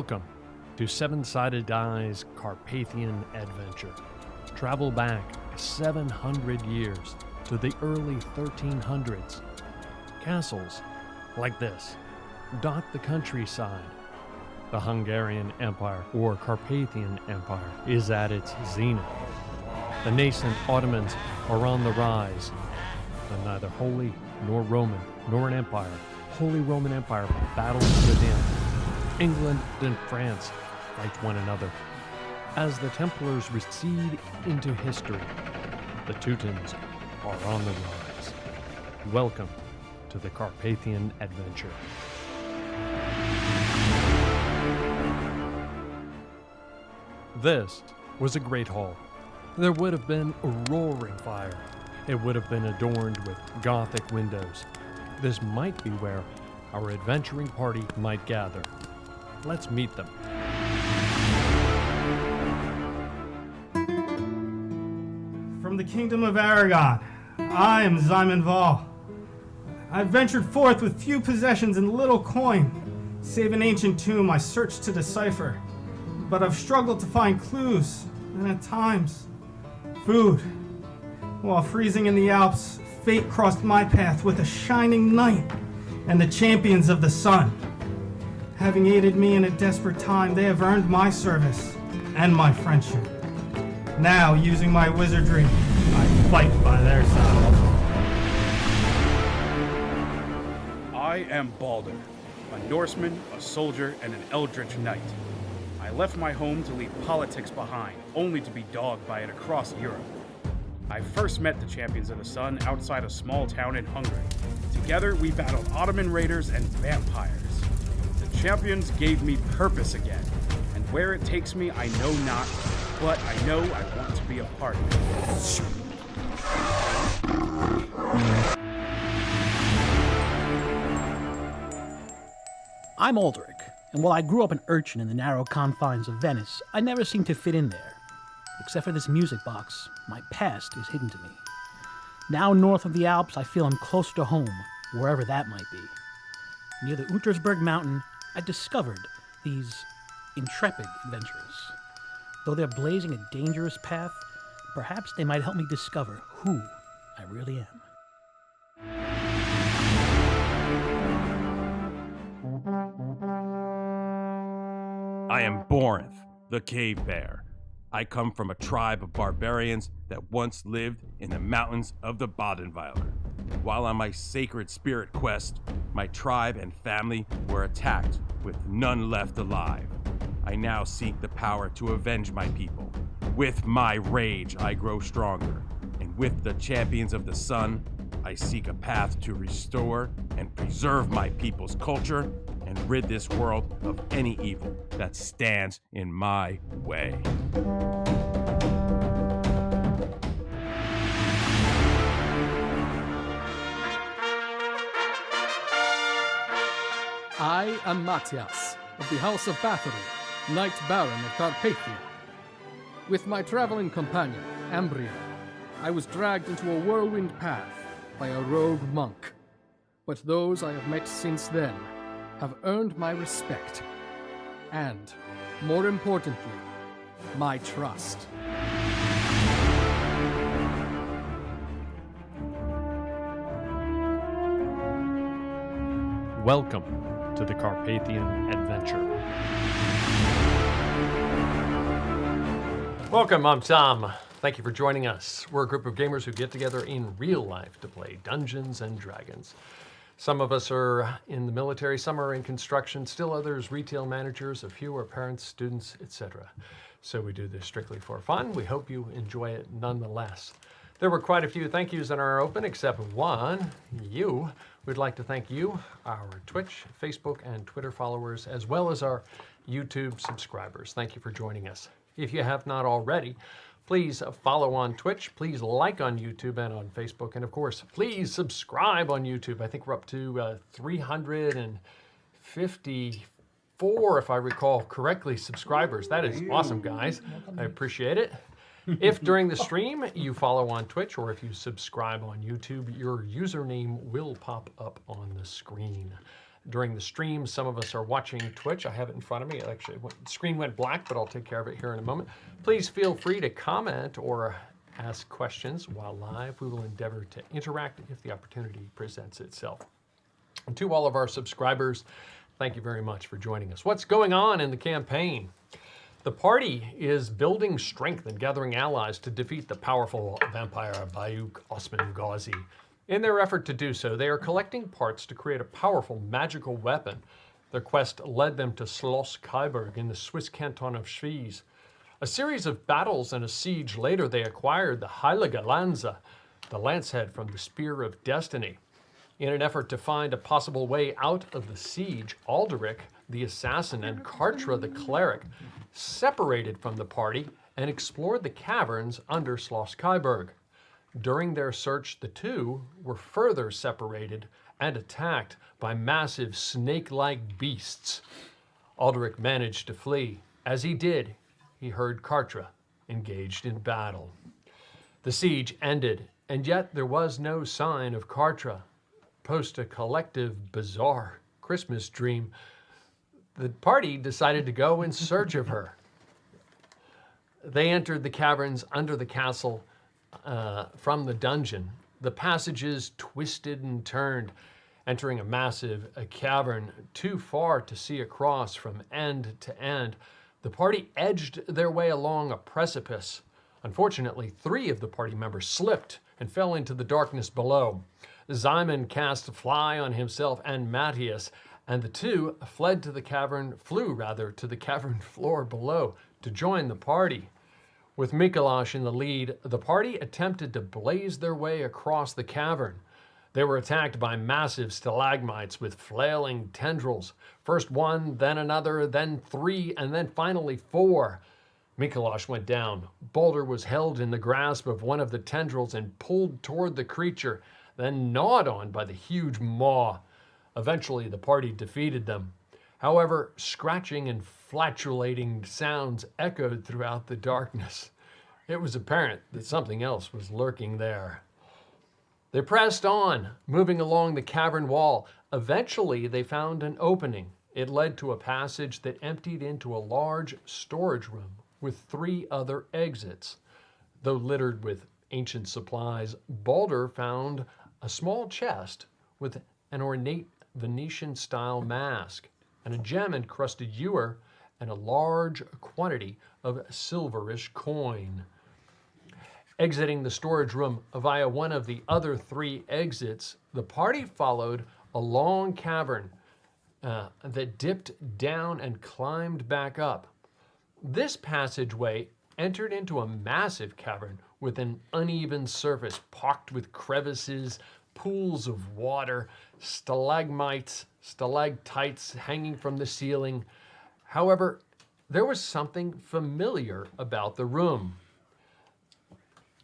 Welcome to 7-Sided Carpathian Adventure. Travel back 700 years to the early 1300s. Castles like this dot the countryside. The Hungarian Empire, or Carpathian Empire, is at its zenith. The nascent Ottomans are on the rise. The neither Holy nor Roman nor an empire, Holy Roman Empire battles within. England and France fight one another. As the Templars recede into history, the Teutons are on the rise. Welcome to the Carpathian Adventure. This was a great hall. There would have been a roaring fire. It would have been adorned with Gothic windows. This might be where our adventuring party might gather. Let's meet them. From the kingdom of Aragon, I am Simon Val. I've ventured forth with few possessions and little coin, save an ancient tomb I searched to decipher. But I've struggled to find clues, and at times, food. While freezing in the Alps, fate crossed my path with a shining knight and the champions of the sun. Having aided me in a desperate time, they have earned my service and my friendship. Now, using my wizardry, I fight by their side. I am Balder, a Norseman, a soldier, and an eldritch knight. I left my home to leave politics behind, only to be dogged by it across Europe. I first met the Champions of the Sun outside a small town in Hungary. Together, we battled Ottoman raiders and vampires. The Champions gave me purpose again, and where it takes me, I know not, but I know I want to be a part of it. I'm Aldrich, and while I grew up an urchin in the narrow confines of Venice, I never seemed to fit in there. Except for this music box, my past is hidden to me. Now north of the Alps, I feel I'm closer to home, wherever that might be. Near the Untersberg mountain, I discovered these intrepid adventurers. Though they're blazing a dangerous path, perhaps they might help me discover who I really am. I am Borinth, the Cave Bear. I come from a tribe of barbarians that once lived in the mountains of the Badenweiler. While on my sacred spirit quest, my tribe and family were attacked with none left alive. I now seek the power to avenge my people. With my rage, I grow stronger, and with the Champions of the Sun, I seek a path to restore and preserve my people's culture and rid this world of any evil that stands in my way. I am Matthias, of the House of Bathory, Knight Baron of Carpathia. With my traveling companion, Ambria, I was dragged into a whirlwind path by a rogue monk. But those I have met since then have earned my respect, and, more importantly, my trust. Welcome to the Carpathian Adventure. Welcome, I'm Tom. Thank you for joining us. We're a group of gamers who get together in real life to play Dungeons and Dragons. Some of us are in the military, some are in construction, still others retail managers, a few are parents, students, etc. So we do this strictly for fun. We hope you enjoy it nonetheless. There were quite a few thank yous in our open, except one, you. We'd like to thank you, our Twitch, Facebook, and Twitter followers, as well as our YouTube subscribers. Thank you for joining us. If you have not already, please follow on Twitch, please like on YouTube and on Facebook, and of course, please subscribe on YouTube. I think we're up to 354, if I recall correctly, subscribers. That is awesome, guys. I appreciate it. If during the stream you follow on Twitch or if you subscribe on YouTube, your username will pop up on the screen. during the stream. Some of us are watching Twitch. I have it in front of me. Actually, the screen went black, but I'll take care of it here in a moment. Please feel free to comment or ask questions while live. We will endeavor to interact if the opportunity presents itself. And to all of our subscribers, thank you very much for joining us. What's going on in the campaign? The party is building strength and gathering allies to defeat the powerful vampire Bayuk Osman Ghazi. In their effort to do so, they are collecting parts to create a powerful magical weapon. Their quest led them to Schloss Kyburg in the Swiss canton of Schwyz. A series of battles and a siege later, they acquired the Heilige Lanze, the lancehead from the Spear of Destiny. In an effort to find a possible way out of the siege, Alderic, the assassin, and Kartra, the cleric, separated from the party and explored the caverns under Schloss Kyburg. During their search, the two were further separated and attacked by massive snake-like beasts. Alderic managed to flee. As he did, he heard Kartra engaged in battle. The siege ended, and yet there was no sign of Kartra. Post a collective, bizarre Christmas dream, the party decided to go in search of her. They entered the caverns under the castle from the dungeon. The passages twisted and turned, entering a massive cavern too far to see across from end to end. The party edged their way along a precipice. Unfortunately, 3 of the party members slipped and fell into the darkness below. Simon cast fly on himself and Matthias, and the 2 flew to the cavern floor below to join the party. With Mikolash in the lead, the party attempted to blaze their way across the cavern. They were attacked by massive stalagmites with flailing tendrils. First 1, then another, then 3, and then finally 4. Mikolash went down. Balder was held in the grasp of one of the tendrils and pulled toward the creature, then gnawed on by the huge maw. Eventually, the party defeated them. However, scratching and flatulating sounds echoed throughout the darkness. It was apparent that something else was lurking there. They pressed on, moving along the cavern wall. Eventually, they found an opening. It led to a passage that emptied into a large storage room with 3 other exits. Though littered with ancient supplies, Balder found a small chest with an ornate Venetian-style mask and a gem-encrusted ewer and a large quantity of silverish coin. Exiting the storage room via one of the other 3 exits, the party followed a long cavern that dipped down and climbed back up. This passageway entered into a massive cavern with an uneven surface pocked with crevices, pools of water, stalagmites, stalactites hanging from the ceiling. However, there was something familiar about the room.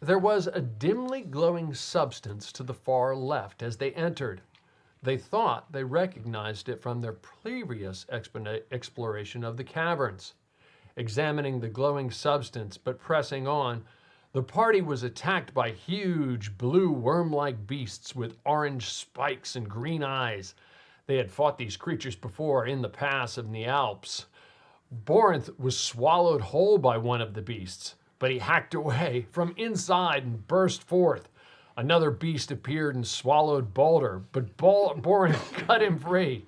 There was a dimly glowing substance to the far left as they entered. They thought they recognized it from their previous exploration of the caverns. Examining the glowing substance but pressing on, the party was attacked by huge blue worm-like beasts with orange spikes and green eyes. They had fought these creatures before in the pass of the Alps. Borinth was swallowed whole by one of the beasts, but he hacked away from inside and burst forth. Another beast appeared and swallowed Balder, but Borinth cut him free.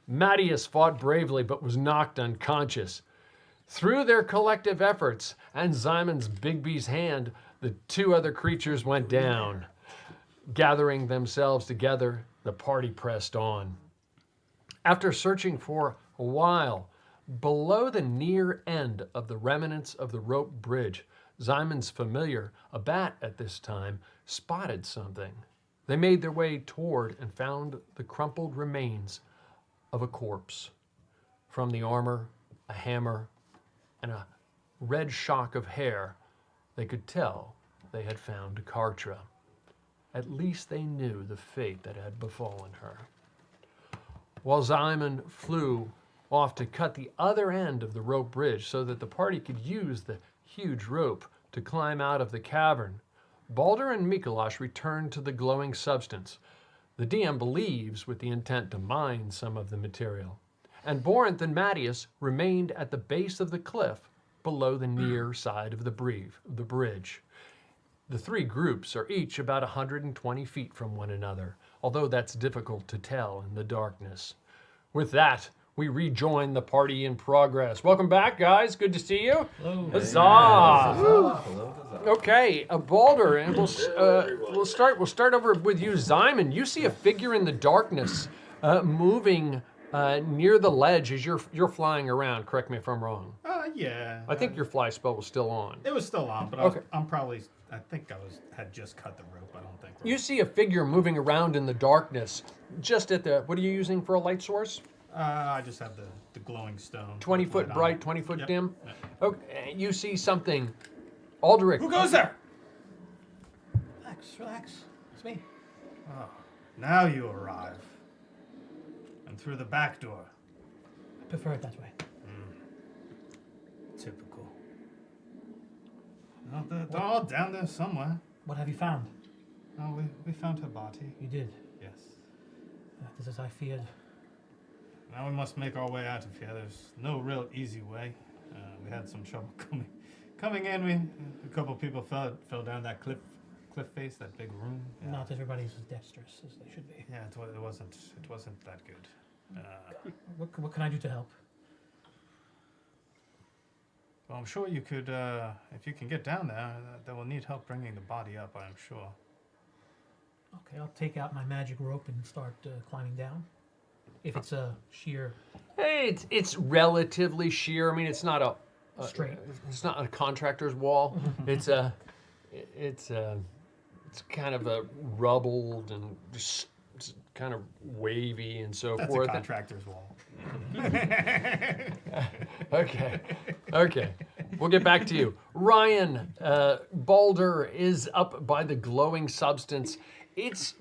Matthias fought bravely but was knocked unconscious. Through their collective efforts and Simon's Bigby's hand, the 2 other creatures went down. Gathering themselves together, the party pressed on. After searching for a while, below the near end of the remnants of the rope bridge, Simon's familiar, a bat at this time, spotted something. They made their way toward and found the crumpled remains of a corpse. From the armor, a hammer, and a red shock of hair, they could tell they had found Kartra. At least they knew the fate that had befallen her. While Simon flew off to cut the other end of the rope bridge so that the party could use the huge rope to climb out of the cavern, Balder and Mikolash returned to the glowing substance. The DM believes with the intent to mine some of the material. And Borinth and Mattias remained at the base of the cliff below the near side of the bridge. The three groups are each about 120 feet from one another, although that's difficult to tell in the darkness. With that, we rejoin the party in progress. Welcome back, guys. Good to see you. Hello. Huzzah! Okay, Balder, and we'll start over with you, Simon. You see a figure in the darkness moving near the ledge as you're flying around. Correct me if I'm wrong. Yeah. I think your fly spell was still on. It was still on, but Okay. I think had just cut the rope. I don't think. You see a figure moving around in the darkness, just at the. What are you using for a light source? I just have the glowing stone. 20 foot Right on. bright, 20 foot Yep. dim. Yep. Okay, you see something. Aldrich. Who goes there? Relax. It's me. Oh, now you arrive. And through the back door. I prefer it that way. Typical. Well, they're all down there somewhere. What have you found? Oh, we found her body. You did. Yes. That is as I feared. Now we must make our way out of here. There's no real easy way. We had some trouble coming in. A couple people fell down that cliff face, that big room. Yeah. Not everybody's as dexterous as they should be. Yeah, it wasn't that good. What can I do to help? Well, I'm sure you could, if you can get down there, they will need help bringing the body up, I am sure. Okay, I'll take out my magic rope and start climbing down. If it's a sheer Hey, it's relatively sheer. I mean, it's not a straight. It's not a contractor's wall. it's kind of a rubbled and just kind of wavy and so That's forth. a contractor's wall. Okay. We'll get back to you. Ryan, Balder is up by the glowing substance. It's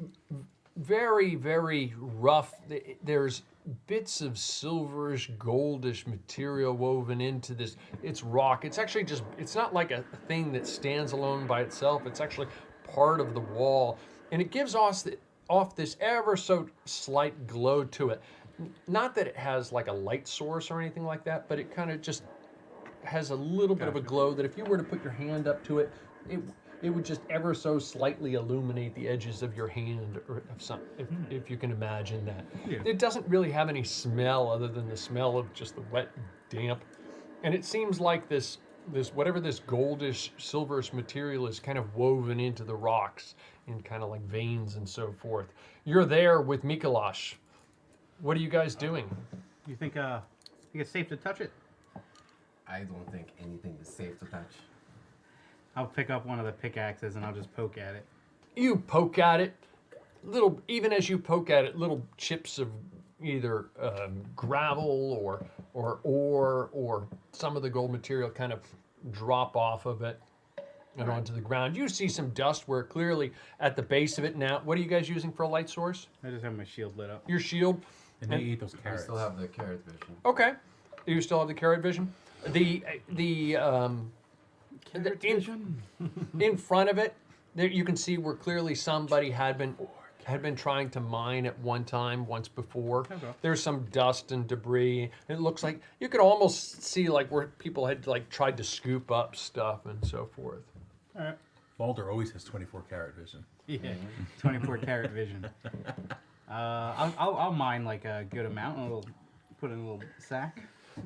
very, very rough. There's bits of silverish, goldish material woven into this. It's rock. It's actually it's not like a thing that stands alone by itself. It's actually part of the wall. And it gives off this ever so slight glow to it. Not that it has like a light source or anything like that, but it kind of just has a little bit of a glow that if you were to put your hand up to it, it would just ever so slightly illuminate the edges of your hand, or if you can imagine that. Yeah. It doesn't really have any smell other than the smell of just the wet damp. And it seems like this whatever this goldish, silverish material is kind of woven into the rocks in kind of like veins and so forth. You're there with Mikolash. What are you guys doing? You think it's safe to touch it? I don't think anything is safe to touch. I'll pick up one of the pickaxes and I'll just poke at it. You poke at it, even as you poke at it, little chips of either gravel or ore or some of the gold material kind of drop off of it and onto the ground. You see some dust where clearly at the base of it now. What are you guys using for a light source? I just have my shield lit up. Your shield. And they eat those I carrots. still have the carrot vision. Okay. You still have the carrot vision. In front of it, there you can see where clearly somebody had been trying to mine at once before. Okay. There's some dust and debris. It looks like you could almost see like where people had like tried to scoop up stuff and so forth. All right. Balder always has 24 carat vision. Yeah, 24 karat vision. I'll mine like a good amount and we'll put in a little sack.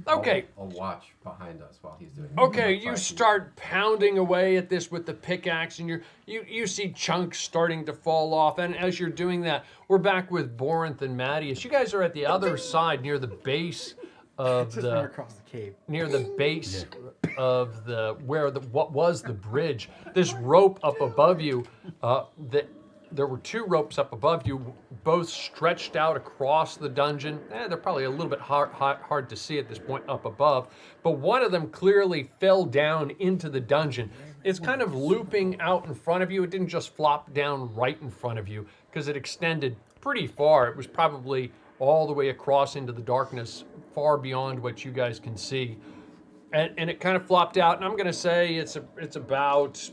Okay. I'll watch behind us while he's doing it. Okay, About you 5 feet. start pounding away at this with the pickaxe, and you see chunks starting to fall off. And as you're doing that, we're back with Borinth and Mattias. You guys are at the other side, near the base of Just run across the cave. near the base of what was the bridge. This rope up above you, there were two ropes up above you, both stretched out across the dungeon. They're probably a little bit hard to see at this point up above, but one of them clearly fell down into the dungeon. It's kind of looping out in front of you. It didn't just flop down right in front of you because it extended pretty far. It was probably all the way across into the darkness, far beyond what you guys can see. And it kind of flopped out, and I'm going to say it's about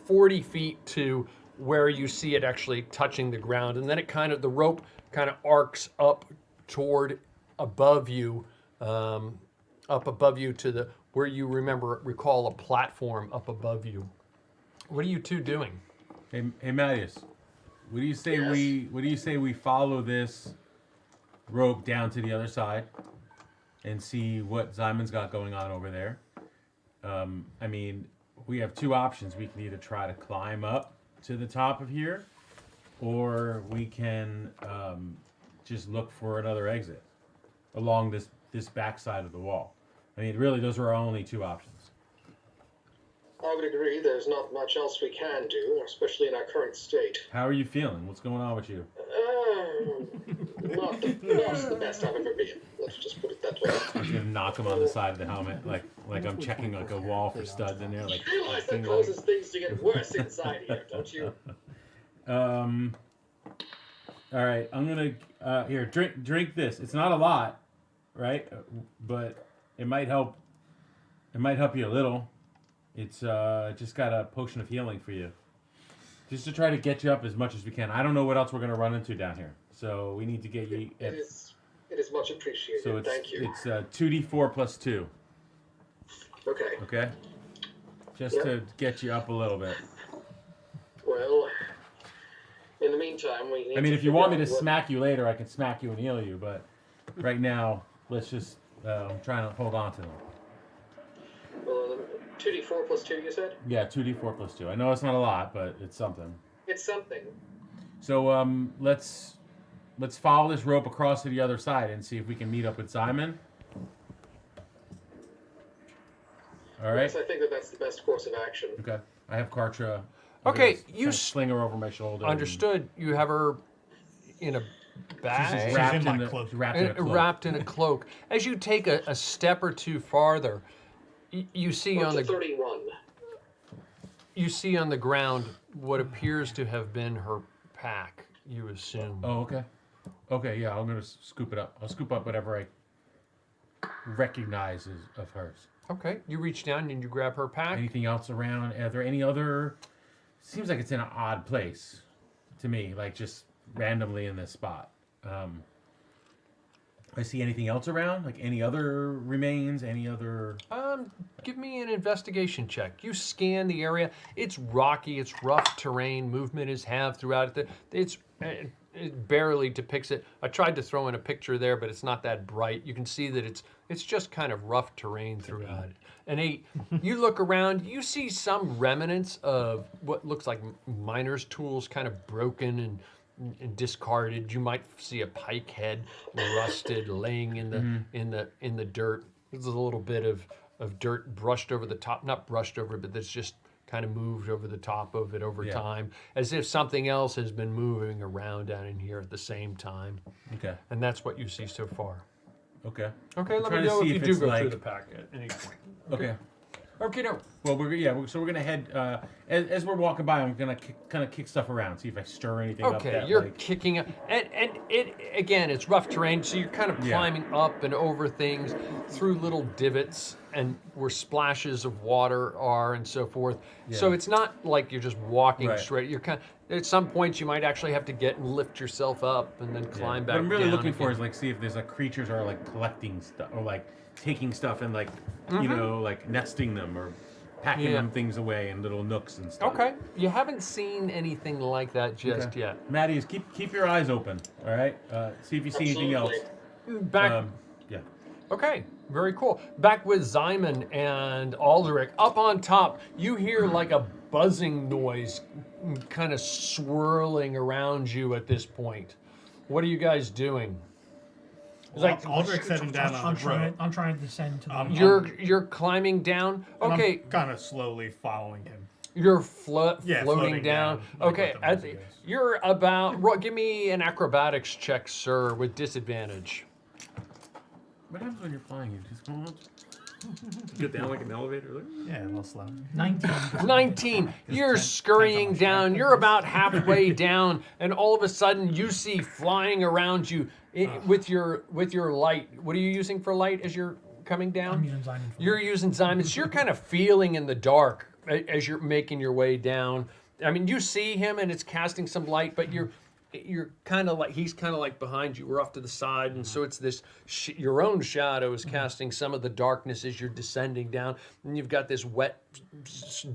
40 feet to where you see it actually touching the ground, and then the rope kind of arcs up toward above you, up above you to the where you recall a platform up above you. What are you two doing? Hey, Mattias, what do you say we follow this rope down to the other side and see what Zymon's got going on over there? I mean, we have two options. We can either try to climb up to the top of here, or we can just look for another exit along this back side of the wall. I mean, really, those are our only two options. I would agree. There's not much else we can do, especially in our current state. How are you feeling? What's going on with you? Not the best I've ever been. Let's just put it that way. I'm just gonna knock him on the side of the helmet, like I'm checking like a wall for studs in there. Like, You realize that causes things to get worse inside here, don't you? All right, I'm gonna here drink this. It's not a lot, right? But it might help. It might help you a little. It's just got a potion of healing for you, just to try to get you up as much as we can. I don't know what else we're gonna run into down here, so we need to get you. It is much appreciated. So Thank you. It's 2d4 plus 2. Okay. Okay. Just to get you up a little bit. Well, in the meantime, we need I mean, to if you want me to figure out smack you later, I can smack you and heal you. But right now, let's just. I'm trying to hold on to them. Well, 2d4 plus 2, you said? Yeah, 2d4 plus 2. I know it's not a lot, but it's something. It's something. So let's follow this rope across to the other side and see if we can meet up with Simon. All right. Yes, I think that's the best course of action. Okay. I have Kartra. Okay, you sling her over my shoulder. Understood. You have her in a bag. She's wrapped in a cloak. Wrapped in a cloak. As you take a step or two farther, you see on the 31. You see on the ground what appears to have been her pack. You assume. Oh, okay. Okay, yeah, I'm gonna scoop it up. I'll scoop up whatever I recognize of hers. Okay, you reach down and you grab her pack. Anything else around? Are there any other? Seems like it's in an odd place to me, like just randomly in this spot. I see anything else around? Like any other remains? Any other? Give me an investigation check. You scan the area. It's rocky. It's rough terrain. Movement is have throughout it. It barely depicts it. I tried to throw in a picture there, but it's not that bright. You can see that it's just kind of rough terrain throughout it. An 8. You look around. You see some remnants of what looks like miner's tools, kind of broken and discarded. You might see a pike head rusted, laying in the dirt. There's a little bit of dirt brushed over the top, not brushed over, but that's just kind of moved over the top of it over time, as if something else has been moving around down in here at the same time. Okay. And that's what you see so far. Okay. Okay, I'm let trying me to know see if you if do it's go like- through the pack at any point. Okay. Okay, no. Well, so we're gonna head as we're walking by. I'm gonna kind of kick stuff around, see if I stir anything up. Okay, that, you're like, kicking up, and it again, it's rough terrain, so you're kind of climbing up and over things through little divots and where splashes of water are and so forth. So it's not like you're just walking straight. You're kind of, at some points you might actually have to get and lift yourself up and then climb back. What I'm really down looking for again. is like see if there's like creatures are like collecting stuff or like taking stuff and like you know like nesting them or packing them things away in little nooks and stuff. Okay, you haven't seen anything like that just yet. Matty, keep your eyes open. All right. See if you see anything else. Back. Yeah. Okay, very cool. Back with Zyman and Alderic, up on top, you hear like a buzzing noise kind of swirling around you at this point. What are you guys doing? It's like Aldrich's heading down on the road. I'm trying to descend to the You're climbing down? And Okay. I'm kind of slowly following him. You're floating floating down. like Okay, what the music is. you're about, give me an acrobatics check, sir, with disadvantage. What happens when you're flying? You just go up. Get down like an elevator. Yeah, a little slow. 19. You're scurrying down. You're about halfway down, and all of a sudden you see flying around you with your light. What are you using for light as you're coming down? I'm using Zyman. You're using Zyman. So you're kind of feeling in the dark as you're making your way down. I mean, you see him and it's casting some light, but you're kind of like, he's kind of like behind you. We're off to the side, and so it's this, your own shadow is casting some of the darkness as you're descending down, and you've got this wet,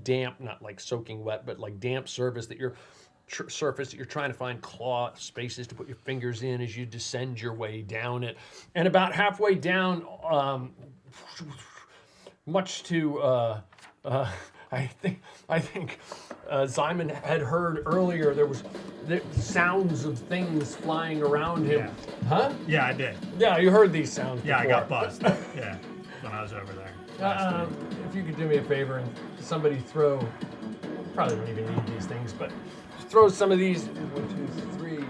damp, not like soaking wet, but like damp surface that you're trying to find claw spaces to put your fingers in as you descend your way down it. And about halfway down, much to I think Simon had heard earlier there was the sounds of things flying around him. Yeah. Huh? Yeah, I did. Yeah, you heard these sounds before. Yeah, I got buzzed. Yeah, when I was over there. If you could do me a favor and somebody throw, probably don't even need these things, but just throw some of these. 1, 2, 3,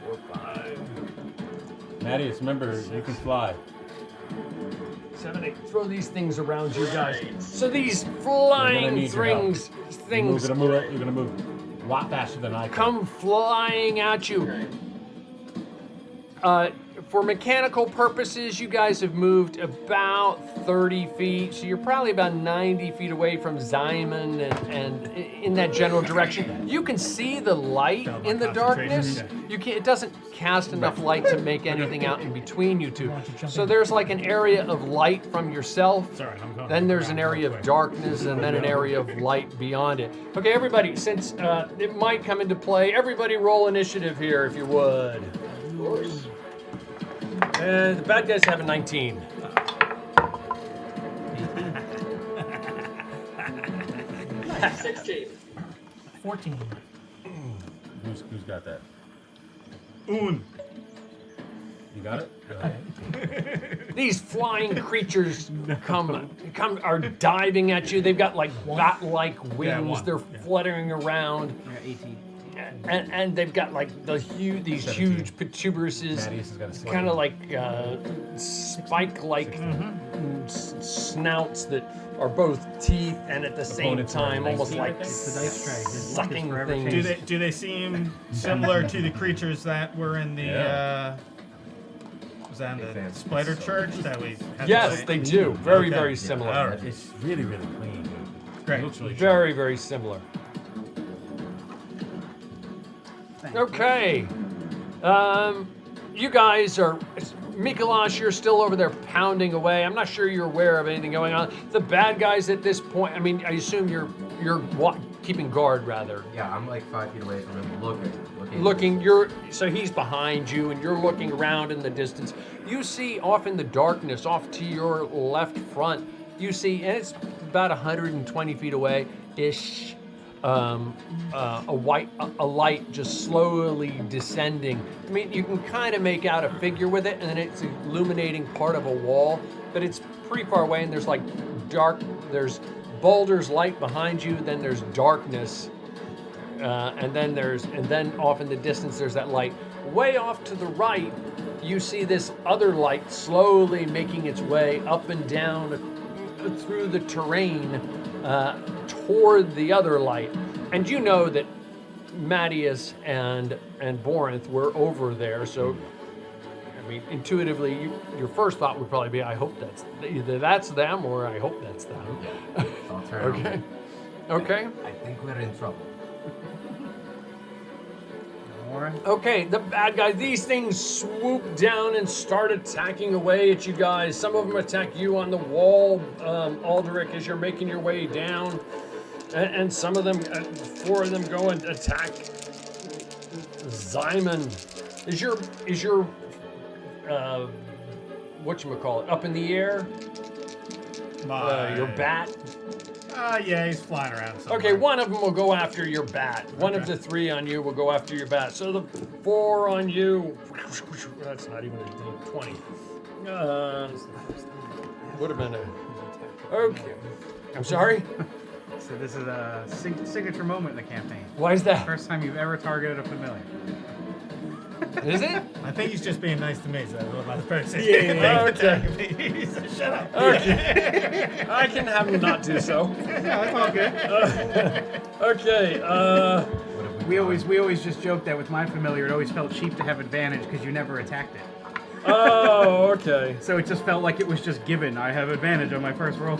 4, 5. Mattias, remember, you can fly. 7, 8. Throw these things around you guys. So these flying things. You're gonna move a lot faster than I can. Come flying at you. For mechanical purposes, you guys have moved about 30 feet, so you're probably about 90 feet away from Simon and in that general direction. You can see the light in the darkness. You can't, it doesn't cast enough light to make anything out in between you two. So there's like an area of light from yourself, then there's an area of darkness, and then an area of light beyond it. Okay, everybody, since it might come into play, everybody roll initiative here if you would. Of course. And the bad guys have a 19. 16. 14. Who's got that? Un. You got it? Go ahead. These flying creatures are diving at you. They've got like bat-like wings. They're fluttering around. I got 18. And they've got like these 17. huge protuberances, kind of like spike-like snouts that are both teeth and at the same time almost like sucking things. Do they seem similar to the creatures that were in the was that in the spider church that we had? Yes, they do. Very similar. All right. It's really clean. Great. Very similar. Okay. You guys are... Mikolash, you're still over there pounding away. I'm not sure you're aware of anything going on. The bad guys at this point, I mean, I assume you're keeping guard, rather. Yeah, I'm like 5 feet away from him, Looking, so he's behind you, and you're looking around in the distance. You see off in the darkness, off to your left front, you see, and it's about 120 feet away-ish, a light just slowly descending. I mean, you can kind of make out a figure with it, and then it's illuminating part of a wall, but it's pretty far away, and there's like there's boulders light behind you, then there's darkness, and then off in the distance there's that light. Way off to the right, you see this other light slowly making its way up and down through the terrain toward the other light. And you know that Mattias and Borinth were over there, so I mean, intuitively, your first thought would probably be, I hope either that's them or I hope that's them. Yeah. I'll turn Okay. I think we're in trouble. Okay, the bad guys, these things swoop down and start attacking away at you guys. Some of them attack you on the wall, Aldrich, as you're making your way down. And some of them, 4 of them go and attack Simon. Is your whatchamacallit, up in the air? Your bat? Yeah, he's flying around somewhere. Okay, one of them will go after your bat. One of the 3 on you will go after your bat. So the 4 on you, that's not even a D20. Would have been a... Okay. I'm sorry? So this is a signature moment in the campaign. Why is that? First time you've ever targeted a familiar. Is it? I think he's just being nice to me, so I was about to first say. Yeah, okay. Shut up. Okay. I can have him not do so. Yeah, that's all good. Okay, we always just joked that with my familiar, it always felt cheap to have advantage because you never attacked it. Oh, okay. So it just felt like it was just given. I have advantage on my first roll.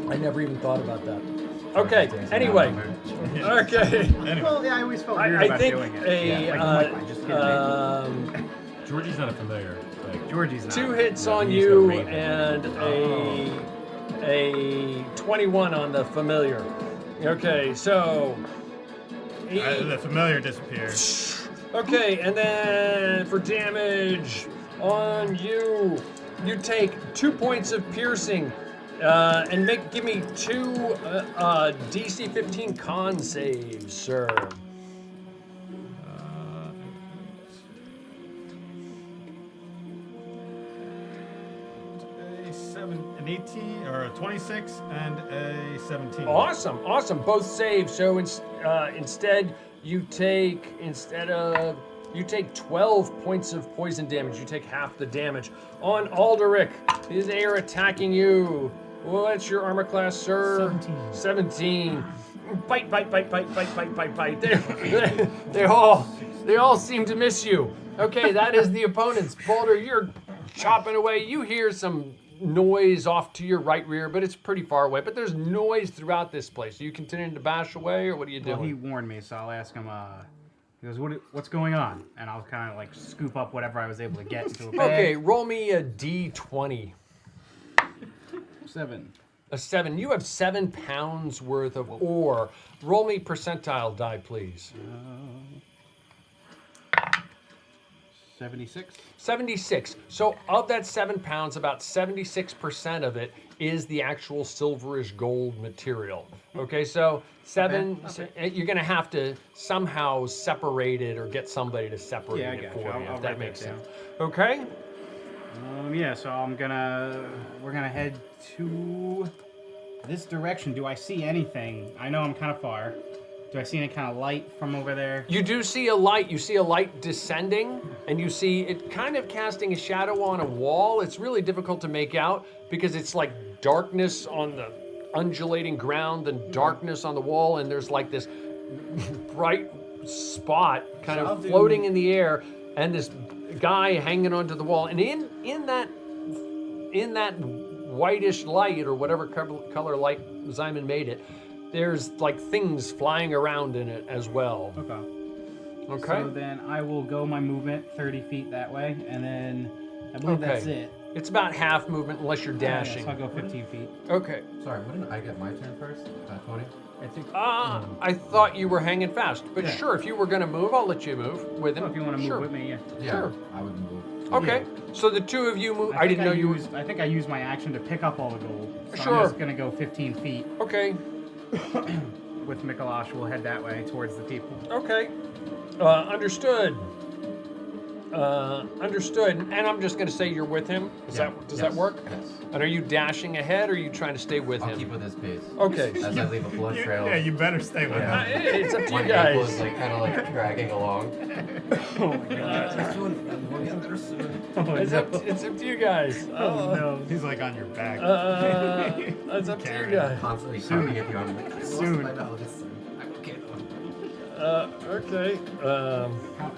I never even thought about that. Okay. Anyway. Okay. Well, yeah, I always felt I weird about think doing it. Georgie's not a familiar. Like, Georgie's not. 2 hits Yeah, on he's you got maintenance. and a 21 on the familiar. Okay, so The familiar disappeared. okay, and then for damage on you, you take 2 points of piercing, and give me 2 DC 15 con saves, sir. An 18 or a 26 and a 17. Awesome. Both save. So instead you take 12 points of poison damage. You take half the damage. On Alderic, they are attacking you. What's your armor class, sir? 17. Bite. They all seem to miss you. Okay, that is the opponents. Boulder, you're chopping away. You hear some noise off to your right rear, but it's pretty far away. But there's noise throughout this place. Are you continuing to bash away, or what are you doing? Well, he warned me, so I'll ask him. He goes, "What's going on?" And I'll kind of like scoop up whatever I was able to get into a bag. Okay, roll me a D20. 7. A 7. You have 7 pounds worth of ore. Roll me percentile die, please. 76. 76. So of that 7 pounds, about 76% of it is the actual silverish gold material. Okay, so 7. Okay. You're going to have to somehow separate it or get somebody to separate Yeah, I it got for you. you, I'll if that write makes that down. sense. Okay. Yeah, so we're gonna head to this direction. Do I see anything? I know I'm kind of far. Do I see any kind of light from over there? You do see a light. You see a light descending, and you see it kind of casting a shadow on a wall. It's really difficult to make out because it's like darkness on the undulating ground and darkness on the wall, and there's like this bright spot kind of floating in the air, and this guy hanging onto the wall. And in that whitish light, or whatever color light Simon made it, there's like things flying around in it as well. Okay. So then I will go my movement 30 feet that way, and then I believe that's it. It's about half movement unless you're dashing. So I'll go 15 feet. Okay. Sorry, wouldn't I get my turn first? 20? I think. I thought you were hanging fast, but Yeah. sure, if you were going to move, I'll let you move with him. If you want to move Sure. with me, yeah. Yeah, Sure. I would move. Okay, so the two of you move. I didn't know you. I think I used my action to pick up all the gold. So Sure. I'm just gonna go 15 feet. Okay. With Mikolash, we'll head that way towards the people. Okay. Understood. Understood. And I'm just going to say you're with him. Does that work? Yes. And are you dashing ahead, or are you trying to stay with I'll him? keep with his pace. Okay. As I leave a blood trail. Yeah, you better stay with him. It's up to My you ankle guys. is like kind of like dragging along. Oh my god. We'll get there soon. It's up to you guys. Oh no, he's like on your back. It's up to you Carrying guys. Constantly tugging at you. I'm like, I lost Soon. my balance. I'm okay though. Okay.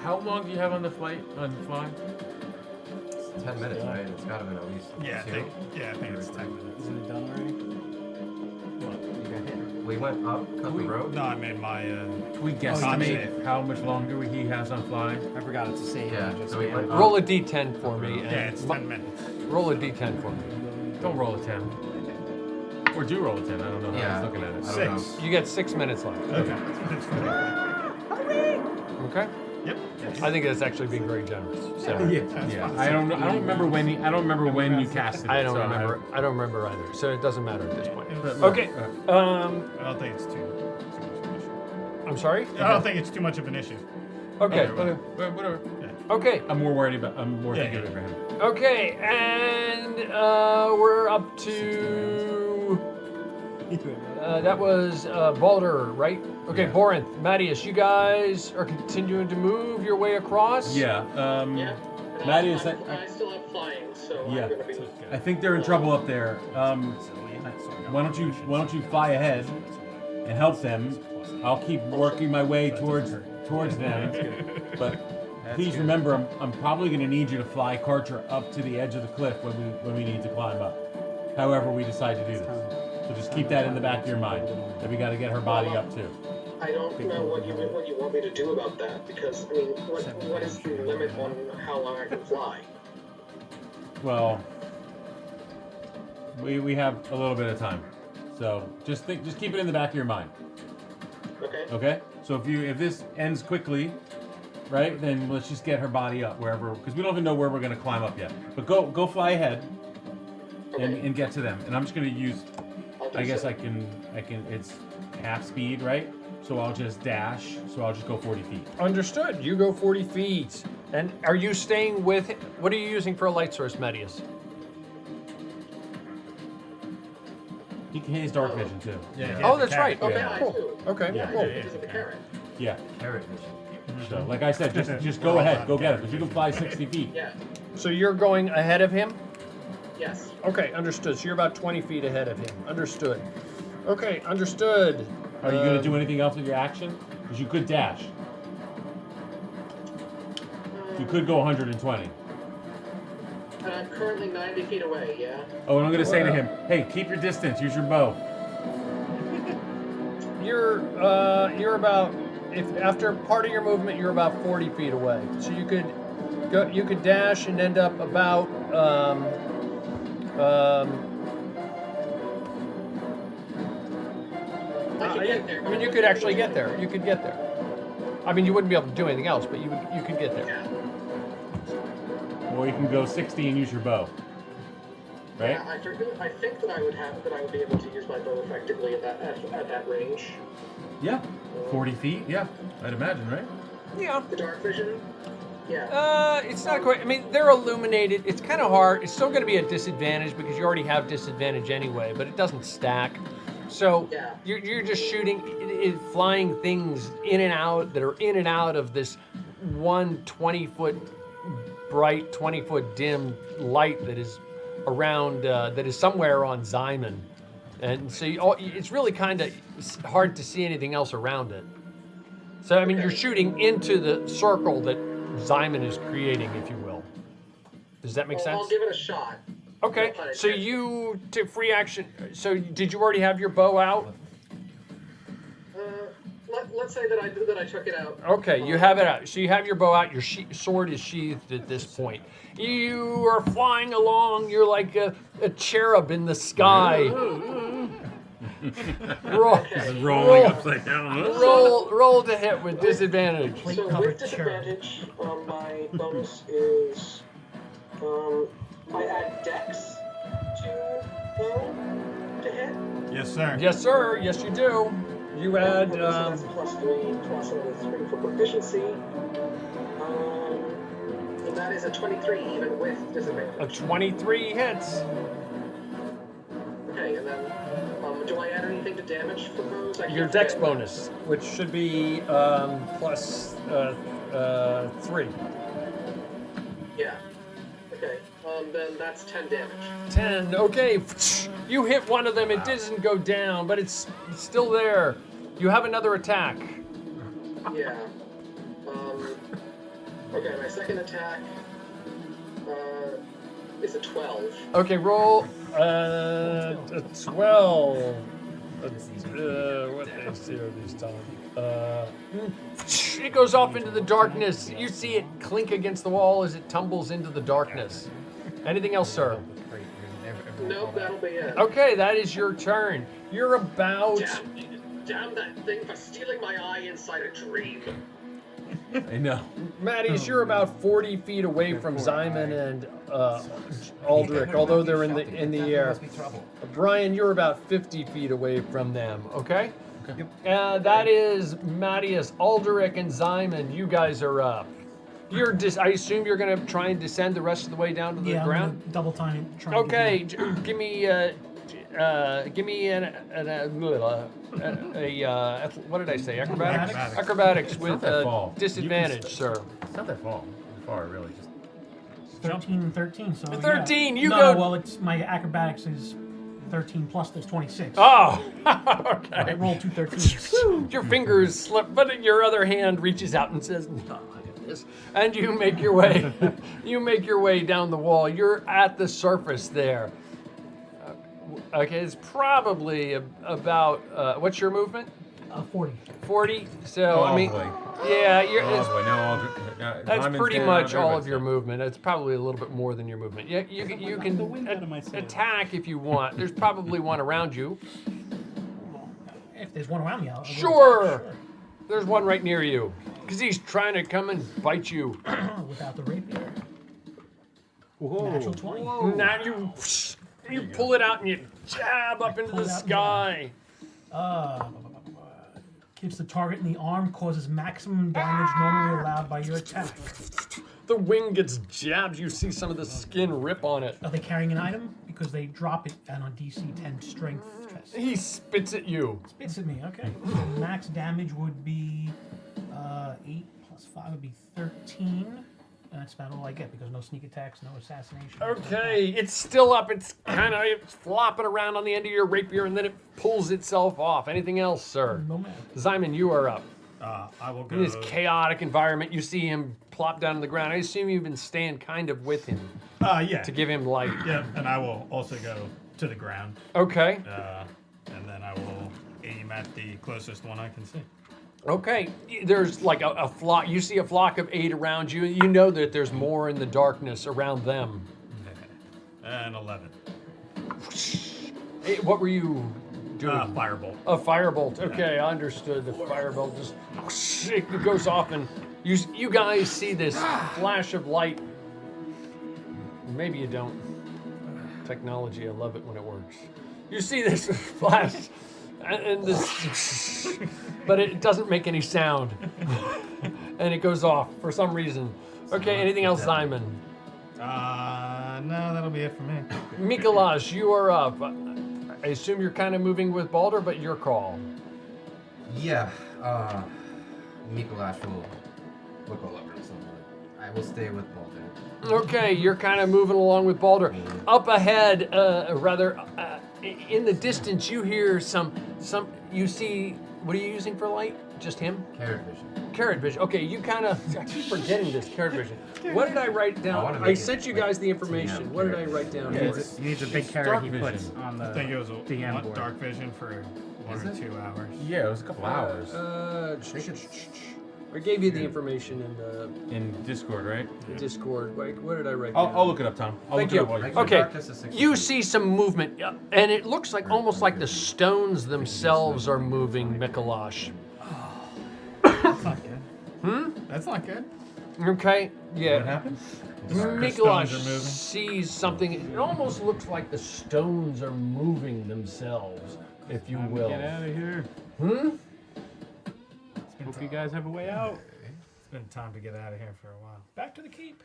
How long do you have on the flight? On flying? It's 10 minutes, right? It's gotta be at least Yeah, I 2. think it's 10 minutes. Is it done already? You got hit. We went up, cut the road. No, I made my. We save. guesstimate how much longer he has on flying. I forgot it's a save. Yeah, Just so we went up. Roll a d10 for me. and Yeah, it's 10 minutes. Roll a d10 for me. Don't roll a 10. Or do roll a 10. I don't know how Yeah. he's looking at it. I don't know. 6. You get 6 minutes left. Okay. That's fine. Okay. Yep. I think that's actually being very generous. So. Yeah, I don't remember when you casted it. I don't so remember. I don't remember either. So it doesn't matter at this point. But, Okay. I don't think it's too much of an issue. I'm sorry. I don't think it's too much of an issue. Okay. Whatever. Okay. I'm more thinking of it for him. Okay. And we're up to. That was Baldur, right? Okay, Yeah. Borinth, Mattias, you guys are continuing to move your way across. Yeah. Yeah. Mattias, I still have flying, so Yeah. I'm gonna be. I think they're in trouble up there. Why don't you fly ahead and help them? I'll keep working my way towards them. But please remember, I'm probably going to need you to fly Karcher up to the edge of the cliff when we need to climb up. However we decide to do this. So just keep that in the back of your mind. That we got to get her body up too. I don't know what you want me to do about that, because, I mean, what is the limit on how long I can fly? Well, we have a little bit of time. So just keep it in the back of your mind. Okay. Okay? So if this ends quickly, right, then let's just get her body up wherever, because we don't even know where we're going to climb up yet. But go fly ahead and get to them. And I'm just going to use, I guess I can, it's half speed, right? So I'll just dash, so I'll just go 40 feet. Understood. You go 40 feet. And are you staying with, what are you using for a light source, Medius? He has dark vision too. Yeah. Oh, that's right. Okay, Yeah, I cool. do. Okay, Yeah. cool. Because of the carrot. Yeah. Carrot vision. So like I said, just go ahead, go get it, because you can fly 60 feet. Yeah. So you're going ahead of him? Yes. Okay, understood. So you're about 20 feet ahead of him. Understood. Okay, understood. Are you going to do anything else with your action? Because you could dash. You could go 120. And I'm currently 90 feet away, yeah? Oh, and I'm going to say to him, hey, keep your distance, use your bow. You're about, if after part of your movement, you're about 40 feet away. So you could dash and end up about, I can get there. I mean, you could actually get there. You could get there. I mean, you wouldn't be able to do anything else, but you could get there. Yeah. Or you can go 60 and use your bow. Right? Yeah, I think that I would be able to use my bow effectively at that range. Yeah. 40 feet? Yeah. I'd imagine, right? Yeah. The dark vision? Yeah. It's not quite. I mean, they're illuminated. It's kind of hard. It's still going to be a disadvantage because you already have disadvantage anyway, but it doesn't stack. So Yeah. you're just shooting, flying things in and out that are in and out of this 20-foot bright, 20-foot dim light that is around, that is somewhere on Ximon. And so it's really kind of hard to see anything else around it. So, I mean, you're shooting into the circle that Ximon is creating, if you will. Does that make sense? I'll give it a shot. Okay, so you took free action. So did you already have your bow out? Let's say that I took it out. Okay, you have it out. So you have your bow out. Your sword is sheathed at this point. You are flying along. You're like a cherub in the sky. Rolling upside down. Roll to hit with disadvantage. So with disadvantage, my bonus is I add Dex to bow to hit. Yes, sir. Yes, sir. Yes, you do. You add. So that's +3, plus another 3 for proficiency. And that is a 23 even with disadvantage. A 23 hits. Okay, and then do I add anything to damage for those? Your dex bonus, which should be plus 3. Yeah. Okay. Then that's 10 damage. 10. Okay. You hit one of them. It doesn't go down, but it's still there. You have another attack. Yeah. Okay, my second attack is a 12. Okay, roll a 12. What is here this time? It goes off into the darkness. You see it clink against the wall as it tumbles into the darkness. Anything else, sir? Nope, that'll be it. Okay, that is your turn. You're about... Damn that thing for stealing my eye inside a dream. I know. Mattias, you're about 40 feet away from Ximon and Aldrich, although they're in the air. Brian, you're about 50 feet away from them, okay? That is Mattias, Aldrich, and Ximon. You guys are up. I assume you're going to try and descend the rest of the way down to the ground? I'm gonna double time it. Try Okay, and get give me what did I say? Acrobatics? Acrobatics with disadvantage, sir. It's not that far, really. Just 13 and 13. So 13, yeah. you no, go. Well, it's my acrobatics is 13 plus there's 26. Oh, okay. I rolled 2 13s. Your fingers slip, but your other hand reaches out and says, "No, look at this," and you make your way. You make your way down the wall. You're at the surface there. Okay, it's probably about, what's your movement? 40. 40? So, I mean, boy. yeah, that's Diamond's pretty down, much all of everybody's your down. movement. It's probably a little bit more than your movement. Yeah, you can attack if you want. There's probably one around you. If there's one around me, I'll Sure. There's one right near you. Because he's trying to come and bite you. Without the rapier. Whoa. Natural 20. Now you pull it out and you jab up into the sky. Hits the target in the arm, causes maximum damage normally allowed by your attack. The wing gets jabbed. You see some of the skin rip on it. Are they carrying an item? Because they drop it on DC 10 strength test. He spits at you. Spits at me, okay. So max damage would be 8 plus 5 would be 13. And that's about all I get because no sneak attacks, no assassination. Okay, it's still up. It's kind of flopping around on the end of your rapier, and then it pulls itself off. Anything else, sir? No man. Simon, you are up. I will go. In this chaotic environment, you see him plop down on the ground. I assume you've been staying kind of with him Yeah. to give him light. Yeah, and I will also go to the ground. Okay. And then I will aim at the closest one I can see. Okay, there's like a flock. You see a flock of 8 around you. You know that there's more in the darkness around them. And 11. Hey, what were you doing? Firebolt. A firebolt. Okay, I understood. The firebolt just it goes off, and you guys see this flash of light. Maybe you don't. Technology, I love it when it works. You see this flash, and this, but it doesn't make any sound, and it goes off for some reason. Okay, anything else, Simon? No, that'll be it for me. Mikolash, you are up. I assume you're kind of moving with Balder, but your call. Yeah, Mikolash will look all over somewhere. I will stay with Balder. Okay, you're kind of moving along with Balder. Up ahead, in the distance, you hear some. You see. What are you using for light? Just him? Carrot vision. Carrot vision. Okay, you kind of. I keep forgetting this carrot vision. What did I write down? I sent you guys the information. What did I write down? He needs a big carrot he puts on the I think it was DM board. dark vision for 1 or 2 hours. Yeah, it was a couple hours. I gave you the information In Discord, right? the Discord. Like, what did I write down? I'll look it up, Tom. I'll Thank look you. it up while you're Okay, Darkness is 60 you feet. see some movement, and it looks like almost like the stones themselves are moving, Mikolash. That's not good. That's not good. Okay, yeah. What happened? Mikolash stones are moving. sees something. It almost looks like the stones are moving themselves, if you will. Get out of here. Hope you guys have a way out. It's been time to get out of here for a while. Back to the keep.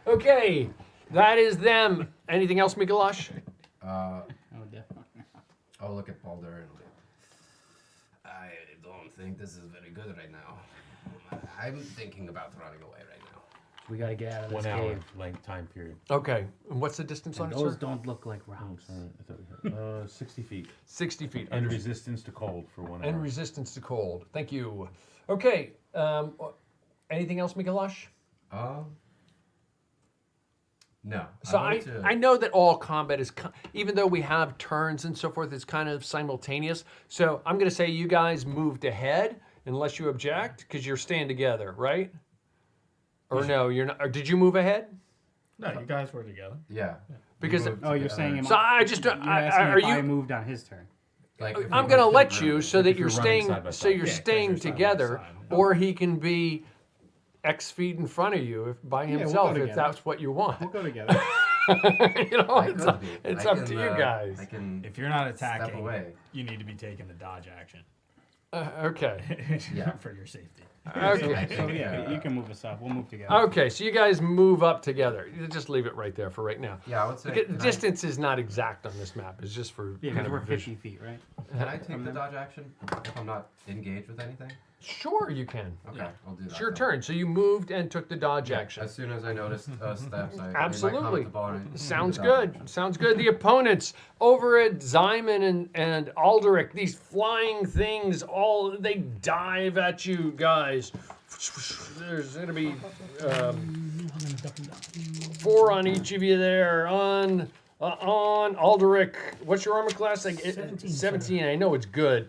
Okay, that is them. Anything else, Mikolash? Oh, definitely. I'll look at Balder and I don't think this is very good right now. I'm thinking about running away right now. We gotta get out of this 1 hour cave. length time period. Okay, and what's the distance on And it, those sir? don't look like rocks. 60 feet. 60 feet. And resistance to cold for 1 hour. And resistance to cold. Thank you. Okay. Anything else, Mikolash? No. So wanted to- I know that all combat is, even though we have turns and so forth, it's kind of simultaneous. So I'm going to say you guys moved ahead, unless you object, because you're staying together, right? Or no, you're not. Or did you move ahead? No, you guys were together. Yeah. Because Oh, you're saying so I just you're asking are if I you? moved on his turn. Like if I'm we going to went let the you room. so that If you're you're running staying. side by So side. you're Yeah, 'cause staying you're side by together, side. or he can be X feet in front of you by we'll go himself if together. that's what you want. We'll go together. You know, I it's could up, be. it's I up can, to you guys. I can. If you're not Step attacking, away. you need to be taking the dodge action Okay. Yeah. for your safety. Okay. So yeah, you can move us up. We'll move together. Okay, so you guys move up together. You just leave it right there for right now. Yeah, I would say. The Can distance is not exact on this map. It's just for Yeah, kind because of we're a vision. 50 feet, right? Can I take the dodge action if I'm not engaged with anything? Sure, you can. Okay, I'll do that. It's your then. turn. So you moved and took the dodge action. As soon as I noticed steps, I Absolutely. made my comment to Balder. Sounds Do the dodge good. action. Sounds good. The opponents over at Zyman and Alderic, these flying things, they dive at you guys. There's going to be 4 on each of you there. On On Alderic, what's your armor class? 17, 17. I know it's good.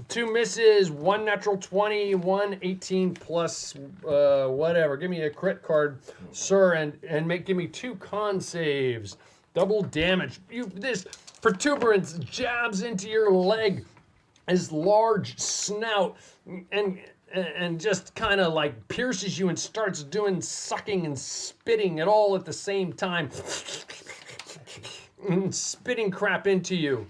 2 misses, 1 natural 20, 1 18 plus whatever. Give me a crit card, sir, and give me 2 con saves. Double damage. This protuberance jabs into your leg. His large snout and just kind of like pierces you and starts doing sucking and spitting it all at the same time. And spitting crap into you.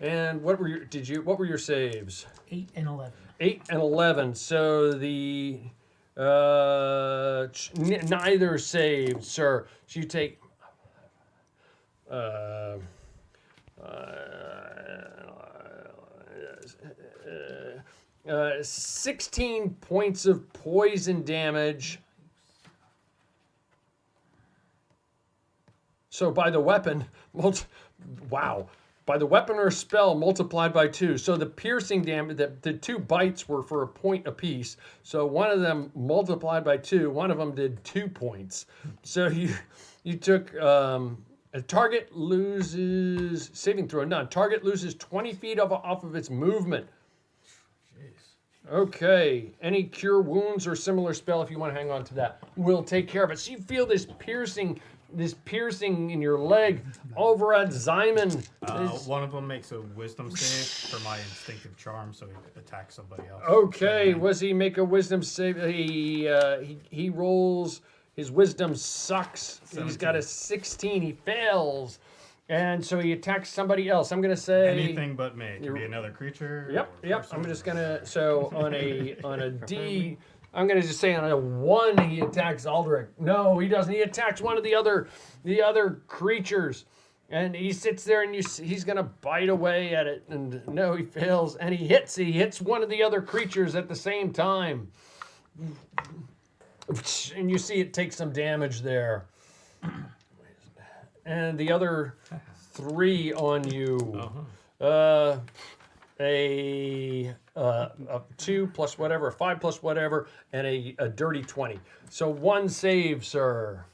And what were your saves? 8 and 11. 8 and 11. So the neither saved, sir. So you take 16 points of poison damage. So by the weapon, wow. By the weapon or spell multiplied by 2. So the piercing damage, the 2 bites were for a point apiece. So one of them multiplied by 2. One of them did 2 points. So you took a target loses saving throw. None. Target loses 20 feet off of its movement. Okay. Any cure wounds or similar spell if you want to hang on to that. We'll take care of it. So you feel this piercing in your leg over at Zyman. One of them makes a wisdom save for my instinctive charm, so he attacks somebody else. Okay, was he make a wisdom save? He rolls. His wisdom sucks. 17. He's got a 16. He fails, and so he attacks somebody else. I'm gonna say anything but me. It can be another creature. Yep. I'm just gonna on a D. I'm going to just say on a 1 he attacks Alderic. No, he doesn't. He attacks one of the other creatures. And he sits there and he's going to bite away at it. And no, he fails. And he hits one of the other creatures at the same time. And you see it take some damage there. And the other 3 on you. A 2 plus whatever, a 5 plus whatever, and a dirty 20. So 1 save, sir.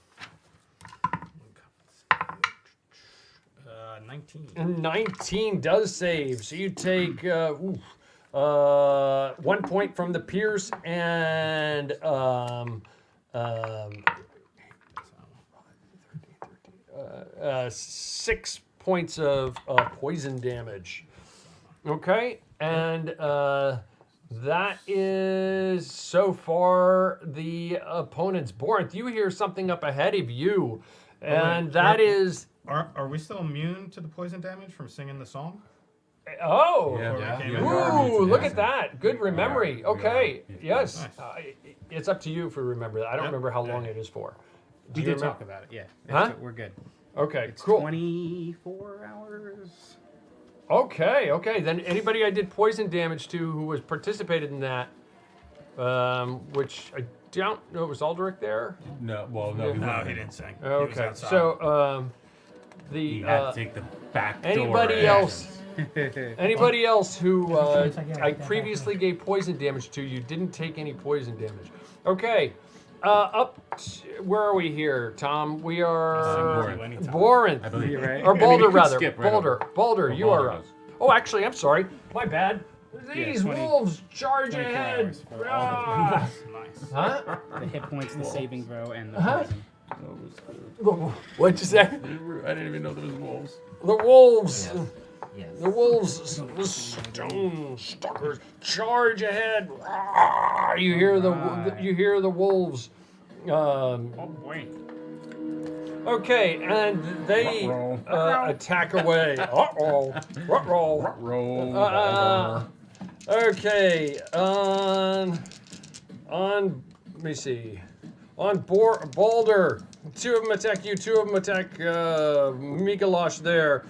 19. And 19 does save. So you take 1 point from the pierce and 6 points of poison damage. Okay, and that is so far the opponent's Borinth. You hear something up ahead of you, and that is. Are we still immune to the poison damage from singing the song? Oh, Yeah. ooh, look at that. Good memory. Okay, yes. Nice. It's up to you for remember that. I don't remember how long it is for. We did talk about it, yeah. Huh? We're good. Okay, It's cool. 24 hours. Okay. Then anybody I did poison damage to who was participated in that, which I don't know, was Alderic there? No, No, he didn't sing. He was Okay, outside. so He had to take the back door. anybody else? Anybody else who I previously gave poison damage to, you didn't take any poison damage. Okay, where are we here, Tom? We are Borinth. I believe. Right. Or I mean, Boulder, you could rather. skip right Boulder. over. Boulder, you Boulder are up. goes. Oh, actually, I'm sorry. My bad. These 20 wolves charge 24 ahead. hours for all the Ah. Nice. Huh? The hit points, the saving throw, and the Huh? poison. What'd you say? I didn't even know there was wolves. The wolves. Yes. The wolves, the stone stalkers, charge ahead. Ah, you hear the wolves. Oh boy. Okay, and they attack away. Uh-oh. Ruh-roh. Roll. Okay, on let me see. On Boulder, 2 of them attack you, 2 of them attack Mikalosh there.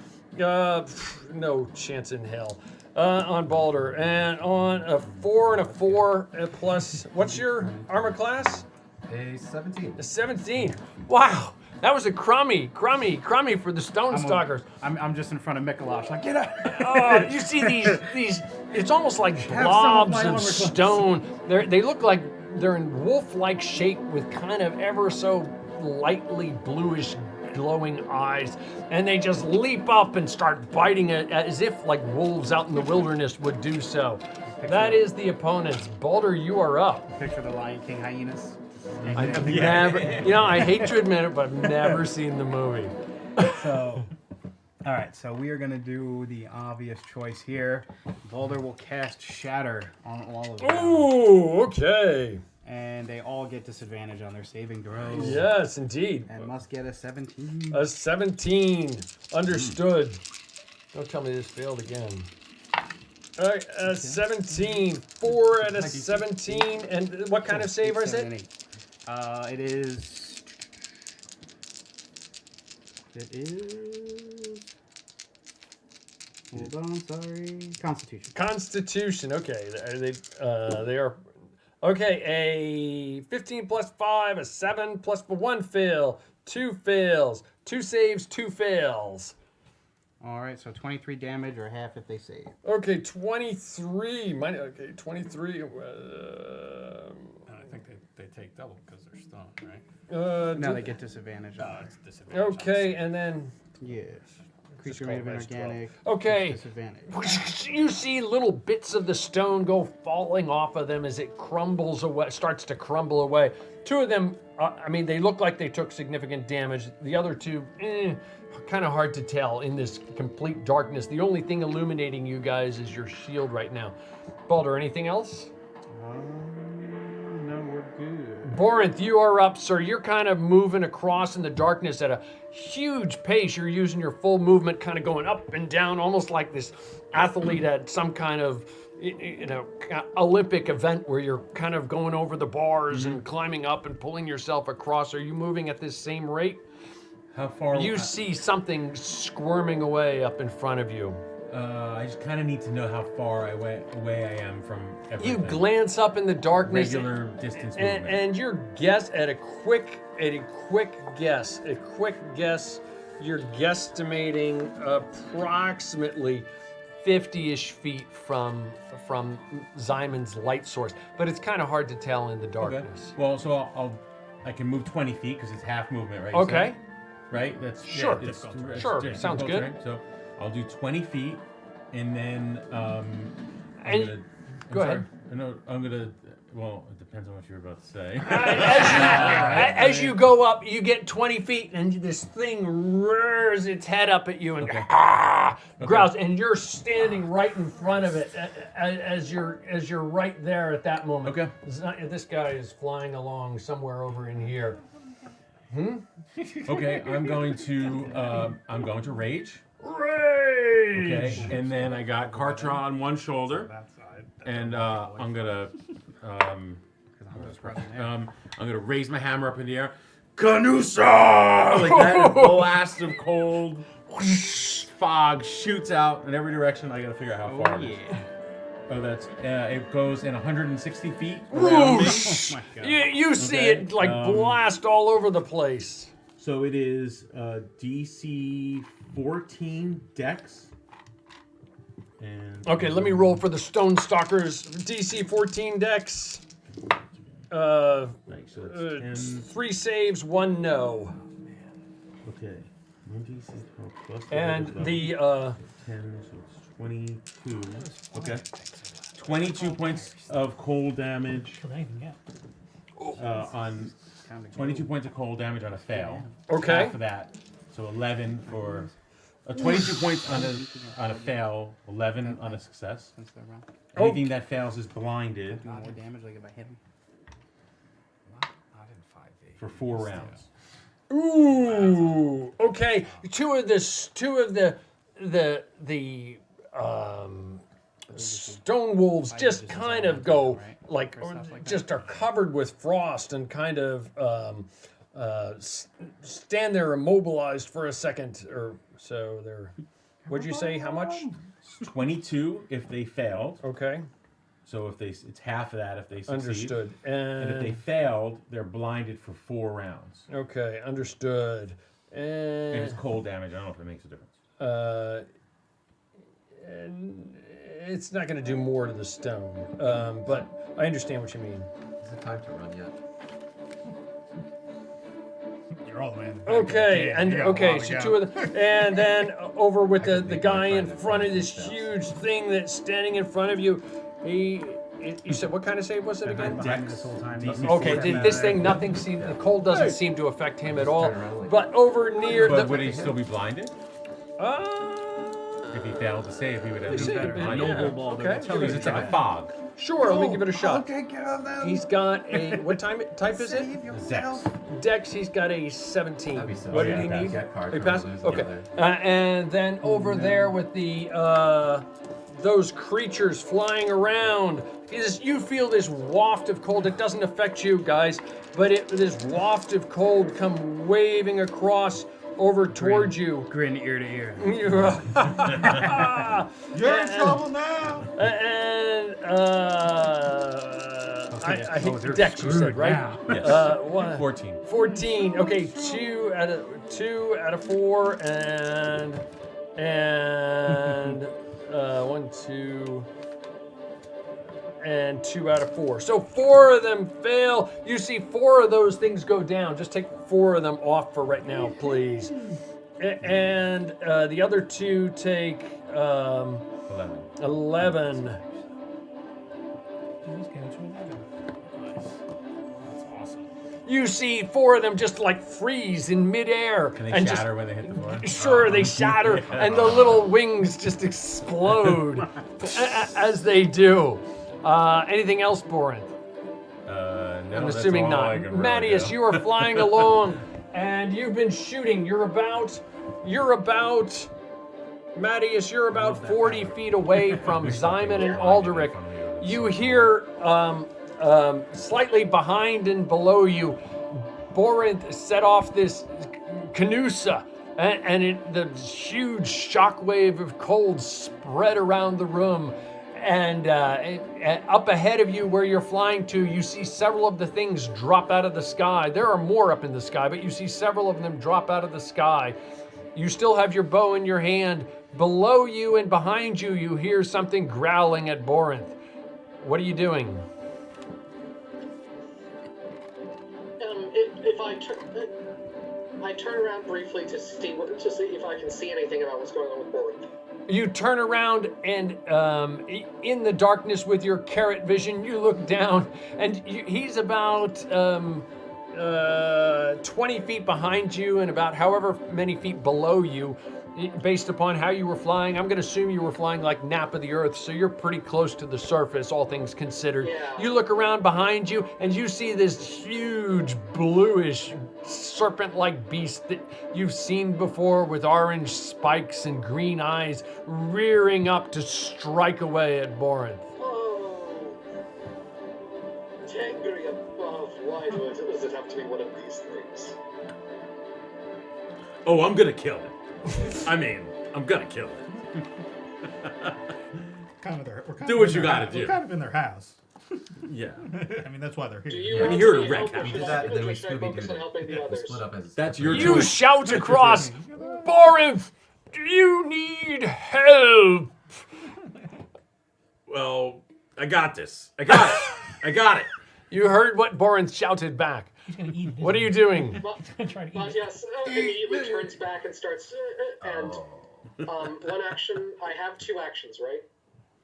No chance in hell. On Boulder. And on a 4 and a 4 plus, what's your armor class? A 17. A 17. Wow. That was a crummy for the Stone Stalkers. I'm just in front of Mikalosh. Like, get out. Oh, you see these, it's almost like some of blobs my of armor class. stone. They look like they're in wolf-like shape with kind of ever so lightly bluish glowing eyes, and they just leap up and start biting it as if like wolves out in the wilderness would do so. That is the opponents. Balder, you are up. Picture the Lion King hyenas. I've never, I hate to admit it, but I've never seen the movie. So, all right. So we are gonna do the obvious choice here. Balder will cast Shatter on all of them. Ooh, okay. And they all get disadvantage on their saving throws. Yes, indeed. And must get a 17. A 17. Understood. Don't tell me this failed again. All right, 17. 4 at a 17. And what kind of save is it? It is. Hold on, sorry. Constitution. Constitution. Okay, they are. Okay, a 15 plus 5, a 7 plus 1 fail, 2 fails, 2 saves, 2 fails. All right, so 23 damage or half if they save. Okay, 23. 23. I think they take double because they're stoned, right? No, they get disadvantage. It's disadvantage. Okay, and then. Yes. Creature made of inorganic. Okay. Disadvantage. You see little bits of the stone go falling off of them as it crumbles away, starts to crumble away. 2 of them, they look like they took significant damage. The other 2, kind of hard to tell in this complete darkness. The only thing illuminating you guys is your shield right now. Balder, anything else? No, we're good. Borinth, you are up, sir. You're kind of moving across in the darkness at a huge pace. You're using your full movement, kind of going up and down, almost like this athlete at some kind of, Olympic event where you're kind of going over the bars and climbing up and pulling yourself across. Are you moving at this same rate? How far? You see something squirming away up in front of you. I just kind of need to know how far away I am from everything. You glance up in the darkness. Regular distance movement. And your guess at a quick guess, you're guesstimating approximately 50-ish feet from Zymon's light source, but it's kind of hard to tell in the darkness. Okay. Well, so I can move 20 feet because it's half movement, right? Okay. Right? That's sure. Sure. Sounds good. Terrain. So I'll do 20 feet, and then go ahead. I'm gonna. Well, it depends on what you're about to say. As you go up, you get 20 feet, and this thing rears its head up at you and growls, and you're standing right in front of it as you're right there at that moment. Okay. This guy is flying along somewhere over in here. Okay, I'm going to rage. Rage. Okay, and then I got Kartra on one shoulder, and I'm gonna raise my hammer up in the air, Canusa, like that. A blast of cold fog shoots out in every direction. I gotta figure out how far. Yeah. Oh, that's it goes in 160 feet around me. Oh my God. You see it like blast all over the place. So it is DC 14 Dex. And okay, let me roll for the Stone Stalkers. DC 14 Dex. So that's 3 saves, 1 no. Okay. Plus and the 10, so it's 22. Okay. 22 points of cold damage. On 22 points of cold damage on a fail. Okay. Half of that. So 11 for 22 points on a fail, 11 on a success. Anything that fails is blinded. Do more damage like if I hit him. Not in 5e. For 4 rounds. Ooh. Okay. Two of the stone wolves just kind of go like, just are covered with frost and kind of stand there immobilized for a second or so. They're. What'd you say? How much? 22 if they failed. Okay. So if it's half of that if they succeed. Understood. And if they failed, they're blinded for 4 rounds. Okay, understood. And it's cold damage. I don't know if it makes a difference. And it's not going to do more to the stone, but I understand what you mean. Is it time to run yet? You're all the way in the back. Okay, Yeah, and you got a okay, while to so go. two of them, and then over with the make guy my in friend front of find this steps. huge thing that's standing in front of you. You said what kind of save was it again? Behind me this whole time. Okay, this thing, nothing seemed. The cold doesn't seem to affect him at all. turn around like- But over near But the. would he still be blinded? If he failed to save, he would have see, been but blinded. yeah. Okay. Because it's like a fog. Sure, let me give it a shot. Take care of them. He's got a what type is it? Dex. Dex. He's got a 17. That'd be so What did sad. he Yeah, need? get card He from passed. losing Okay. the And then over there with the those creatures flying around, you feel this waft of cold. It doesn't affect you guys, but this waft of cold come waving across over towards you. Grin ear to ear. You're in trouble now. And I hit they're Dex, you said, screwed right? now. Yes. 14. 14. 14. Okay, 2 out of 4, and 1, 2, and 2 out of 4. So 4 of them fail. You see 4 of those things go down. Just take 4 of them off for right now, please. And the other 2 take 11. Let's get into 11. That's awesome. You see 4 of them just like freeze in midair. Can they and shatter when they hit the floor? Sure, they shatter, and the little wings just explode as they do. Anything else, Borin? No, I'm that's assuming all I not. can really Mattias, do. you are flying along, and you've been shooting. You're about, Mattias, you're about 40 feet away from Zyman and Aldrich. You hear slightly behind and below you, Borinth set off this canusa, and the huge shockwave of cold spread around the room. And up ahead of you, where you're flying to, you see several of the things drop out of the sky. There are more up in the sky, but you see several of them drop out of the sky. You still have your bow in your hand. Below you and behind you, you hear something growling at Borinth. What are you doing? If I turn around briefly to see if I can see anything about what's going on with Boring. You turn around and in the darkness with your carrot vision, you look down and he's about 20 feet behind you and about however many feet below you, based upon how you were flying. I'm going to assume you were flying like nap of the earth, so you're pretty close to the surface, all things considered. Yeah. You look around behind you and you see this huge bluish serpent-like beast that you've seen before with orange spikes and green eyes rearing up to strike away at Borinth. Oh, Tangri above. Why does it have to be one of these things? Oh, I'm gonna kill it. I mean, I'm gonna kill it. Do what you gotta do. We're kind of in their house. Yeah. I mean, that's why they're here. Do you I'm here to want wreck help, or house. should That, I- and then we should I focus on helping the we others? split up as. That's your You choice. shout across, Borinth, do you need help? Well, I got this. I got it. I got it. You heard what Borinth shouted back. He's gonna eat it. What are you doing? Try to eat it. Matthias immediately turns back and starts, and one action. I have 2 actions, right?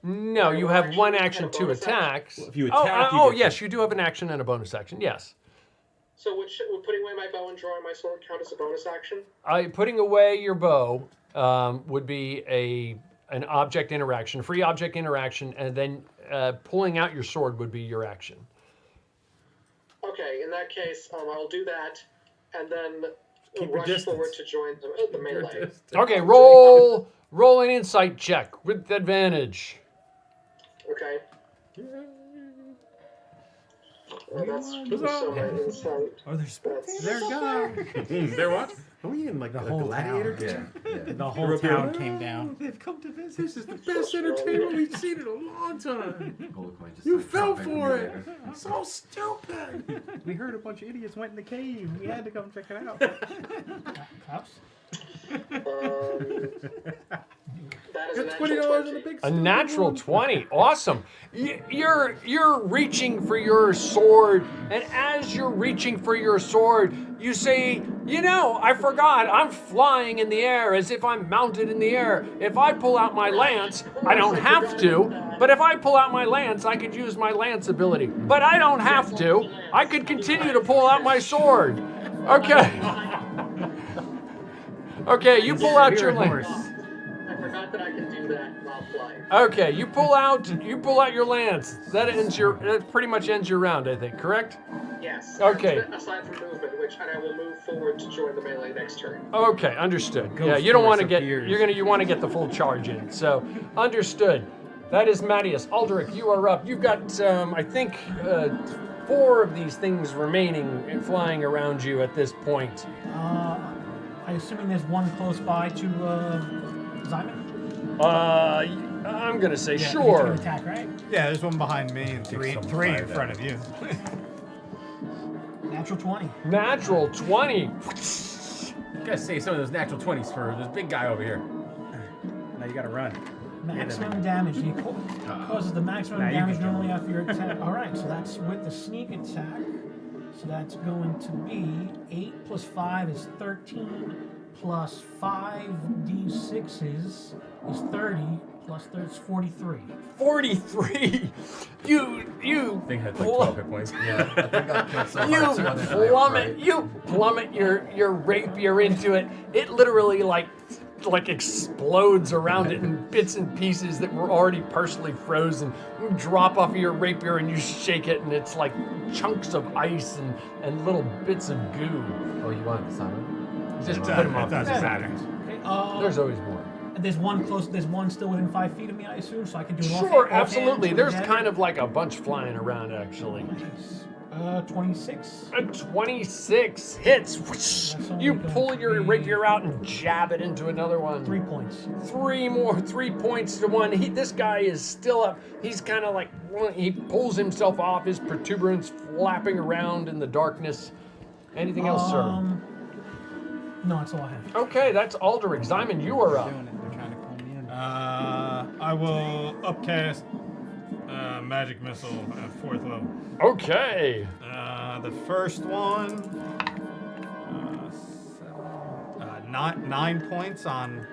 No, you have one action, 2 attacks. If you Oh, attack, you oh, get yes, you do have an action and a bonus action. Yes. So would putting away my bow and drawing my sword count as a bonus action? Putting away your bow would be an object interaction, free object interaction, and then pulling out your sword would be your action. Okay, in that case, I'll do that, and then Keep your rush distance. forward to join the melee. Okay, roll an insight check with advantage. Okay. That's so my insight. Are there That's, They're what? Are we in like The a whole gladiator? town. Yeah. The whole town came down. They've come to visit. This is the best entertainment we've seen in a long time. Gold coin just You started fell dropping for in the it. air. So stupid. We heard a bunch of idiots went in the cave. We had to come check it out. House? that is a Got natural $20 in 20. a big A natural 20. Awesome. You're reaching for your sword, and as you're reaching for your sword, you say, You know, I forgot. I'm flying in the air as if I'm mounted in the air. If I pull out my lance, I don't have to. But if I pull out my lance, I could use my lance ability. But I don't have to. I could continue to pull out my sword. Okay. Okay, you pull out your lance. I forgot that I can do that while flying. Okay, you pull out your lance. That pretty much ends your round, I think, correct? Yes. Okay. Aside from movement, which I will move forward to join the melee next turn. Okay, understood. Ghost Yeah, you don't want to force get appears. you want to get the full charge in. So, understood. That is Mattias. Aldrich, you are up. You've got I think 4 of these things remaining and flying around you at this point. I'm assuming there's one close by to Simon? I'm gonna say Yeah, he's sure. gonna attack, right? Yeah, there's one behind me and three in front of you. Natural 20. Natural 20. You gotta save some of those natural 20s for this big guy over here. Now you gotta run. Maximum damage. He causes the maximum Now you damage can kill normally after your attack. All right, so that's with the sneak attack. So that's going to be 8 plus 5 is 13, plus 5d6s is 30, plus 30 is 43. 43. You Thing had like 12 hit points. Yeah, I think I killed so You hard, 200 and I was right. you plummet your rapier into it. It literally like explodes around it in bits and pieces that were already partially frozen. You drop off of your rapier and you shake it, and it's like chunks of ice and little bits of goo. Oh, you wanted to Simon? Just to put him off. Doesn't matter. Okay, There's always more. there's one still within 5 feet of me, I assume, so I can do an Sure, offhand absolutely. to There's the kind of like a bunch flying around, actually. Nice. 26. A 26 hits. That's only You going pull to your be rapier out and jab it into another one. 3 points. 3 points to 1. This guy is still up. He's kind of like, he pulls himself off, his protuberance flapping around in the darkness. Anything else, sir? No, that's all I have. Okay, that's Aldrich. Simon, you are up. They're trying to pull me in. I will upcast magic missile at 4th level. Okay. The first one, 9 points on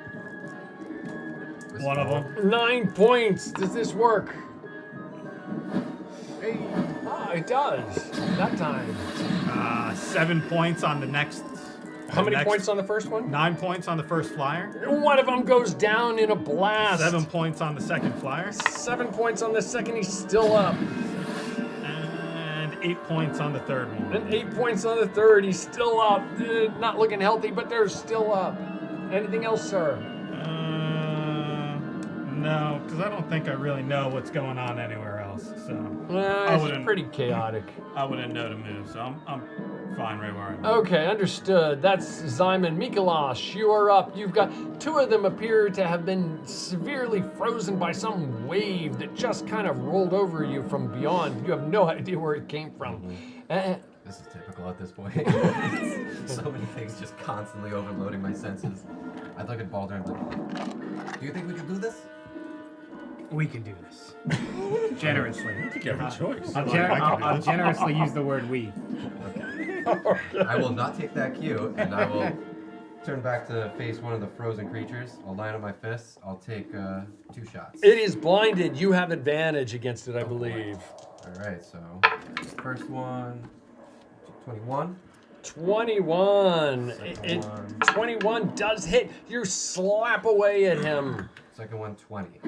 This one of ball. them. 9 points. Does this work? It does. That time. 7 points on the next. How many points on the first one? 9 points on the first flyer. One of them goes down in a blast. 7 points on the second flyer. 7 points on the second. He's still up. And 8 points on the third one. And 8 points on the third. He's still up. Not looking healthy, but they're still up. Anything else, sir? No, because I don't think I really know what's going on anywhere else. So It's pretty chaotic. I wouldn't know to move. So I'm fine right where I'm. Okay, understood. That's Simon. Mikolash, you are up. You've got 2 of them appear to have been severely frozen by some wave that just kind of rolled over you from beyond. You have no idea where it came from. This is typical at this point. So many things just constantly overloading my senses. I'd look at Baldur and be like, do you think we could do this? We can do this. Generously. You have a choice. I'll generously use the word we. I will not take that cue, and I will turn back to face one of the frozen creatures. I'll line up my fists. I'll take 2 shots. It is blinded. You have advantage against it, I believe. All right, so first one, 21. 21. Second one. 21 does hit. You slap away at him. Second one, 20.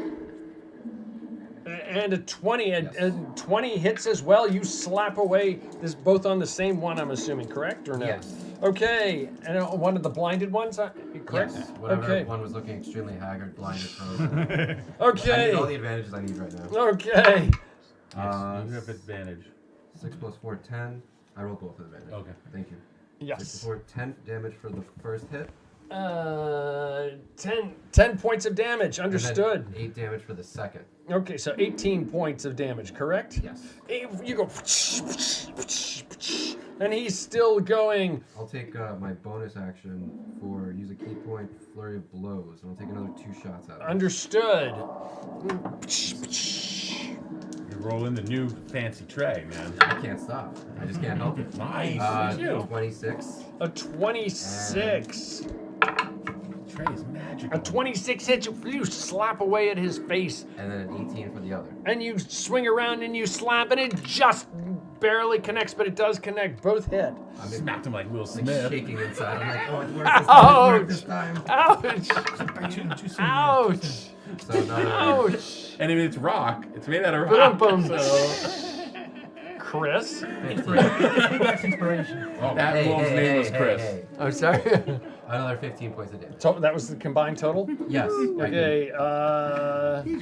And a 20. And 20 hits as well. You slap away. This is both on the same one, I'm assuming, correct or no? Yes. Okay. And one of the blinded ones, correct? Yes. Whatever Okay. one was looking extremely haggard, blinded, frozen. I Okay. need all the advantages I need right now. Okay. Yes, you have advantage. 6 plus 4, 10. I rolled both advantage. Okay. Thank you. 6 Yes. plus 4, 10 damage for the first hit. 10 points of damage. and then Understood. 8 damage for the second. Okay, so 18 points of damage, correct? Yes. You go, and he's still going. I'll take my bonus action for use a key point, flurry of blows, and I'll take another 2 shots at it. Understood. You're rolling the new fancy tray, man. I can't stop. I just can't help it. Nice. Look at you. 26. A 26. Trey is magical. A 26 hits you. You slap away at his face. And then an 18 for the other. And you swing around and you slap, and it just barely connects, but it does connect. Both hit. I Smacked him like Will like Smith. shaking inside. I'm like, oh, it worked this time. It worked this time. Ouch! Ouch! So another. Ouch! And I mean, it's rock. It's made out of rock. Boom, boom. So Chris? That's inspiration. Oh, that wolf's name was Chris. Oh, sorry. Another 15 points of damage. So that was the combined total? Yes. Okay,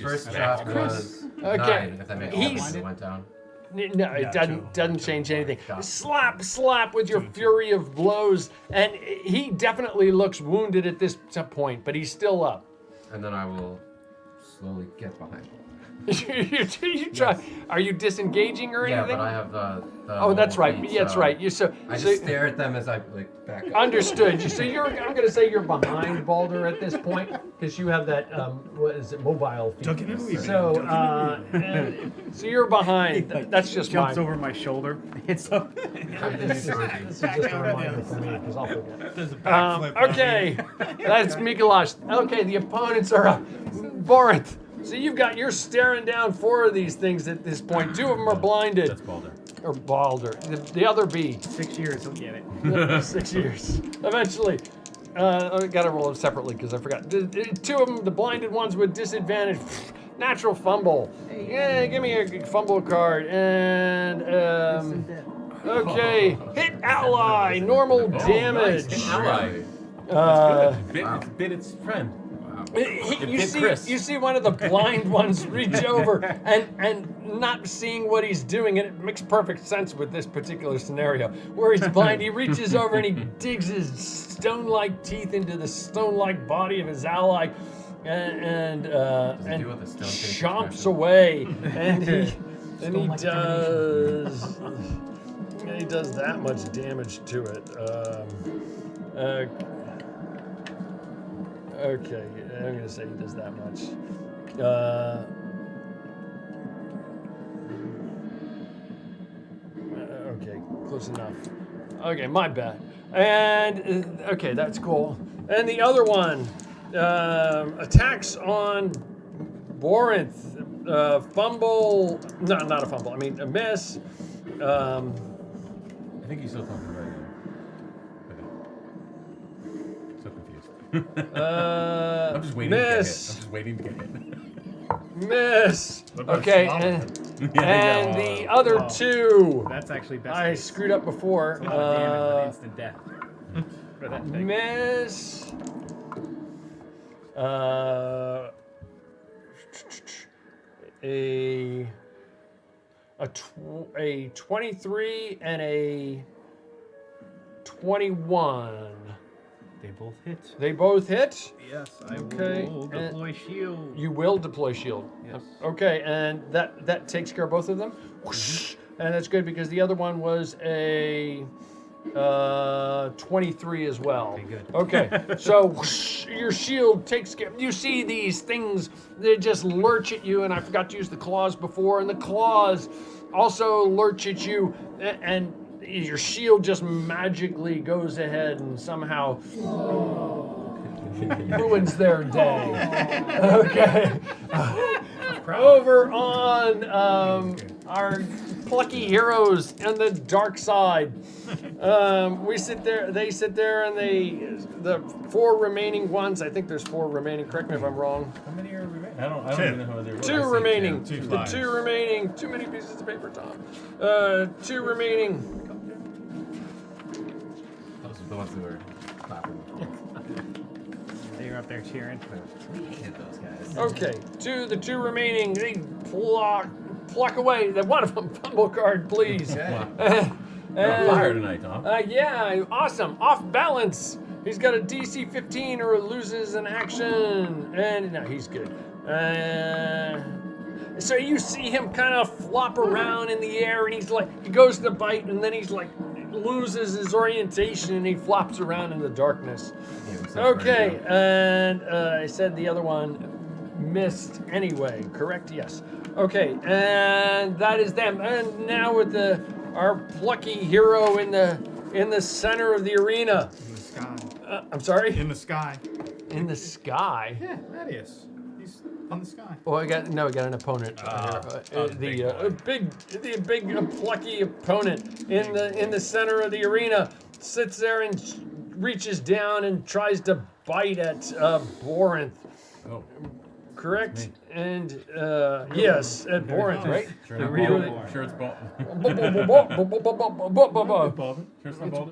First shot was Okay. 9, if that makes He's- sense. It went down. No, it doesn't change anything. Slap with your fury of blows, and he definitely looks wounded at this point, but he's still up. And then I will slowly get behind him. you try. Are you disengaging or Yeah, anything? but I have the Oh, that's right. feet, Yeah, that's so right. You so I so- just stare at them as I like back up. Understood. So I'm going to say you're behind Balder at this point because you have that what is it, mobile feat. So so you're behind. That's just Jumps mine. over my shoulder, hits up. This is just a reminder for me because I'll forget. There's a backflip. Okay, that's Mikolash. Okay, the opponents are up. Borinth. So you're staring down 4 of these things at this point. 2 of them are blinded. That's Balder. Or Balder. The other B. 6 years, he'll get it. 6 years. Eventually. I gotta roll them separately because I forgot. 2 of them, the blinded ones with disadvantage. Natural fumble. Yeah, give me a fumble card. And, okay. Hit ally. Normal damage. Ally. Uh, It's bit its friend. You see one of the blind ones reach over and not seeing what he's doing, and it makes perfect sense with this particular scenario where he's blind. He reaches over and he digs his stone-like teeth into the stone-like body of his ally, and do with the stone face chomps expression? away, and he Stone-like does that much damage to it. Okay, I'm gonna say he does that much. Okay, close enough. Okay, my bad. And okay, that's cool. And the other one attacks on Borinth. Fumble. No, not a fumble. I mean a miss. I think he's still talking about you. Okay. So confused. I'm just waiting miss. to get hit. I'm just waiting to get hit. Miss. Okay, and Yeah, the other 2. That's actually best. I case. screwed up before. It's a lot of damage, but instant death. For that thing. Miss. A 23 and a 21. They both hit. They both hit. Yes, I Okay, will and- deploy shield. You will deploy shield. Yes. Okay, and that takes care of both of them. Whoosh, and that's good because the other one was a 23 as well. Okay, good. Okay, so whoosh, your shield takes care. You see these things, they just lurch at you, and I forgot to use the claws before, and the claws also lurch at you, and your shield just magically goes ahead and somehow ruins their day. Okay. Over on our plucky heroes and the dark side. We sit there, they sit there, and the 4 remaining ones, I think there's 4 remaining, correct me if I'm wrong. How many are remaining? I don't even know how they're 2 remaining. two. The 2 remaining. Too many pieces of paper, Tom. 2 remaining. Those are the ones who were clapping. They're up there cheering. We hated those guys. Okay, the 2 remaining, they pluck away. One of them, fumble card, please. You're on fire tonight, Tom. Yeah, awesome. Off balance. He's got a DC 15 or loses an action. And no, he's good. So you see him kind of flop around in the air, and he goes to bite, and then he's loses his orientation, and he flops around in the darkness. Okay, and I said the other one missed anyway, correct? Yes. Okay, and that is them. And now with our plucky hero in the in the center of the arena. In the sky. I'm sorry? In the sky. In the sky? Yeah, that is. He's in the sky. Oh, I got an opponent. The big plucky opponent in the center of the arena sits there and reaches down and tries to bite at Borinth. Oh. Correct? And yes, at Borinth, right? Sure it's Ball.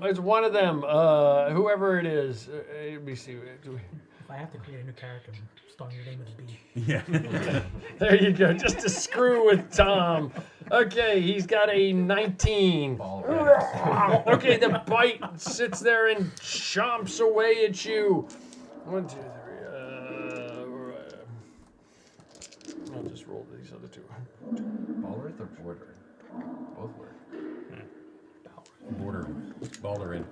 It's one of them. Whoever it is. Let me see. If I have to create a new character, starting your name with a B. Yeah. There you go. Just to screw with Tom. Okay, he's got a 19. Okay, the bite sits there and chomps away at you. 1, 2, 3. I'll just roll these other two. Balworth or Border? Both work. Border. Balderin.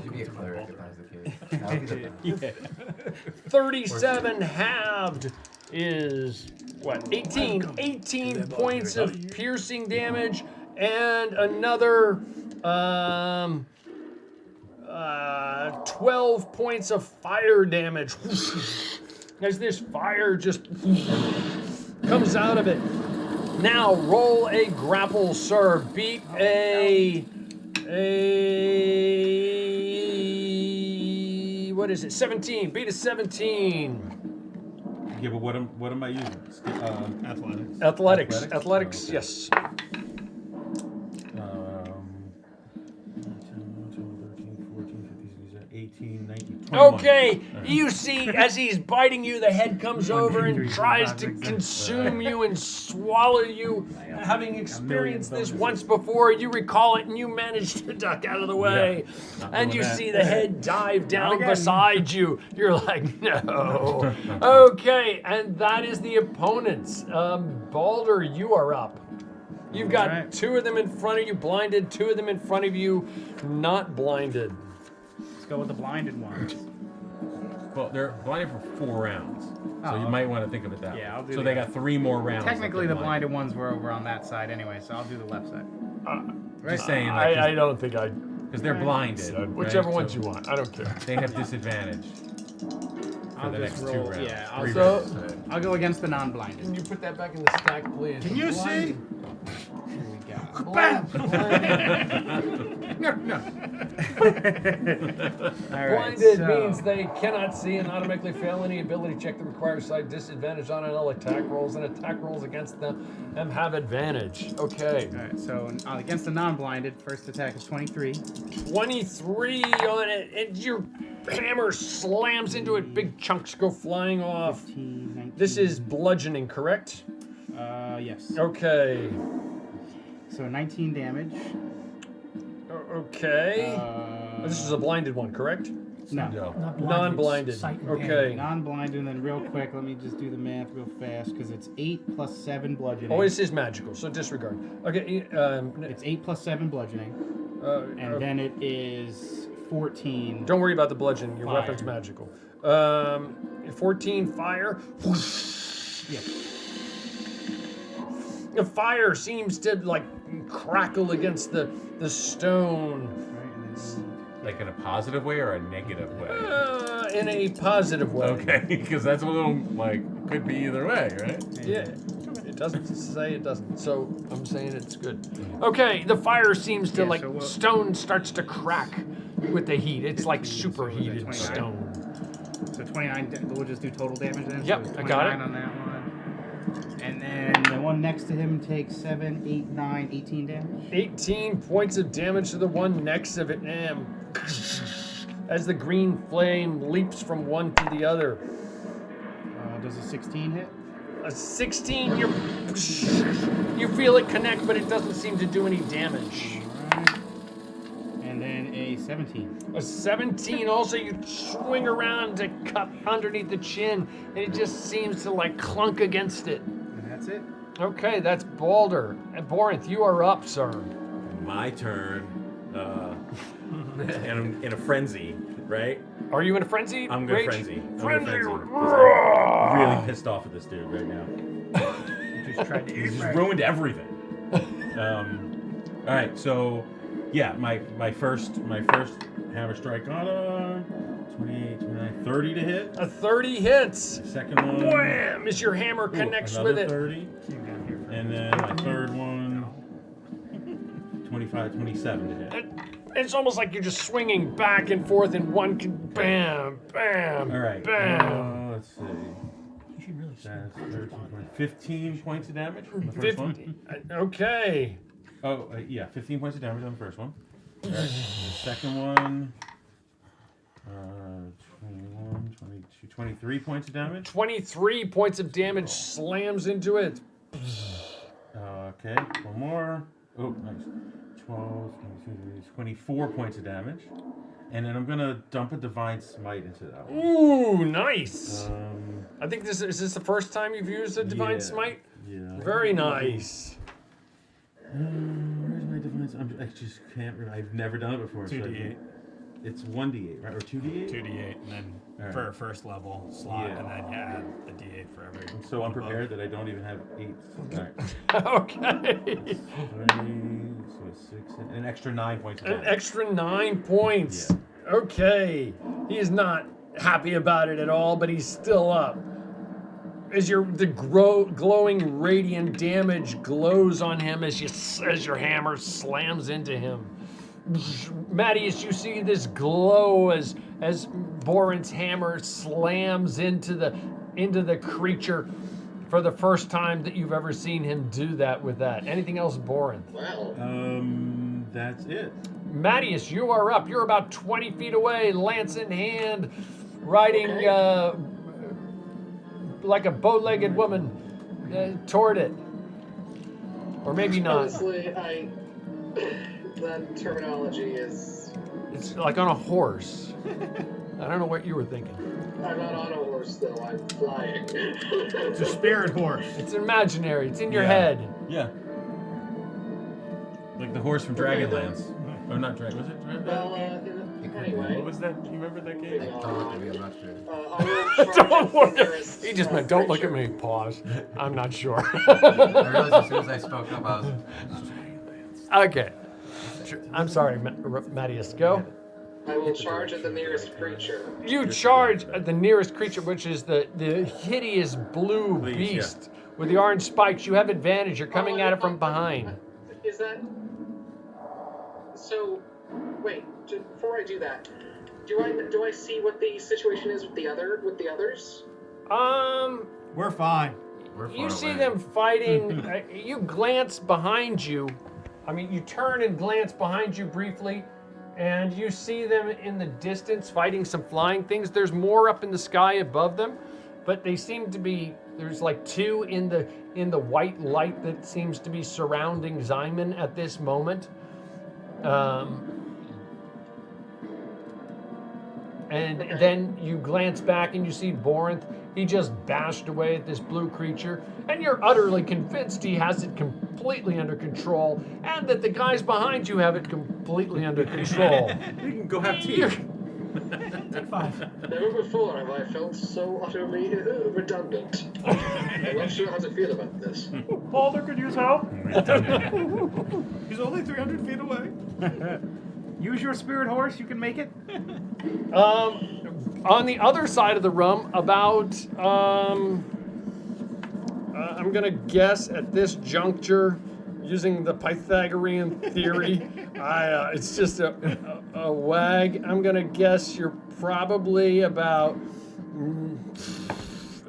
Should be a cleric if that was the case. That would be the best. 37 halved is what? 18. 18 points of piercing damage and another 12 points of fire damage. As this fire just comes out of it. Now roll a grapple, sir. Beat what is it? 17. Beat a 17. Yeah, but what am I using? Athletics. Athletics, okay. yes. 18, 19, 21. Okay, you see, as he's biting you, the head comes over and tries to consume you and swallow you. Having experienced this once before, you recall it and you manage to duck out of the way. Yeah, and you that. see the head dive down beside you. You're like, no. Okay, and that is the opponents. Balder, you are up. You've got 2 of them in front of you, blinded, 2 of them in front of you, not blinded. Go with the blinded ones. Well, they're blinded for 4 rounds, so you might want to think of it that way. Yeah, I'll do So the they got 3 more rounds. Technically, the blinded ones were over on that side anyway, so I'll do the left side. Just saying, like, I don't think I... because they're blinded. Whichever right? ones So you want, I don't care. They have disadvantage for the next 2 rounds. Yeah, 3 So- rounds. I'll go against the non-blinded. Can you put that back in the stack, please? Can you see? Here we go. No. All right, Blinded so- means they cannot see and automatically fail any ability check that requires side disadvantage on all attack rolls, and attack rolls against them have advantage. Okay. All right, so against the non-blinded, first attack is 23. 23 on it, and your hammer slams into it. Big chunks go flying off. 15, 19. This is bludgeoning, correct? Yes. Okay. So 19 damage. Okay. This is a blinded one, correct? No. No. Not blinded, Non-blinded. it's sight impaired. Okay. Non-blinded, and then real quick, let me just do the math real fast, because it's 8 plus 7 bludgeoning. Oh, this is magical, so disregard. Okay. It's 8 plus 7 bludgeoning, and then it is 14. Don't worry about the bludgeon. Your Fire. weapon's magical. 14 fire. Yeah. The fire seems to like crackle against the stone Right, and then Like in a positive way or a negative way? in a positive way. Okay, because that's a little, like, could be either way, right? Yeah. It doesn't say it doesn't, so I'm saying it's good. Okay, the fire seems to Yeah, like so what- stone starts to crack with the heat. It's like superheated 29? stone. So 29, we'll just do total damage then? Yep, so I got it. 29 on that one. And then the one next to him takes 7, 8, 9, 18 damage. 18 points of damage to the one next of it. As the green flame leaps from one to the other. Does a 16 hit? A 16, you feel it connect, but it doesn't seem to do any damage. Alright. And then a 17. A 17, also you swing around to cut underneath the chin, and it just seems to like clunk against it. And that's it. Okay, that's Balder. And Borinth, you are up, sir. My turn. And I'm in a frenzy, right? Are you in a frenzy? I'm gonna Rage? frenzy. I'm Frenzy! gonna frenzy. 'Cause I'm really pissed off at this dude right now. just tried to He's just ruined everything. All right, so yeah, my first hammer strike on a 28, 29, 30 to hit. A 30 hits. The second one. Wham! As your hammer connects another with it. 30. And then my third one, 25, 27 to hit. It's almost like you're just swinging back and forth in one. Bam, bam, All right. bam. Let's see. That's 13, 15 points of damage on the first one. Okay. Oh, yeah, 15 points of damage on the first one. All right. The second one, 21, 22, 23 points of damage. 23 points of damage slams into it. Okay, one more. Oh, nice. 12, 22, 24 points of damage. And then I'm going to dump a Divine Smite into that one. Ooh, nice. I think is this the first time you've used a Divine Smite? Yeah. Very nice. Where's my Divine Smite? I just can't remember. I've never done it before. 2d8. It's 1d8, right? Or 2d8? 2d8, and then for a first level slot, and then you add a d8 for every. I'm so unprepared that I don't even have 8. Right. Okay. 30, so 6, an extra 9 points. An extra 9 points. Yeah. Okay. He is not happy about it at all, but he's still up. As the glowing radiant damage glows on him as your hammer slams into him. Mattias, you see this glow as Borin's hammer slams into the creature for the first time that you've ever seen him do that with that. Anything else, Borin? Wow. That's it. Mattias, you are up. You're about 20 feet away, lance in hand, riding like a bow-legged woman toward it. Or maybe not. Honestly, that terminology is... It's like on a horse. I don't know what you were thinking. I'm not on a horse, though. I'm flying. It's a spirit horse. It's imaginary. It's in your head. Yeah. Like the horse from Dragonlance. Oh, not Dragon. Was it Dragonlance? Well, anyway. What was that? Do you remember that game? Don't look at me, I'm not sure. Don't look at me. He just meant, don't look at me. Pause. I'm not sure. I realized as soon as I spoke up, I was... Okay. I'm sorry, Mattias. Go. I will charge at the nearest creature. You charge at the nearest creature, which is the hideous blue beast with the orange spikes. You have advantage. You're coming at it from behind. Is that... So, wait, before I do that, do I see what the situation is with the others? We're fine. You see them fighting. You glance behind you. I mean, you turn and glance behind you briefly, and you see them in the distance fighting some flying things. There's more up in the sky above them, but they seem to be. There's like two in the white light that seems to be surrounding Zyman at this moment. And then you glance back and you see Borinth. He just bashed away at this blue creature, and you're utterly convinced he has it completely under control, and that the guys behind you have it completely under control. You can go have tea. Take 5. Never before have I felt so utterly redundant. I'm not sure how to feel about this. Balder could use help. He's only 300 feet away. Use your spirit horse, you can make it. On the other side of the room, about I'm gonna guess at this juncture, using the Pythagorean theory, it's just a wag. I'm gonna guess you're probably about.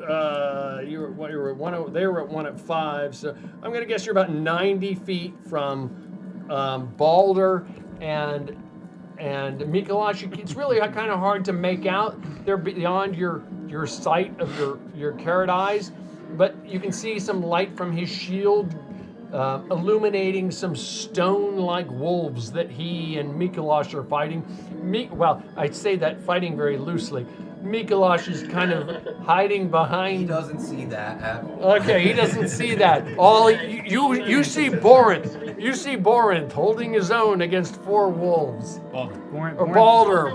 They were at 1 at 5, so I'm gonna guess you're about 90 feet from Balder and Mikolash. It's really kind of hard to make out. They're beyond your sight of your carrot eyes, but you can see some light from his shield illuminating some stone-like wolves that he and Mikolash are fighting. Well, I say that fighting very loosely. Mikolash is kind of hiding behind. He doesn't see that at all. Okay, he doesn't see that. All you see Borinth. You see Borinth holding his own against 4 wolves. Balder.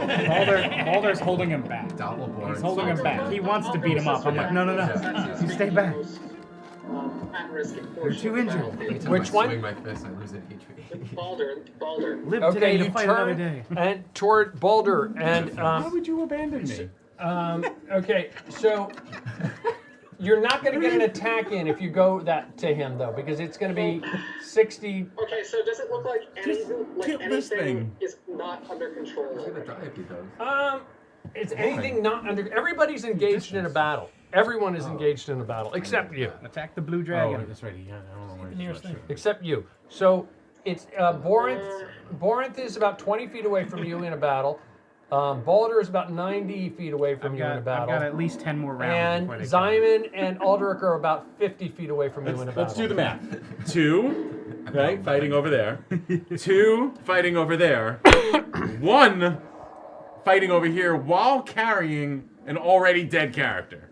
Balder's holding him back. Doppelborn. He's holding him back. He wants to beat him up. I'm like, no. You stay back. at-risk portion too of the injured. battlefield. Every time Which I one? swing my fist, I lose an HP. Balder. Live Okay, today you to fight another turn day. and toward Balder, and Why would you abandon me? okay, so you're not going to get an attack in if you go that to him though, because it's going to be 60. Okay, so does it look like kill this anything thing. is not under control? I'm gonna die if he does. It's anything not under. Everybody's engaged in a battle. Everyone is engaged in a battle except you. Attack the blue Oh, dragon. that's right. Yeah, I don't know where nearest he's thing. Except you. So it's Borinth. Borinth is about 20 feet away from you in a battle. Balder is about 90 feet away from I've you in a got battle. at least 10 more rounds. And before they Simon and Aldrich are about 50 feet away from you in a battle. Let's do the math. 2, right, fighting over there. 2 fighting over there. 1 fighting over here while carrying an already dead character.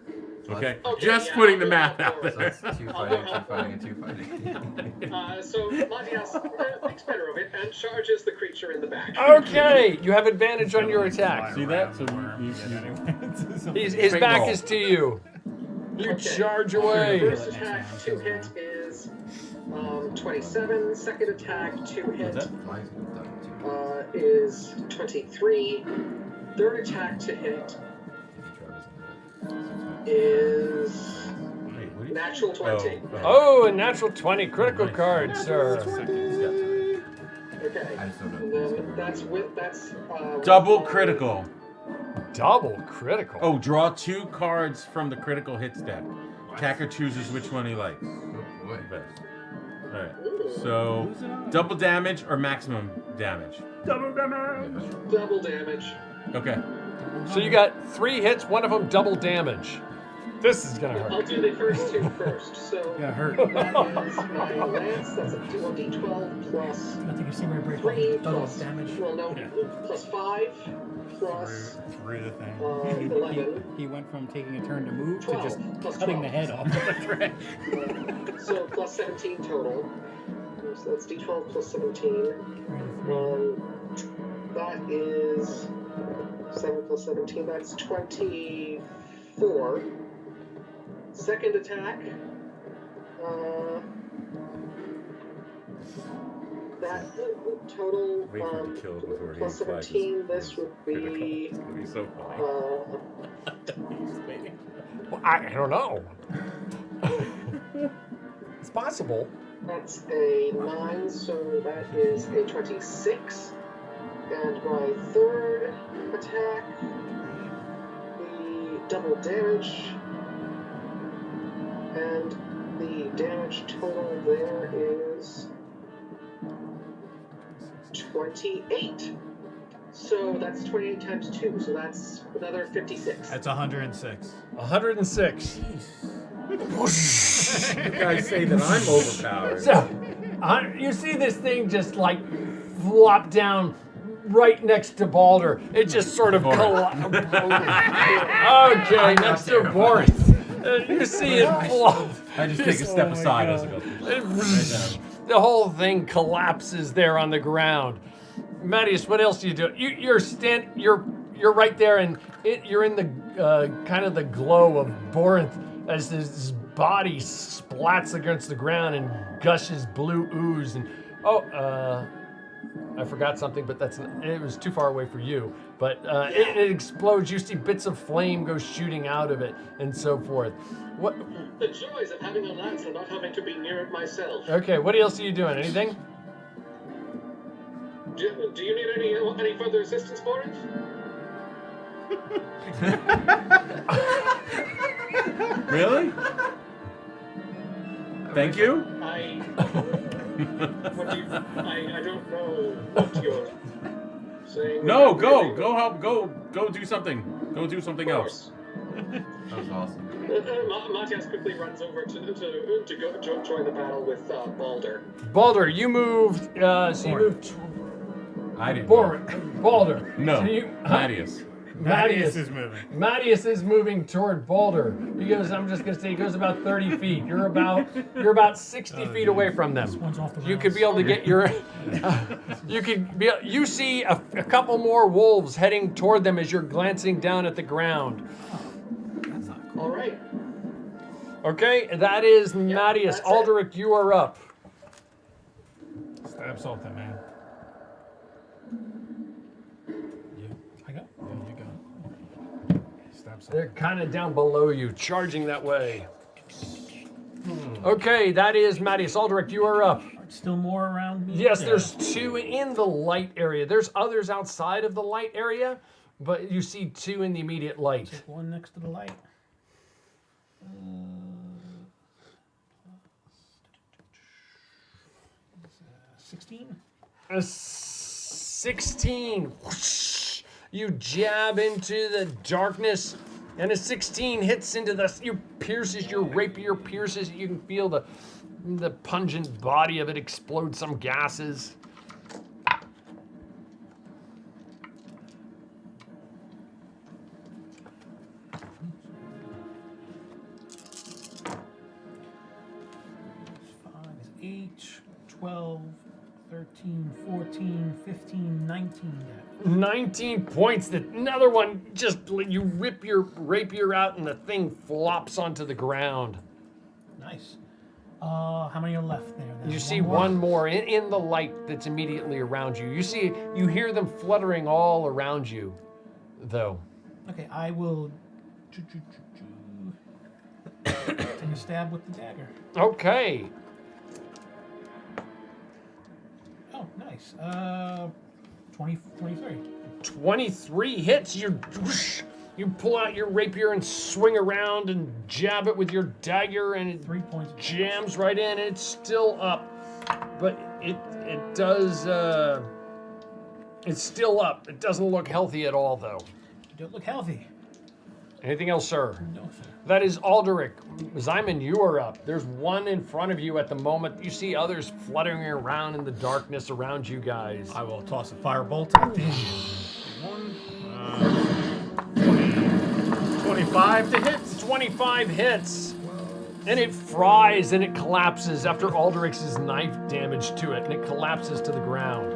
Okay? Okay, Just yeah, putting the I'll math go out for it. So there. that's 2 fighting, 2 fighting, and 2 fighting. So Matthias thinks better of it and charges the creature in the back. Okay, you have advantage on your attack. See that? So His back roll. is to you. You Okay. charge away. First attack to hit is 27. Second attack to hit Flies with them, too. is 23. Third attack to hit is Wait, what do you natural 20. Oh, a natural 20 critical card, sir. Okay. I just don't know. And then that's Double critical. Double critical. Oh, draw 2 cards from the critical hits deck. Attacker chooses which one he likes. Oh, boy. Best. Alright. So, double damage or maximum damage? double damage. Okay. So you got 3 hits, one of them double damage. This is gonna I'll hurt. do the first 2 first. So Gonna hurt. that is my lance. That's a d12 plus I think you see where it breaks 3 double plus damage. Well, no, plus 5 plus Through the thing. 11. He went from taking a turn to move to 12 just plus cutting 12. the head off of the dragon. So plus 17 total. So that's d12 plus 17. That is 7 plus 17. That's 24. Second attack. That total Wait for him to kill before he plus applies 17. This would be. It's gonna be so funny. Well, I don't know. It's possible. That's a 9, so that is a 26. And my third attack, the double damage, and the damage total there is 28. So that's 28 times 2, so that's another 56. That's 106. 106. You guys say that I'm overpowered. So, you see this thing just like flop down right next to Balder. It just sort of collapsed. Okay, next to Boris. You see it flop. I just take a step aside as it goes. The whole thing collapses there on the ground. Mattias, what else do you do? You're right there, and you're in the kind of the glow of Borinth as his body splats against the ground and gushes blue ooze. And I forgot something, but it was too far away for you. But it explodes. You see bits of flame go shooting out of it, and so forth. What? The joys of having a lance and not having to be near it myself. Okay, what else are you doing? Anything? Do you need any further assistance for it? Really? Thank you? I don't know what you're saying. No, go help, go do something. Go do something else. That was awesome. Matthias quickly runs over to go join the battle with Balder. Balder, you moved. So you moved. I didn't. Balder. No, So you, Mattias. Mattias is moving. Mattias is moving toward Balder. He goes. I'm just gonna say he goes about 30 feet. You're about 60 feet away from them. One's off the You could rails. be able to get your. You see a couple more wolves heading toward them as you're glancing down at the ground. All right. Okay, that is Mattias. that's it. Aldrich, you are up. Stab something, man. I go. There you go. Stab something. They're kind of down below you, charging that way. Okay, that is Mattias. Aldrich, you are up. Still more around me? Yes, Yeah. there's 2 in the light area. There's others outside of the light area, but you see 2 in the immediate light. Take one next to the light. 16? A 16. Whoosh. You jab into the darkness, and a 16 hits into the. Your rapier pierces. You can feel the pungent body of it explode some gases. Five is 8, 12, 13, 14, 15, 19. 19 points. Another one, just you rip your rapier out and the thing flops onto the ground. Nice. How many are left there? You There's see more. one more in the light that's immediately around you. You hear them fluttering all around you, though. Okay, I will take a stab with the dagger. Okay. Oh, nice. 23. 23 hits. You pull out your rapier and swing around and jab it with your dagger, and it 3 points. jams right in, and it's still up. But it does. It's still up. It doesn't look healthy at all, though. You don't look healthy. Anything else, sir? No, sir. That is Aldrich. Simon, you are up. There's one in front of you at the moment. You see others fluttering around in the darkness around you guys. I will toss a firebolt at the one. 25 to hit. 25 hits. And it fries and it collapses after Aldrich's knife damage to it, and it collapses to the ground.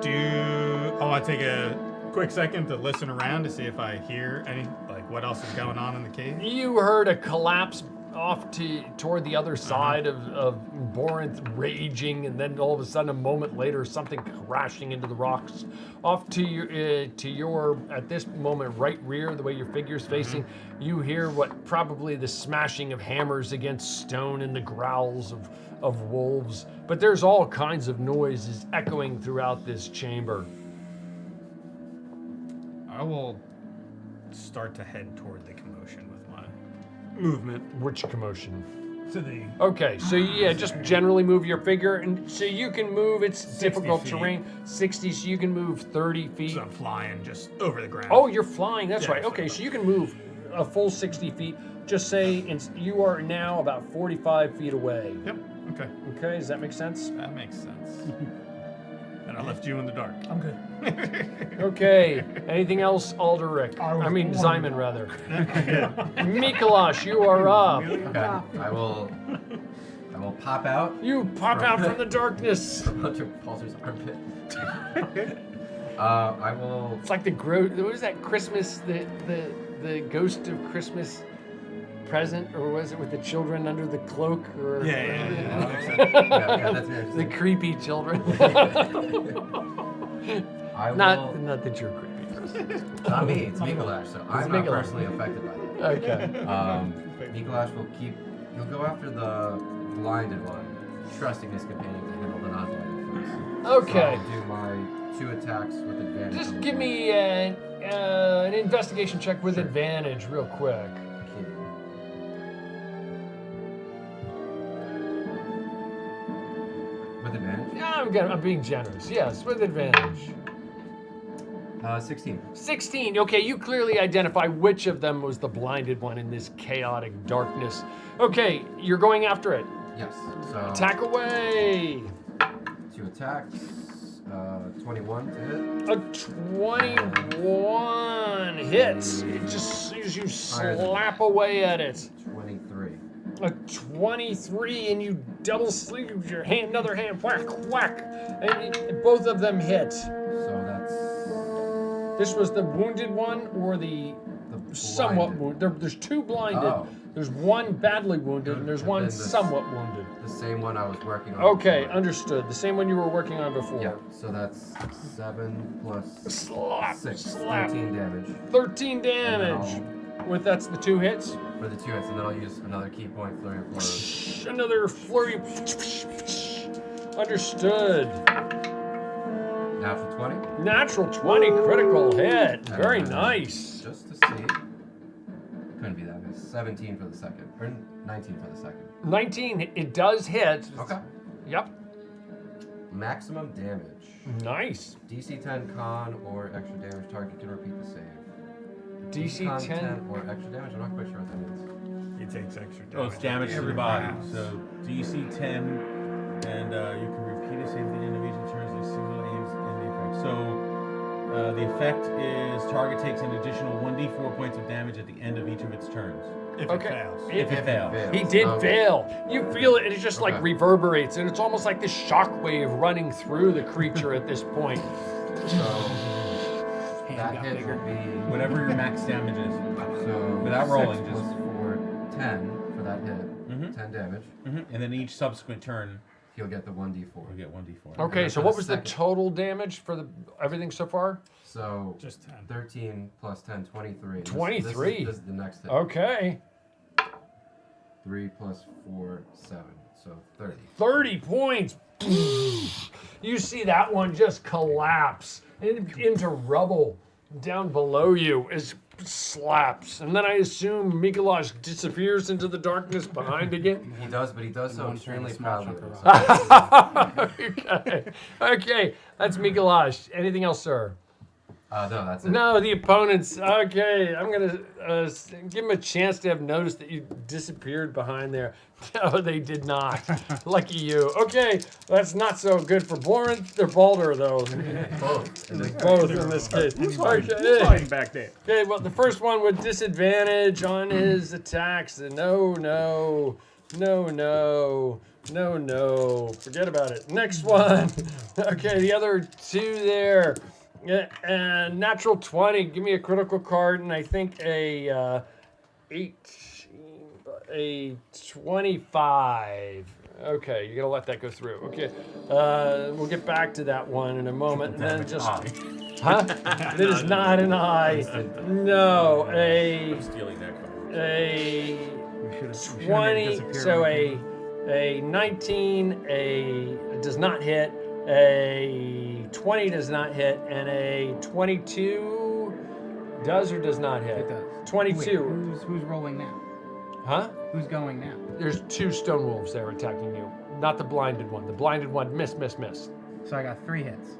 I want to take a quick second to listen around to see if I hear any, like, what else is going on in the cave. You heard a collapse off toward the other side of Borinth raging, and then all of a sudden, a moment later, something crashing into the rocks. Off to your at this moment right rear, the way your figure's facing, you hear what probably the smashing of hammers against stone and the growls of wolves. But there's all kinds of noises echoing throughout this chamber. I will start to head toward the commotion with my movement. Which commotion? To the Okay, so yeah, just generally move your figure, and so you can move. It's 60 difficult feet. terrain. 60, so you can move 30 feet. So I'm flying just over the ground. Oh, you're flying. That's Yeah, right. so- Okay, so you can move a full 60 feet. Just say you are now about 45 feet away. Yep. Okay. Okay, does that make sense? That makes sense. And I left you in the dark. I'm good. Okay. Anything else, Aldrich? I mean, born. Simon, rather. Mikolash, you are up. Okay. I will pop out. You pop out from the darkness. Hunter Pulser's armpit. I will. It's like what is that Christmas, the ghost of Christmas present, or was it with the children under the cloak? Or Yeah. Yeah, that's very the creepy children. I will. Not that you're creepy. Not me. It's Mikolash, so I'm not Mikolash. personally affected by that. Okay. Mikolash will keep. He'll go after the blinded one, trusting his companion to handle the non-blinded folks. Okay. So I'll do my 2 attacks with advantage. Just on the give one. me an investigation check with advantage, real quick. With advantage? Yeah, I'm being generous. Yes, with advantage. 16. 16. Okay, you clearly identify which of them was the blinded one in this chaotic darkness. Okay, you're going after it. Yes. So Attack away. 2 attacks. 21 to hit. A 21 hits. It just as you slap away at it. 23. A 23, and you double sleeve your hand, another hand, whack, whack, and both of them hit. So that's This was the wounded one, or the somewhat wounded. There's 2 blinded. Oh. There's one badly wounded, and there's And one then the- somewhat wounded. The same one I was working on. Okay, before. understood. The same one you were working on before. Yeah, so that's 7 plus Slap, 6, slap. 13 damage. 13 damage. That's the 2 hits. For the 2 hits, and then I'll use another key point, flurry of blows. Another flurry. Understood. Natural 20. Natural 20 critical hit. Very And nice. Just to see. Couldn't be that nice. 17 for the second. Or 19 for the second. 19, it does hit. Okay. Yep. Maximum damage. Nice. DC 10 con or extra damage target can repeat the save. DC Con 10 or extra damage? I'm not quite sure what that means. He takes extra Oh, it's damage to the body. So DC 10, and you can repeat the same thing in each turns as single aims and the effect. So the effect is target takes an additional 1d4 points of damage at the end of each of its turns. If Okay. it fails. If it fails. He did fail. You feel it, and it just like Okay. reverberates, and it's almost like this shockwave running through the creature at this point. So that hit will be Whatever your max damage is. so Without 6 rolling, plus just- 4, 10 for that hit. Mhm. 10 damage. And then each subsequent turn, He'll get the 1d4. you get 1d4. Okay, then so for what the was the second- total damage for the everything so far? So Just 10. 13 plus 10, 23. This- 23? This is the next hit. Okay. 3 plus 4, 7. So 30. 30 points. You see that one just collapse into rubble down below you as slaps. And then I assume Mikolash disappears into the darkness behind again. He does, but he does so one extremely small proudly. chunk of Okay. Okay. That's Mikolash. Anything else, sir? No, that's it. No, the opponents. Okay, I'm gonna give them a chance to have noticed that you disappeared behind there. No, they did not. Lucky you. Okay, that's not so good for Borinth or Balder though. Both. Both in this case. Who's Okay. hiding back there? Okay, well, the first one with disadvantage on his attacks. No. Forget about it. Next one. Okay, the other 2 there. Yeah, and natural 20. Give me a critical card, and I think a 25. Okay, you're gonna let that go through. Okay, we'll get back to that one in a moment, and then just. Huh? That is not an eye. No, I'm stealing that card. a 20. So a 19 does not hit. A 20 does not hit, and a 22 does or does not hit. It does. 22. Wait, who's rolling now? Huh? Who's going now? There's 2 stone wolves there attacking you. Not the blinded one. The blinded one miss. So I got 3 hits.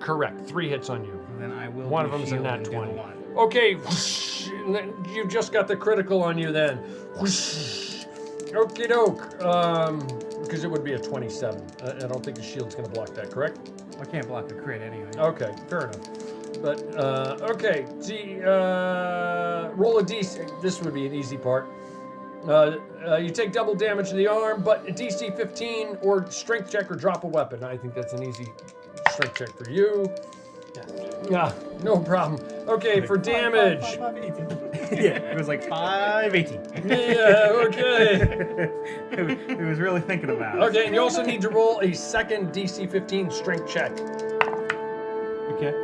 Correct. 3 hits on you. Then I will. One do of them's a shield nat and do 20. the one. Okay. Whoosh, and then you just got the critical on you then. Whoosh. Okie doke. Because it would be a 27. I don't think the shield's going to block that, correct? I can't block a crit anyway. Okay, fair enough. But, okay. Roll a DC. This would be an easy part. You take double damage to the arm, but a DC 15 or strength check or drop a weapon. I think that's an easy strength check for you. Yeah, no problem. Okay, for damage. 518. Yeah, it was like 518. Yeah, okay. It was really thinking about it. Okay, and you also need to roll a second DC 15 strength check. Okay.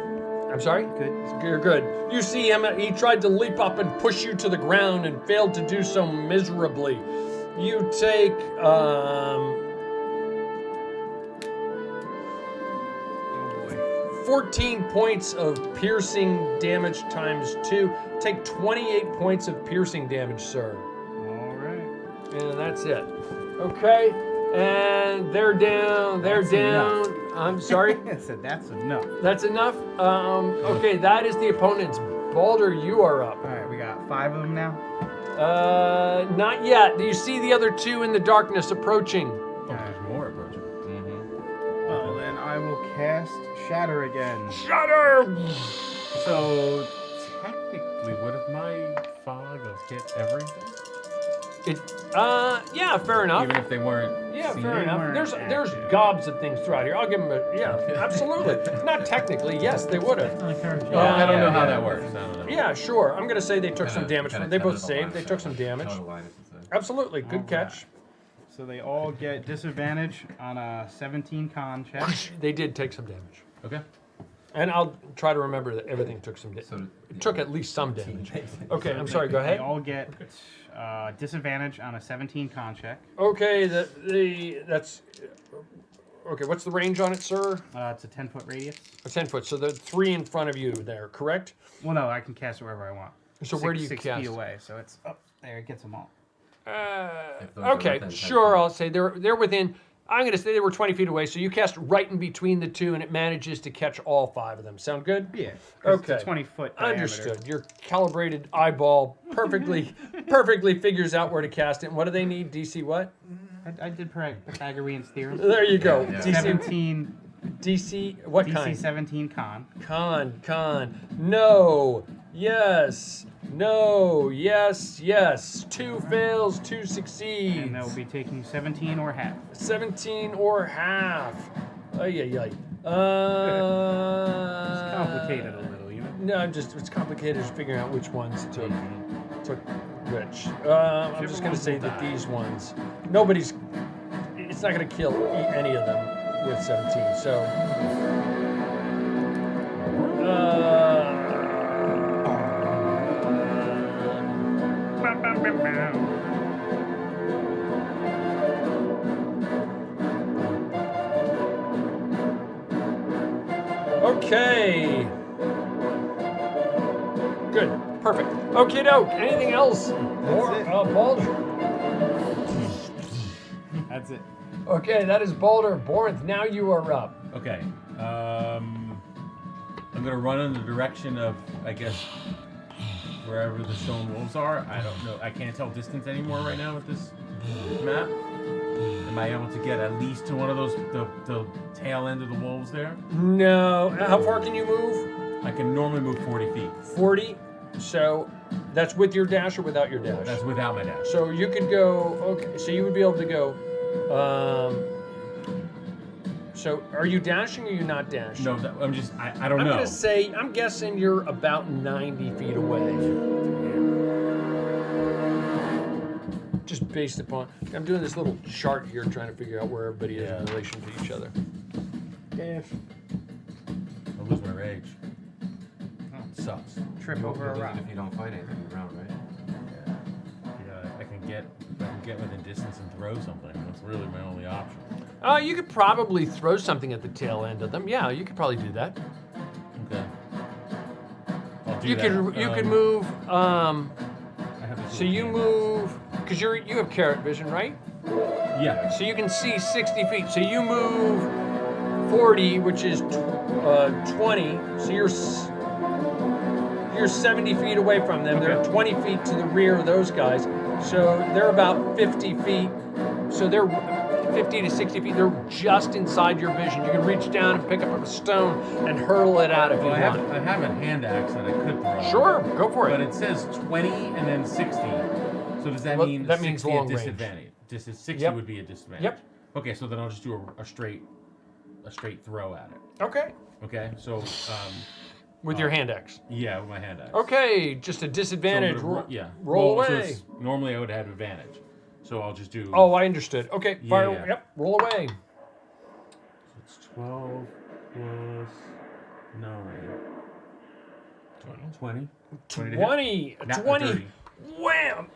I'm sorry? Good. You're good. You see him, he tried to leap up and push you to the ground and failed to do so miserably. You take, 14 points of piercing damage times 2. Take 28 points of piercing damage, sir. All right. And that's it. Okay, and they're down, That's enough. I'm sorry? I said that's enough. That's enough? Okay, that is the opponent's. Balder, you are up. All right, we got 5 of them now. Not yet. You see the other 2 in the darkness approaching. Oh, there's more approaching. Well, then I will cast Shatter again. Shatter! So technically, would have my fog have hit everything? Yeah, fair enough. Even if they weren't. Yeah, seen? fair enough. weren't There's gobs of things throughout here. I'll give them a, yeah, absolutely. Not technically, yes, they would have. I don't know how that works. I don't know. Yeah, sure. I'm going to say they took some Kinda- damage. kinda They both tentative saved. line They of took sight. some damage. Total line of sight. Absolutely. Good All catch. right. So they all get disadvantage on a 17 con check. They did take some damage. Okay. And I'll try to remember that everything took some damage. So It took at least some damage. Okay, I'm sorry, go They ahead. all get disadvantage on a 17 con check. Okay, that's... Okay, what's the range on it, sir? It's a 10-foot radius. A 10 foot, so the 3 in front of you there, correct? Well, no, I can cast it wherever I want. So where do you 6 cast? feet away, so it's up there. It gets them all. If those are Okay, within 10 sure, feet. I'll say they're within... I'm going to say they were 20 feet away, so you cast right in between the two, and it manages to catch all 5 of them. Sound good? Yeah. 'Cause Okay. It's a 20-foot diameter. Understood. Your calibrated eyeball perfectly figures out where to cast it. And what do they need? DC what? I did Pythagorean's theorem. There you go. Yeah. DC 17. DC what DC kind? 17 con. Con. No. Yes. No. Yes. 2 fails, 2 succeeds. And they'll be taking 17 or half. 17 or half. Ay. It's complicated a little, you know? No, it's complicated just figuring out which ones took which. I'm just going to say that these ones, it's not going to kill any of them with 17. So, okay. Good. Perfect. Okay, doke. Anything else? More Balder. That's it. Okay, that is Balder. Borinth, now you are up. Okay. I'm gonna run in the direction of, I guess, wherever the stone wolves are. I don't know. I can't tell distance anymore right now with this map. Am I able to get at least to one of those, the tail end of the wolves there? No. How far can you move? I can normally move 40 feet. 40. So that's with your dash or without your dash? That's without my dash. So you could go. Okay. So you would be able to go. So are you dashing or are you not dashing? No, I'm just. I don't know. I'm gonna say. I'm guessing you're about 90 feet away. Just based upon. I'm doing this little chart here, trying to figure out where everybody is in relation to each other. Dash. I'll lose my rage. It sucks. Trip over a rock. If you don't fight anything around, right? Yeah, I can get within distance and throw something. That's really my only option. You could probably throw something at the tail end of them. Yeah, you could probably do that. Okay. I'll do You that. could move. I have this So you little move because you have carrot vision, right? hand. Yeah. So you can see 60 feet. So you move 40, which is 20. So you're 70 feet away from them. They're 20 feet to the rear of those guys. So they're about 50 feet. So they're 50 to 60 feet. They're just inside your vision. You can reach down and pick up a stone and hurl it out if you Well, want. I have a hand axe that I could throw. Sure, go for But it. it says 20 and then 60. So does that Well, mean that 60 means at long range. disadvantage? Just 60 Yep. would be a disadvantage. Yep. Okay, so then I'll just do a straight throw at it. Okay. Okay, so With your hand axe. yeah, with my hand axe. Okay, just a So I'm disadvantage. gonna yeah. Roll Well, so away. it's- normally I would have advantage. So I'll just do. Oh, I understood. Okay, Yeah, fire. yeah. Yep, roll away. So it's 12 plus 9. 20. 20. Not 20. 30. Wham!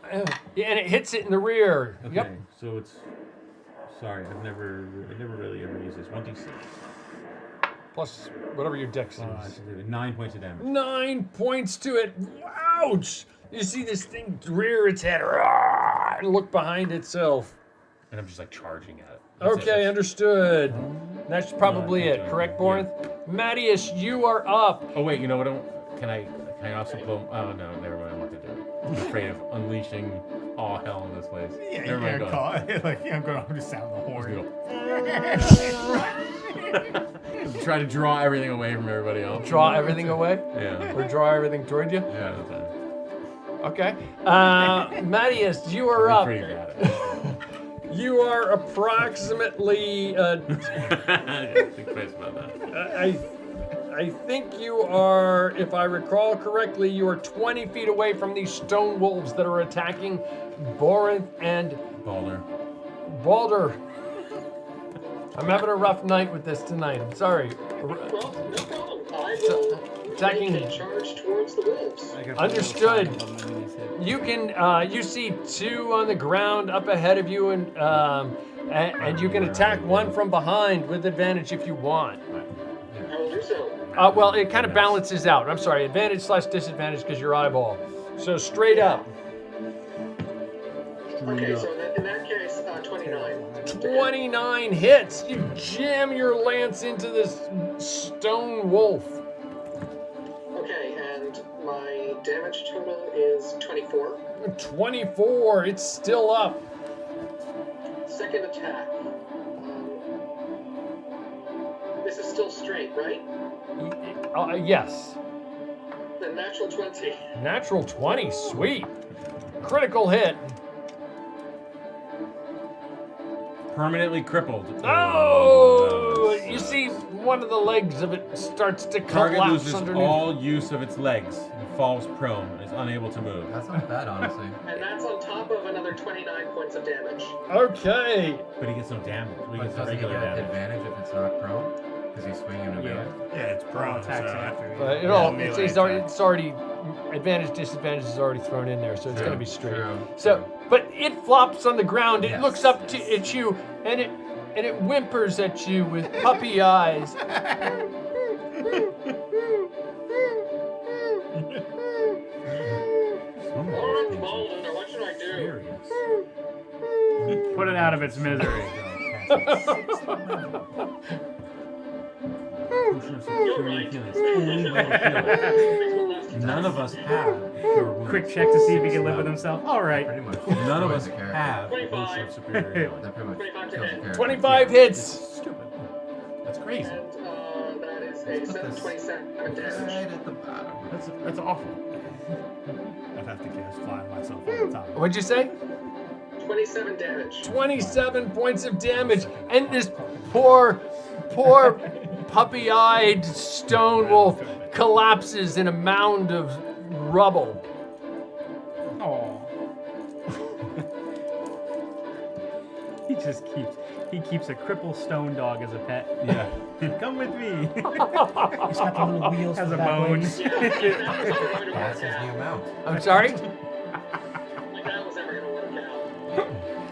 Yeah, and it hits it in the rear. Okay, Yep. so it's. Sorry, I never really ever used this. 1d6. Plus whatever your dex is. 9 points of damage. 9 points to it. Ouch! You see this thing rear its head rah, and look behind itself. And I'm just like charging at it. That's Okay, it. understood. That's probably No, I it, can't do correct, it. Borinth? Mattias, you are up. Oh wait, you know what? Can I also blow? Oh no, never mind. I'm not gonna do it. I'm afraid of unleashing all hell in this place. Yeah, never mind. Go ahead. Like, I'm gonna sound the horn. Try to draw everything away from everybody else. Draw everything away? Yeah. Or draw everything toward you? Yeah, that's it. Okay. Mattias, you are up. Pretty bad at it. You are approximately Think twice about that. I think you are, if I recall correctly, you are 20 feet away from these stone wolves that are attacking Borinth and Balder. I'm having a rough night with this tonight. I'm sorry. Well, no problem. I will attacking. make a charge towards the wolves. Understood. You can, you see two on the ground up ahead of you, and you can attack one from behind with advantage if you want. I will do so. Well, it kind of balances out. I'm sorry, advantage / disadvantage because your eyeball. So straight up. Okay, so in that case, 29. 29 hits. You jam your lance into this stone wolf. Okay, and my damage total is 24. 24. It's still up. Second attack. This is still straight, right? Yes. The natural 20. Natural 20. Sweet. Critical hit. Permanently crippled. Oh! You see one of the legs of it starts to Target collapse loses underneath. all use of its legs and falls prone and is unable to move. That's not bad, honestly. And that's on top of another 29 points of damage. Okay. But he gets no damage. We But get doesn't he regular get damage. advantage if it's not prone? Because he's swinging a melee? Yeah, it's prone. But it's already advantage, disadvantage is already thrown in there, so it's going to be straight. So, but it flops on the ground. It looks up at you, and it whimpers at you with puppy eyes. Alright, Balder, what should I do? Put it out of its misery. None of us have pure wounds. Quick check to see if he can live with himself. All right. Pretty much. None of us Destroys the have 25. potion of superior healing. That pretty much 25 to kills the hit. character. 25 hits. Stupid. That's crazy. And that is a Let's put this 727 Right damage. at the bottom. That's awful. I'd have to cast flying myself on the top. What'd you say? 27 damage. 27 points of damage, and this poor puppy-eyed stone wolf collapses in a mound of rubble. Oh. He keeps a crippled stone dog as a pet. Yeah. Come with me. He's got the little wheels Has for a the back bone. legs. That's his new mount. I'm sorry? Like that was ever gonna work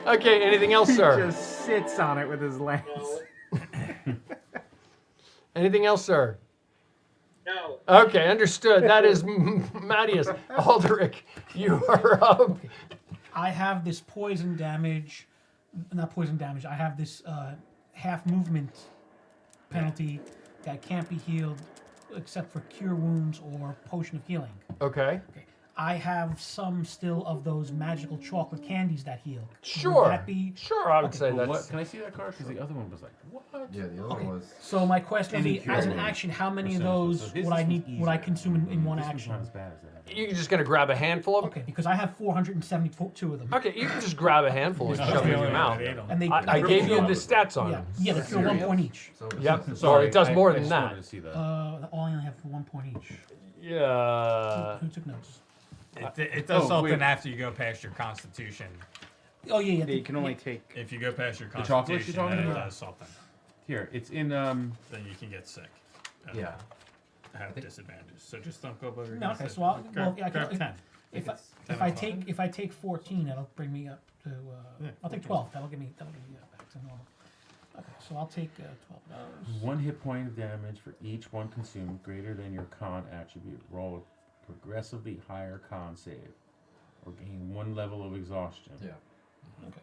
out. Okay, anything else, He sir? just sits on it with his lance. Anything else, sir? No. Okay, understood. That is Mattias. Aldrich, you are up. I have this poison damage, not poison damage. I have this half movement penalty that can't be healed except for cure wounds or potion of healing. Okay. I have some still of those magical chocolate candies that heal. Sure. Would that be? Sure, I would say Well, that's... what? Can I see that card? Because the other one was like, what? Yeah, the other one was. So my question would be, Any as an cure action, how many of percentage. those So his would I was need? Would I easier. consume in one This one's action? not as bad as that. You're just going to grab a handful of them? Okay, because I have 472 of them. Okay, you can just grab a handful and shove it in your mouth. And they. I gave you the stats on Yeah, them. yeah, they cure 1 point each. So Yep. so- So it does more I than just that. wanted to see that. All I only have 1 point each. Yeah. Who took notes? It does Oh, something wait. after you go past your constitution. Oh yeah, yeah. You can only take. If you go past your chocolates constitution, you're talking then it about? does something. Here, it's in Then you can get sick. Yeah. Have disadvantages. So just don't go over your No, okay, so I'll, well, yeah, I grab can, 10. if I take 14, that'll bring me up to. I'll take 12. That'll give me back to normal. Okay, so I'll take $12. 1 hit point of damage for each one consumed greater than your con attribute. Roll a progressively higher con save, or gain 1 level of exhaustion. Yeah. Okay.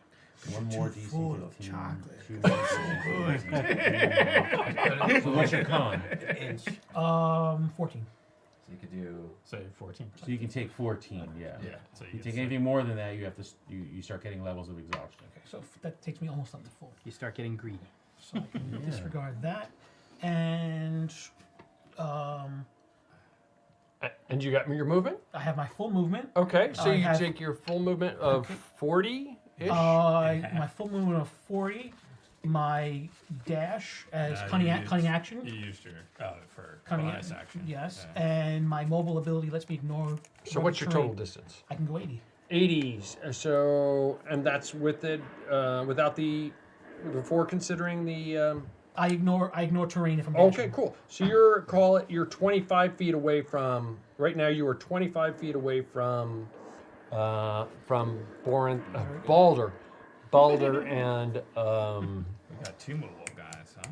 1 more DC full 15. of chocolate. 2 more DC. So what's your con? 14. So you could do. Say 14. So you can take 14. Yeah. Yeah. So If you you get take sick. anything more than that, you have to you start getting levels of exhaustion. Okay, so that takes me almost up to full. You start getting greedy. So I can disregard that. And And you got your movement? I have my full movement. Okay, so I you have- take your full movement of 40-ish? My full movement of 40 my dash as You cunning used- action. You used your for Cunning bonus action. Yes, Yeah. and my mobile ability lets me ignore. So what's your total distance? I can go 80. 80s. So, and that's with it, without before considering the. I ignore terrain if I'm Okay, dashing. cool. So you're 25 feet away from. Right now, you are 25 feet away from Balder, and We got two movable guys, huh?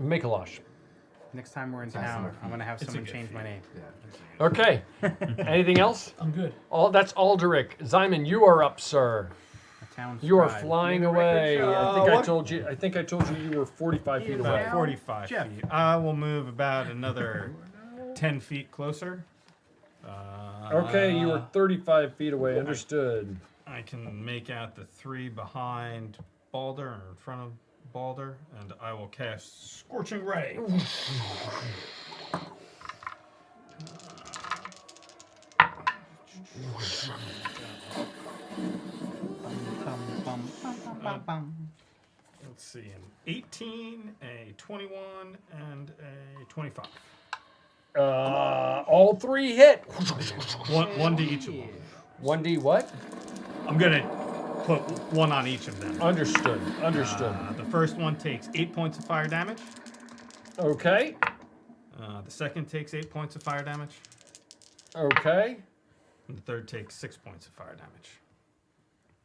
Mikolosh. Next time we're in Fast town, enough. I'm gonna have It's a someone good change my feat. name. Yeah. Okay. Anything else? I'm good. That's Alderic. Zyman, you are up, sir. A town You are scribe. flying Make a record away. show. I think I told you you were 45 feet away. About 45 Jeff. feet. I will move about another 10 feet closer. Okay, you are 35 feet away. Understood. I can make out the three behind Balder or in front of Balder, and I will cast Scorching Ray. Let's see, an 18, a 21, and a 25. All three hit. One to each of them. 1d what? I'm gonna put one on each of them. Understood. The first one takes 8 points of fire damage. Okay. The second takes 8 points of fire damage. Okay. And the third takes 6 points of fire damage.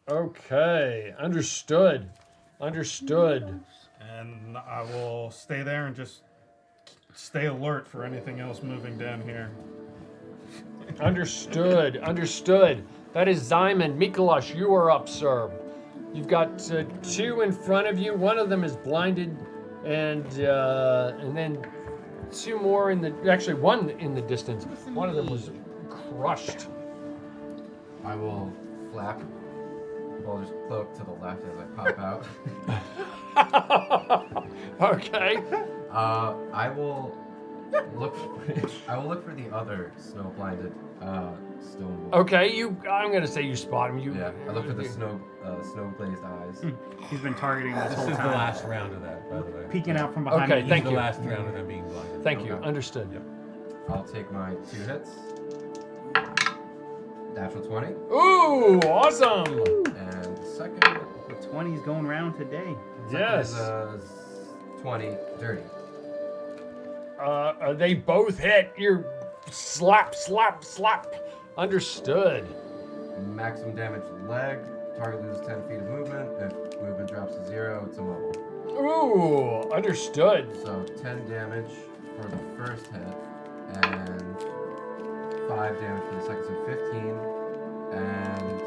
Okay. Understood. And I will stay there and just stay alert for anything else moving down here. Understood. That is Zyman. Mikolosh, you are up, sir. You've got two in front of you. One of them is blinded, and then two more one in the distance. One of them was crushed. I will flap Balder's cloak to the left as I pop out. Okay. I will look. I will look for the other snow blinded stone wall. Okay, I'm gonna say you spot him. Yeah, I look for the snow glazed eyes. He's been targeting this This whole is the time. last round of that, by the way. Peeking out from behind Okay, me. thank the you. last round of them being blinded. Thank you. Okay. Understood. I'll take my 2 hits. Natural 20. Ooh, awesome. And the second. The 20's going round today. Yes. Is 20 dirty. They both hit. You're slap. Understood. Maximum damage leg. Target loses 10 feet of movement. If movement drops to 0, it's immobile. Ooh, understood. So 10 damage for the first hit, and 5 damage for the second, so 15. And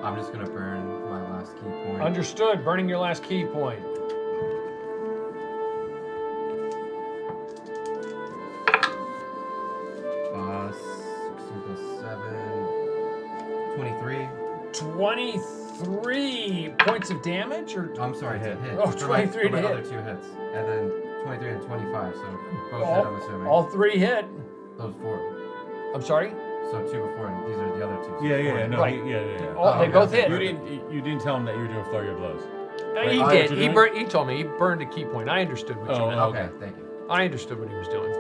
I'm just gonna burn my last key point. Understood. Burning your last key point. Uh, 16 plus 7, 23. 23 points of damage, or I'm sorry, to hit. Oh, For my 23 to other hit. 2 hits, and then 23 and 25. So both hit, I'm assuming. all three hit. Those 4. I'm sorry. So 2 before, and these are the other 2. So Yeah, 4. no, Right. yeah. All, they okay, both okay. hit. You didn't tell him that you were doing flurry of blows. He Oh, did. you're He doing? he told me he burned a key point. I understood what you Oh, meant. Okay, thank you. I understood what he was doing.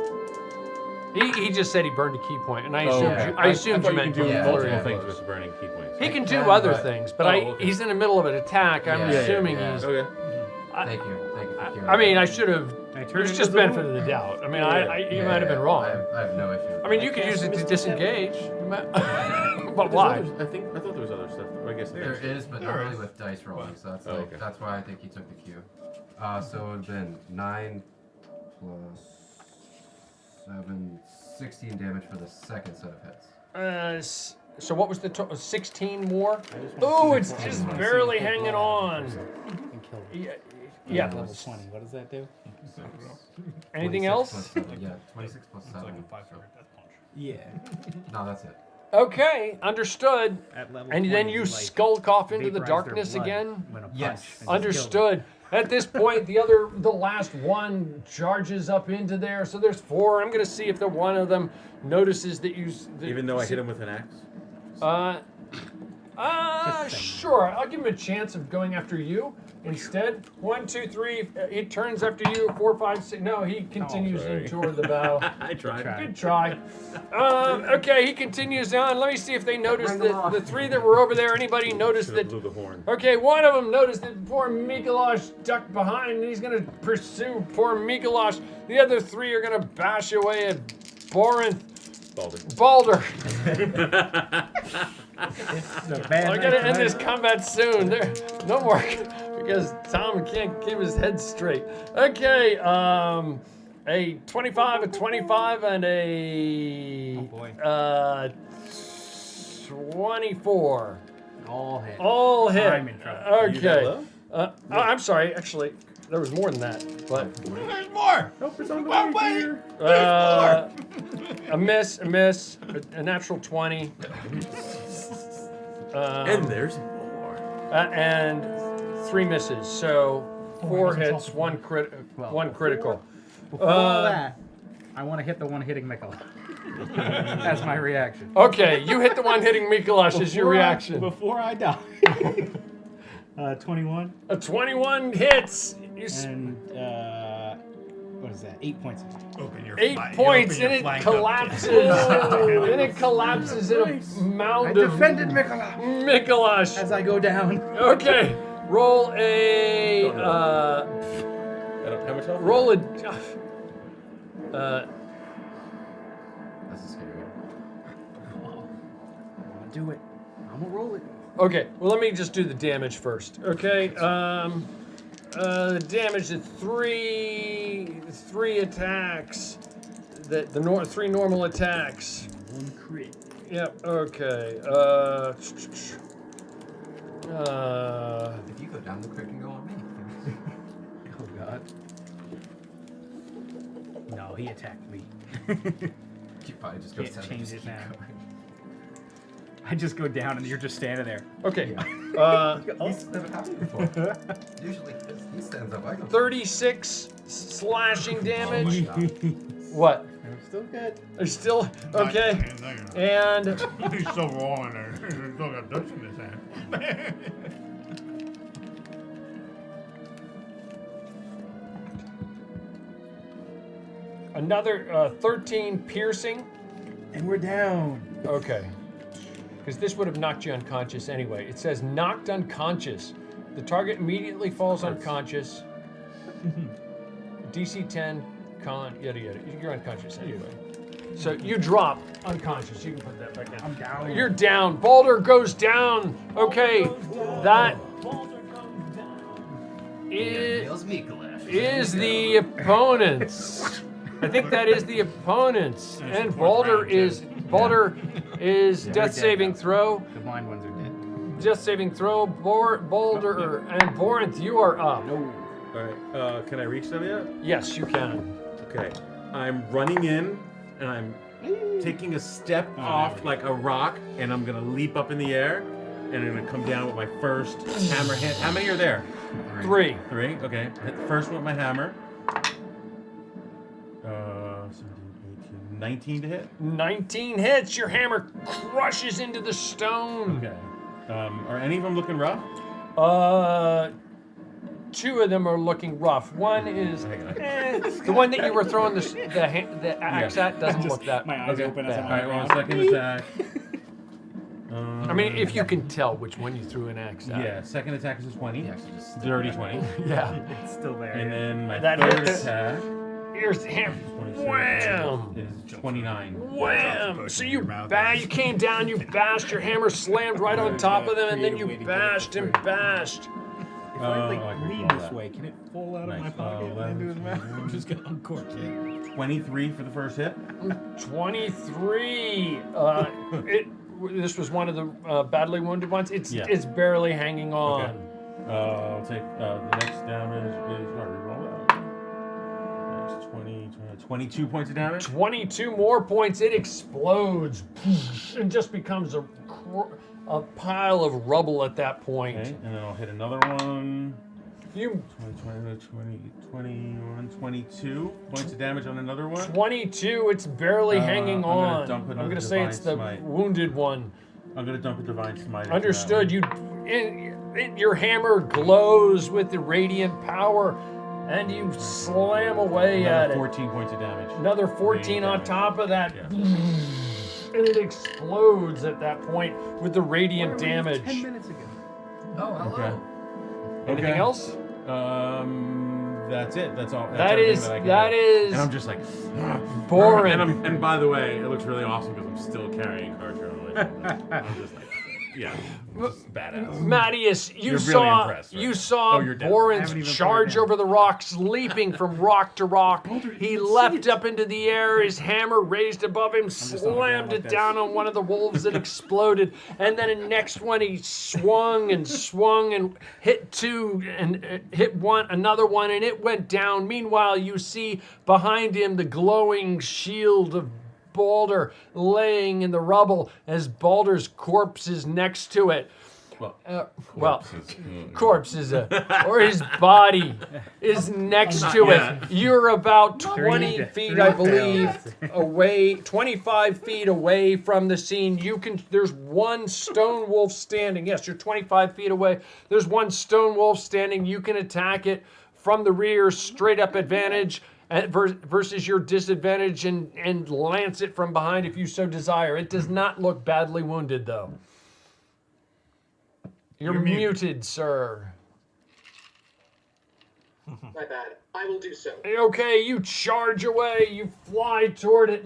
He just said he burned a key point, and I Oh, assumed okay. I assumed thought you meant can do Yeah, multiple yeah. things with burning key points. He can I do can, other but- things, but okay. he's in the middle of an attack. I'm Yeah, yeah, assuming yeah. he's. Okay. Thank you for curing I mean, me. I should have. There's just benefit of the doubt. I mean, you Yeah, might have been yeah, wrong. I have no issue. I mean, you could use it to disengage. But why? I thought there was other stuff. I guess There is, but not really with dice rolling, so that's Oh, okay. that's why I think he took the cue. So it would have been 9 plus 7, 16 damage for the second set of hits. So what was the 16 more? Oh, it's just barely hanging on. And kill him. Yeah. Level 20. What does that do? Anything 26 else? plus 7, yeah, 26 plus 7. Like a 5-finger death punch. Yeah. No, that's it. Okay, understood. At level And then 20, you like, skulk off into the vaporize their darkness blood again? when a punch Yes. and just kill them. Understood. At this point, the last one charges up into there. So there's 4. I'm gonna see if the one of them notices that you. Even though I hit him with an axe? Sure. I'll give him a chance of going after you instead. 1, 2, 3. He turns after you. 4, 5, 6. No, he continues in toward the battle. I tried. Good try. Okay, he continues on. Let me see if they noticed that the 3 that were over there. Anybody noticed that? Blew the horn. Okay, one of them noticed that poor Mikolash ducked behind, and he's gonna pursue poor Mikolash. The other 3 are gonna bash away at Borinth. Balder. I gotta end this combat soon. There, no more, because Tom can't keep his head straight. Okay, a 25, a 25, and a 24. All hit. All hit. I'm in trouble. Okay. I'm sorry. Actually, there was more than that, but There's more! Nope, it's on the Well, way wait! here. a miss, a natural 20. And there's more. And 3 misses. So 4 hits, one critical. Before all that, I want to hit the one hitting Mikola. That's my reaction. Okay, you hit the one hitting Mikolash as your reaction. Before I die. 21. A 21 hits. And, what is that? 8 points. Open your 8 points, and it collapses. And it collapses in a mound of defended Mikola Mikolash. as I go down. Okay, roll a. How much health? Roll a. This is scary. I'm gonna do it. I'm gonna roll it. Okay, well, let me just do the damage first. Okay, the damage is 3 attacks. The 3 normal attacks. 1 crit. Yep. Okay. If you go down, the crit can go on me. Oh god. No, he attacked me. You probably just go Can't down and change just it keep now. going. I just go down and you're just standing there. Okay. He's never happened before. Usually he stands up. I go. 36 slashing damage. Oh my God. What? I'm still good. Are still okay? And He's so raw in there. He's still got dust in his hand. another 13 piercing. And we're down. Okay. Because this would have knocked you unconscious anyway. It says knocked unconscious. The target immediately falls unconscious. DC 10, con, yada yada. You're unconscious anyway. So you drop unconscious. You can put that back down. I'm down. You're down. Balder goes down. Okay. That is the opponents. I think that is the opponents. And Balder is death saving throw. The blind ones are dead. Death saving throw. Boulder and Borinth, you are up. All right. Can I reach them yet? Yes, you can. Okay. I'm running in, and I'm taking a step off like a rock, and I'm gonna leap up in the air, and I'm gonna come down with my first hammer hit. How many are there? 3. 3. Okay. Hit the first one with my hammer. 19 to hit. 19 hits. Your hammer crushes into the stone. Okay. Are any of them looking rough? 2 of them are looking rough. One is the one that you were throwing the axe at doesn't look that. My eyes open as I'm All right. on Well, the ground. second attack. I mean, if you can tell which one you threw an axe at. Yeah. Second attack is a 20. He actually just Dirty 20. Yeah. It's still there. And then my That third hits. attack. Here's the hammer. 26 Wham! is 29. Wham! So you came down, you bashed, your hammer slammed right on top of them, and then you bashed and bashed. If I I like can lean roll this that. way, can it fall out of Nice. my pocket and into his mouth? I'm just gonna uncork it. 23 for the first hit. 23. This was one of the badly wounded ones. It's Yeah. it's barely hanging on. Okay. I'll take the next damage is reroll that. Next 22 points of damage. 22 more points. It explodes and just becomes a pile of rubble at that point. Okay, and then I'll hit another one. You 21, 22 points of damage on another one. 22. It's barely hanging I'm gonna on. dump I'm another gonna say it's the divine smite. wounded one. I'm gonna dump a divine smite. into that Understood. one. Your hammer glows with the radiant power, and you slam away at Another it. 14 points of damage. Another 14 Radiant on damage. top of that. Yeah. And it explodes at that point with the radiant damage. 10 minutes ago. Oh, hello. Okay. Anything Okay. else? That's it. That's all. That's That everything is- that I can that do. is And I'm just like boring. And by the way, it looks really awesome because I'm still carrying Carter on my shoulder. I'm just like, yeah, just badass. Mattias, you You're really saw impressed, right? you saw Oh, you're dead. Boren's Haven't even charge put it over the rocks, leaping from rock to rock. He leapt up into the air, his hammer raised above him, on the slammed ground it like down on one of the wolves that exploded, and then the next one he swung and hit two and hit one, another one, and it went down. Meanwhile, you see behind him the glowing shield of Balder laying in the rubble as Balder's corpse is next to it. Well, Corpse is or his body is next to yet. it. You're about 20 Three feet, I fails. believe, away, 25 feet away from the scene. There's one stone wolf standing. Yes, you're 25 feet away. There's one stone wolf standing. You can attack it from the rear, straight up advantage versus your disadvantage and lance it from behind if you so desire. It does not look badly wounded, though. You're muted, sir. My bad. I will do so. Okay, you charge away. You fly toward it.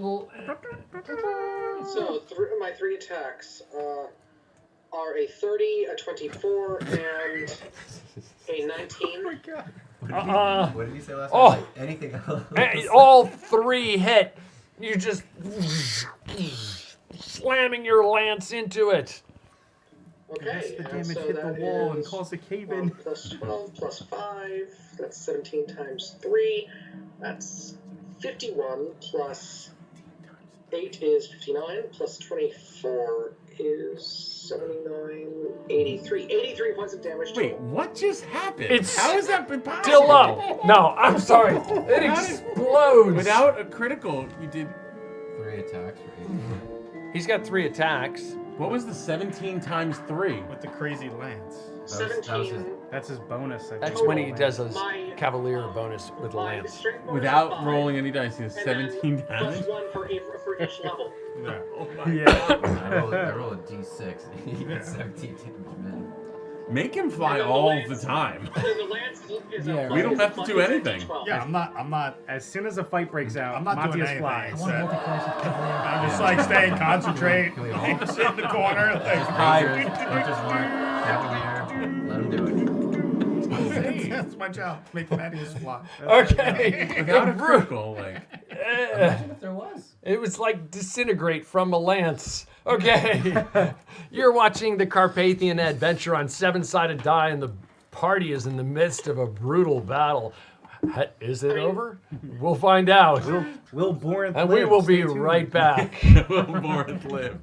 So, my 3 attacks are a 30, a 24, and a 19. What did you say last Oh. time? Like, anything else? All 3 hit. You just slamming your lance into it. Okay, The damage so hit the that wall and is caused a cave in. plus 12 plus 5. That's 17 times 3. That's 51 plus 8 is 59 plus 24 is 79, 83. 83 points of damage total. Wait, what just happened? It's How has that been possible? Still up. No, I'm sorry. It explodes. Without a critical, you did. 3 attacks for 84. He's got 3 attacks. What was the 17 times 3? With the crazy lance. That was 17. his- That's his bonus. I That's think. when he does his My- Cavalier bonus with the My lance. strength bonus is Without 5, rolling any dice, he has and then 17 plus damage. 1 for each level. Oh my Yeah. god. I roll a d6 and he gets 17 damage, man. Make him fly And then the all lance- the time. And then the lance is Yeah, a we don't have to do minus anything. 12. Yeah, I'm not. As soon as the fight breaks out, I'm not doing Matthias anything. flies. I want to multi-class with Cavalier. I'm just like staying, concentrate, Can we all? sit in the corner. Like, Hunter's mark, Cavalier, let him do it. that's my job. Make Mattias fly. Okay. Without a critical, like. Imagine if there was. It was like disintegrate from a lance. Okay. You're watching the Carpathian adventure on 7-sided die, and the party is in the midst of a brutal battle. Is it over? We'll find out. Will Borenth And we live? will be Stay tuned. right back. Will Borenth live?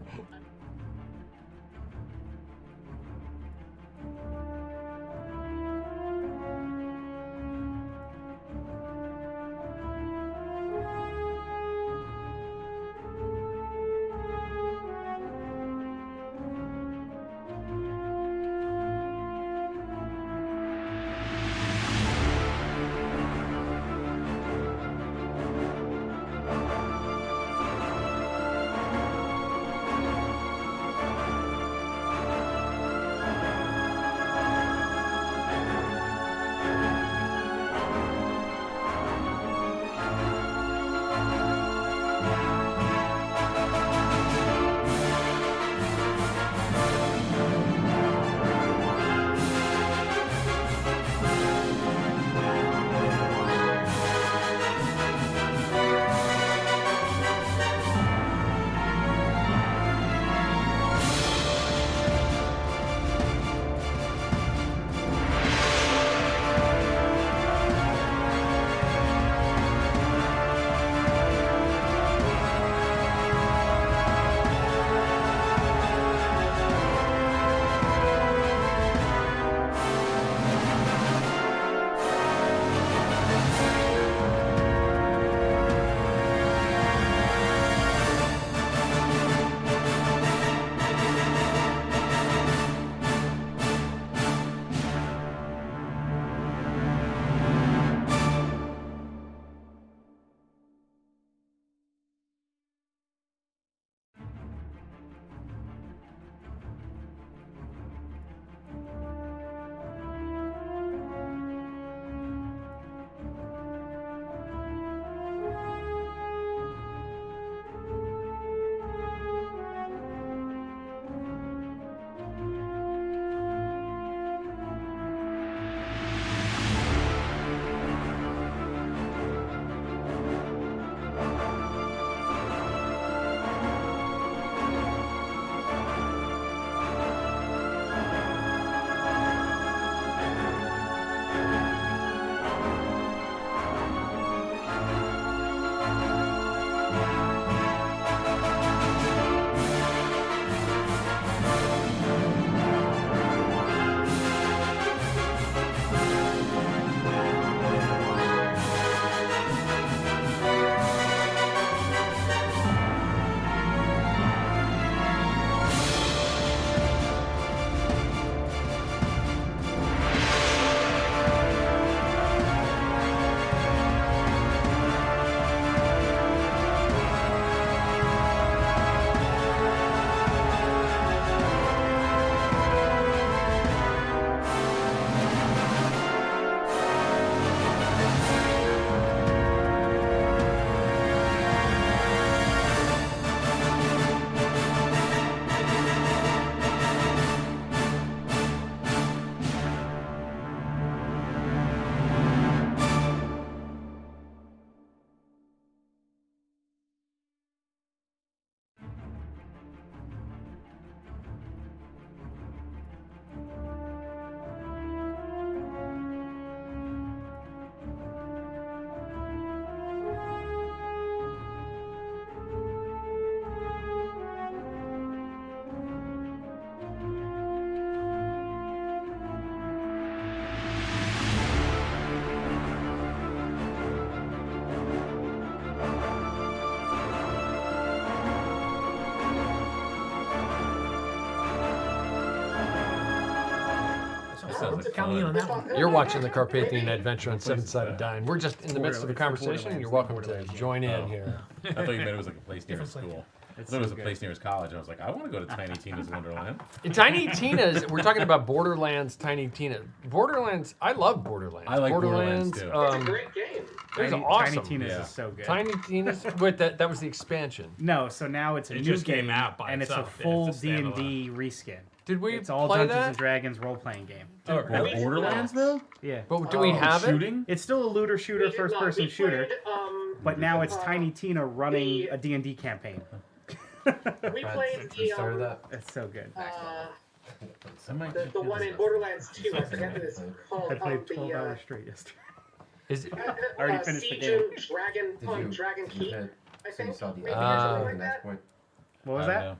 sounds like Count me in on fun. that one. You're watching the Carpathian Adventure on Seven Sided Dine. We're just in the midst of a conversation. You're welcome to join in here. I thought you meant it was like a place near his Different school. I thought it was a place near his college. And I was like, I want to go to Tiny Tina's Wonderland. Tiny Tina's. We're talking about Borderlands. Tiny Tina. Borderlands. I love Borderlands. I like Borderlands, too. It's a great game. It was Tiny, awesome. Tiny Tina's Yeah. is so good. Tiny Tina's. Wait, that was the expansion. No, so now it's a It new just came game, out by and itself. it's a Yeah, full it's a D&D reskin. Did we It's all play Dungeons that? and Dragons role-playing game. Borderlands, though? Yeah. But do we have it? Shooting? It's still a looter shooter, We did not. first-person We shooter, played, but now it's Tiny Tina running the- a D&D campaign. we Brad, played you the, started that? It's so good. I might the one in Borderlands 2. I forget what it's called. I played 12 the hours straight yesterday. Is it? already finished the Siege game. of Dragon Punk, Dragon Did you Keep. hit? I So you think saw the maybe end or something of like the that. next point. What was that?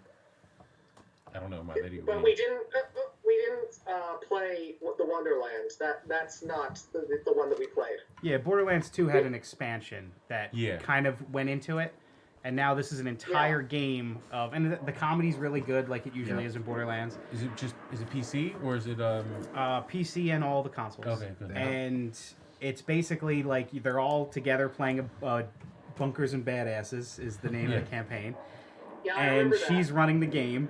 I don't know. My lady. But we didn't play the Wonderlands. That's not the one that we played. Yeah, Borderlands 2 had an expansion that Yeah. kind of went into it, and now this is an entire game of, and the comedy's really good, like it usually Yeah. is in Borderlands. Is it PC or is it PC and all the consoles. Okay, good. And it's basically like they're all together playing Bunkers and Badasses is the name Yeah. of the campaign, Yeah, I and remember that. she's running the game.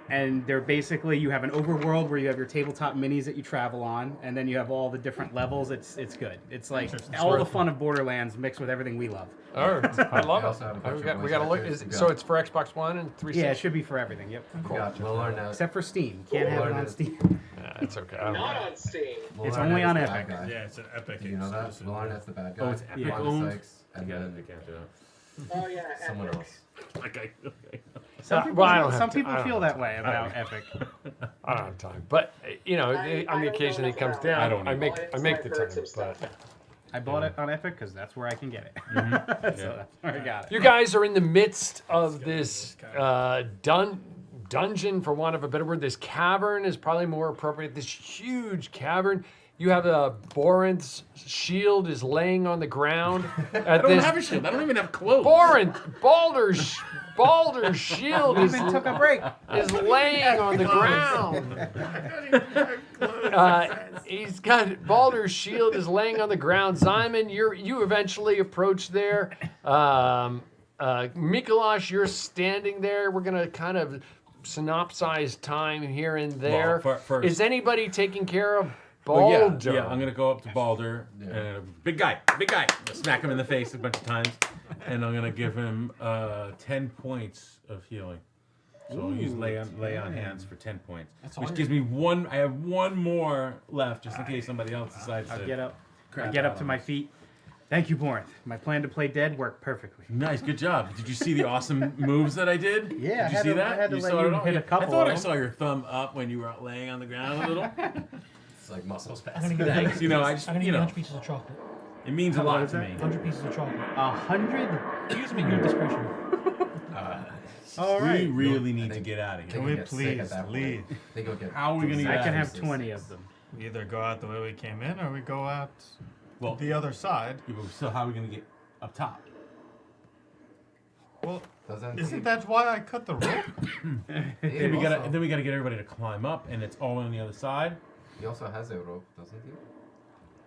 And they're basically, you have an overworld where you have your tabletop minis that you travel on, and then you have all the different levels. It's good. It's like all the fun of Borderlands mixed with everything we love. Oh, I love We also have a it. bunch of We got to voice look. actors. So it's for Xbox One and 360. Yeah, it should be for everything. Yep. We got Will Arnett. Except for Steam. Can't have it on Steam. Yeah, it's okay. I don't Not know. on Steam. Will It's Arnett only is on the Epic. bad guy. Yeah, it's an Epic. Do you know that? exclusive. Will Arnett's the bad guy. Oh, it's Epic Wanda owned? Sykes, and Yeah, then they can't do that. Oh yeah, someone Epic. else. Okay. Some people, well, I don't have some to- people I don't feel have that way about Epic. I don't have time. But you know, I on the don't occasion know it comes about down, I don't I either. make the I've heard time. some But stuff. I bought it on Epic because that's where I can get it. So Yeah. that's where I got it. you guys are in the midst of this dungeon, for want of a better word. This cavern is probably more appropriate. This huge cavern. You have a Borinth's shield is laying on the ground. I don't have a shield. I don't even have clothes. Baldur's shield is Even took a break. laying on the ground. He's got Baldur's shield is laying on the ground. Simon, you eventually approach there. Mikolash, you're standing there. We're gonna kind of synopsize time here and there. Well, first- Is anybody taking care of Well, Baldur? yeah, I'm gonna go up to Baldur, big guy, smack him in the face a bunch of times, and I'm gonna give him 10 points of healing. So I'll use lay on hands for 10 points, which gives me one. I have one more left, just in case somebody else decides I to. get up. I crap get out up to on my us. feet. Thank you, Borinth. My plan to play dead worked perfectly. Nice, good job. Did you see the awesome moves that I did? Yeah, Did I you had see to- that? I had to let saw you it all? hit a Yeah. couple I thought of I them. saw your thumb up when you were laying on the ground a little. It's like muscles I'm pass. gonna give Thanks. You know, I just I'm gonna you give you know, 100 pieces of chocolate. it means a How lot much to is me. that? 100 pieces of chocolate. 100? Use me your discretion. All We right. really need to get out of They here. could we get sick please at that point. leave? They go get. How are we gonna get I out can of have here? 20 of them. We either go out the way we came in, or we go out Well, the other side. yeah, but still, how are we gonna get up top? Well, Doesn't isn't that why I cut the rope? Then we gotta get everybody to climb up, and it's all on the other side. He also has a rope, doesn't he?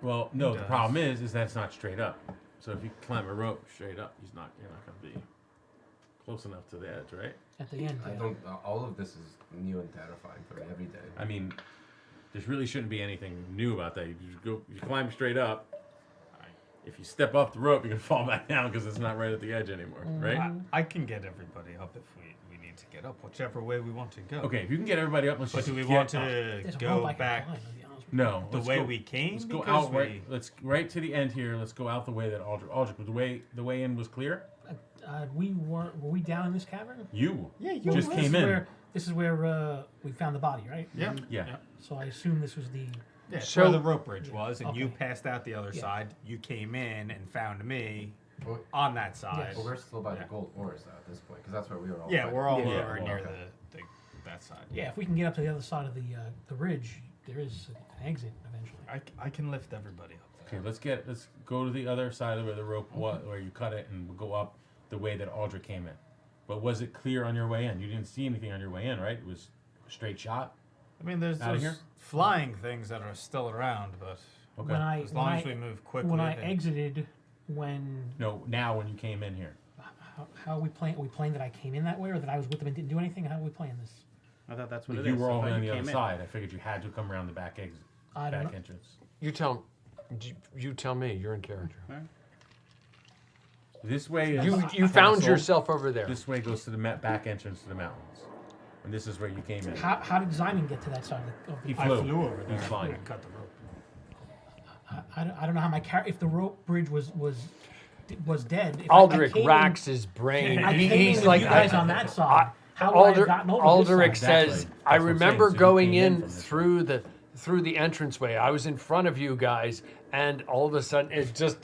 Well, no, He the does. problem is that it's not straight up. So if you climb a rope straight up, you're not gonna be close enough to the edge, right? At the end. I Yeah. don't. All of this is new and terrifying for me every day. I mean, there really shouldn't be anything new about that. You climb straight up. If you step off the rope, you're gonna fall back down because it's not right at the edge anymore, right? I can get everybody up if we need to get up, whichever way we want to go. Okay, if you can get everybody up, let's But just do we get want up. to There's a go rope I can back climb, to be honest with you. No, the let's way go- we came? Let's go Because out right. Let's right to the end here. Let's go out the way that Aldrich. The way in was clear. Were we down in this cavern? You. Yeah, you Well, just this came is in. This is where we found the body, right? Yeah. Yeah. So I assume this was the. Yeah, it's So- where the rope bridge was, and you Okay. passed out the other Yeah. side. You came in and found me Well, on that side. well, we're still by Yeah. the gold ores at this point, because that's where we were all. Yeah, fighting. we're all Yeah, over well, near okay. that side. Yeah, if we can get up to the other side of the ridge, there is an exit eventually. I can lift everybody up there. Okay, let's go to the other side of where the rope was, where you cut it, and we'll go up the way that Aldrich came in. But was it clear on your way in? You didn't see anything on your way in, right? It was a straight shot. I mean, there's Outta those here? flying things that are still around, but Okay. as long as we move quickly. When I then- exited, when No, now when you came in here. how are we playing? Are we playing that I came in that way, or that I was with them and didn't do anything? How are we playing this? I thought that's what it You is. were I over thought on you the other came in. side. I figured you had to come around the back exit, I don't back know. entrance. You tell me. You're in character. This way is You found castle. yourself over there. This way goes to the back entrance to the mountains, and this is where you came in. How did Simon get to that side of the? He I flew. flew over there. He's flying. and cut the rope. I don't know how my if the rope bridge was dead. If Aldrich came in- racks his brain. I came He's in like, with you guys on that side. How would I have gotten over this Aldrich side? says, Exactly. I That's what I'm remember saying. So you going came in in from this through the entranceway. I was in front of you guys, and all of a sudden,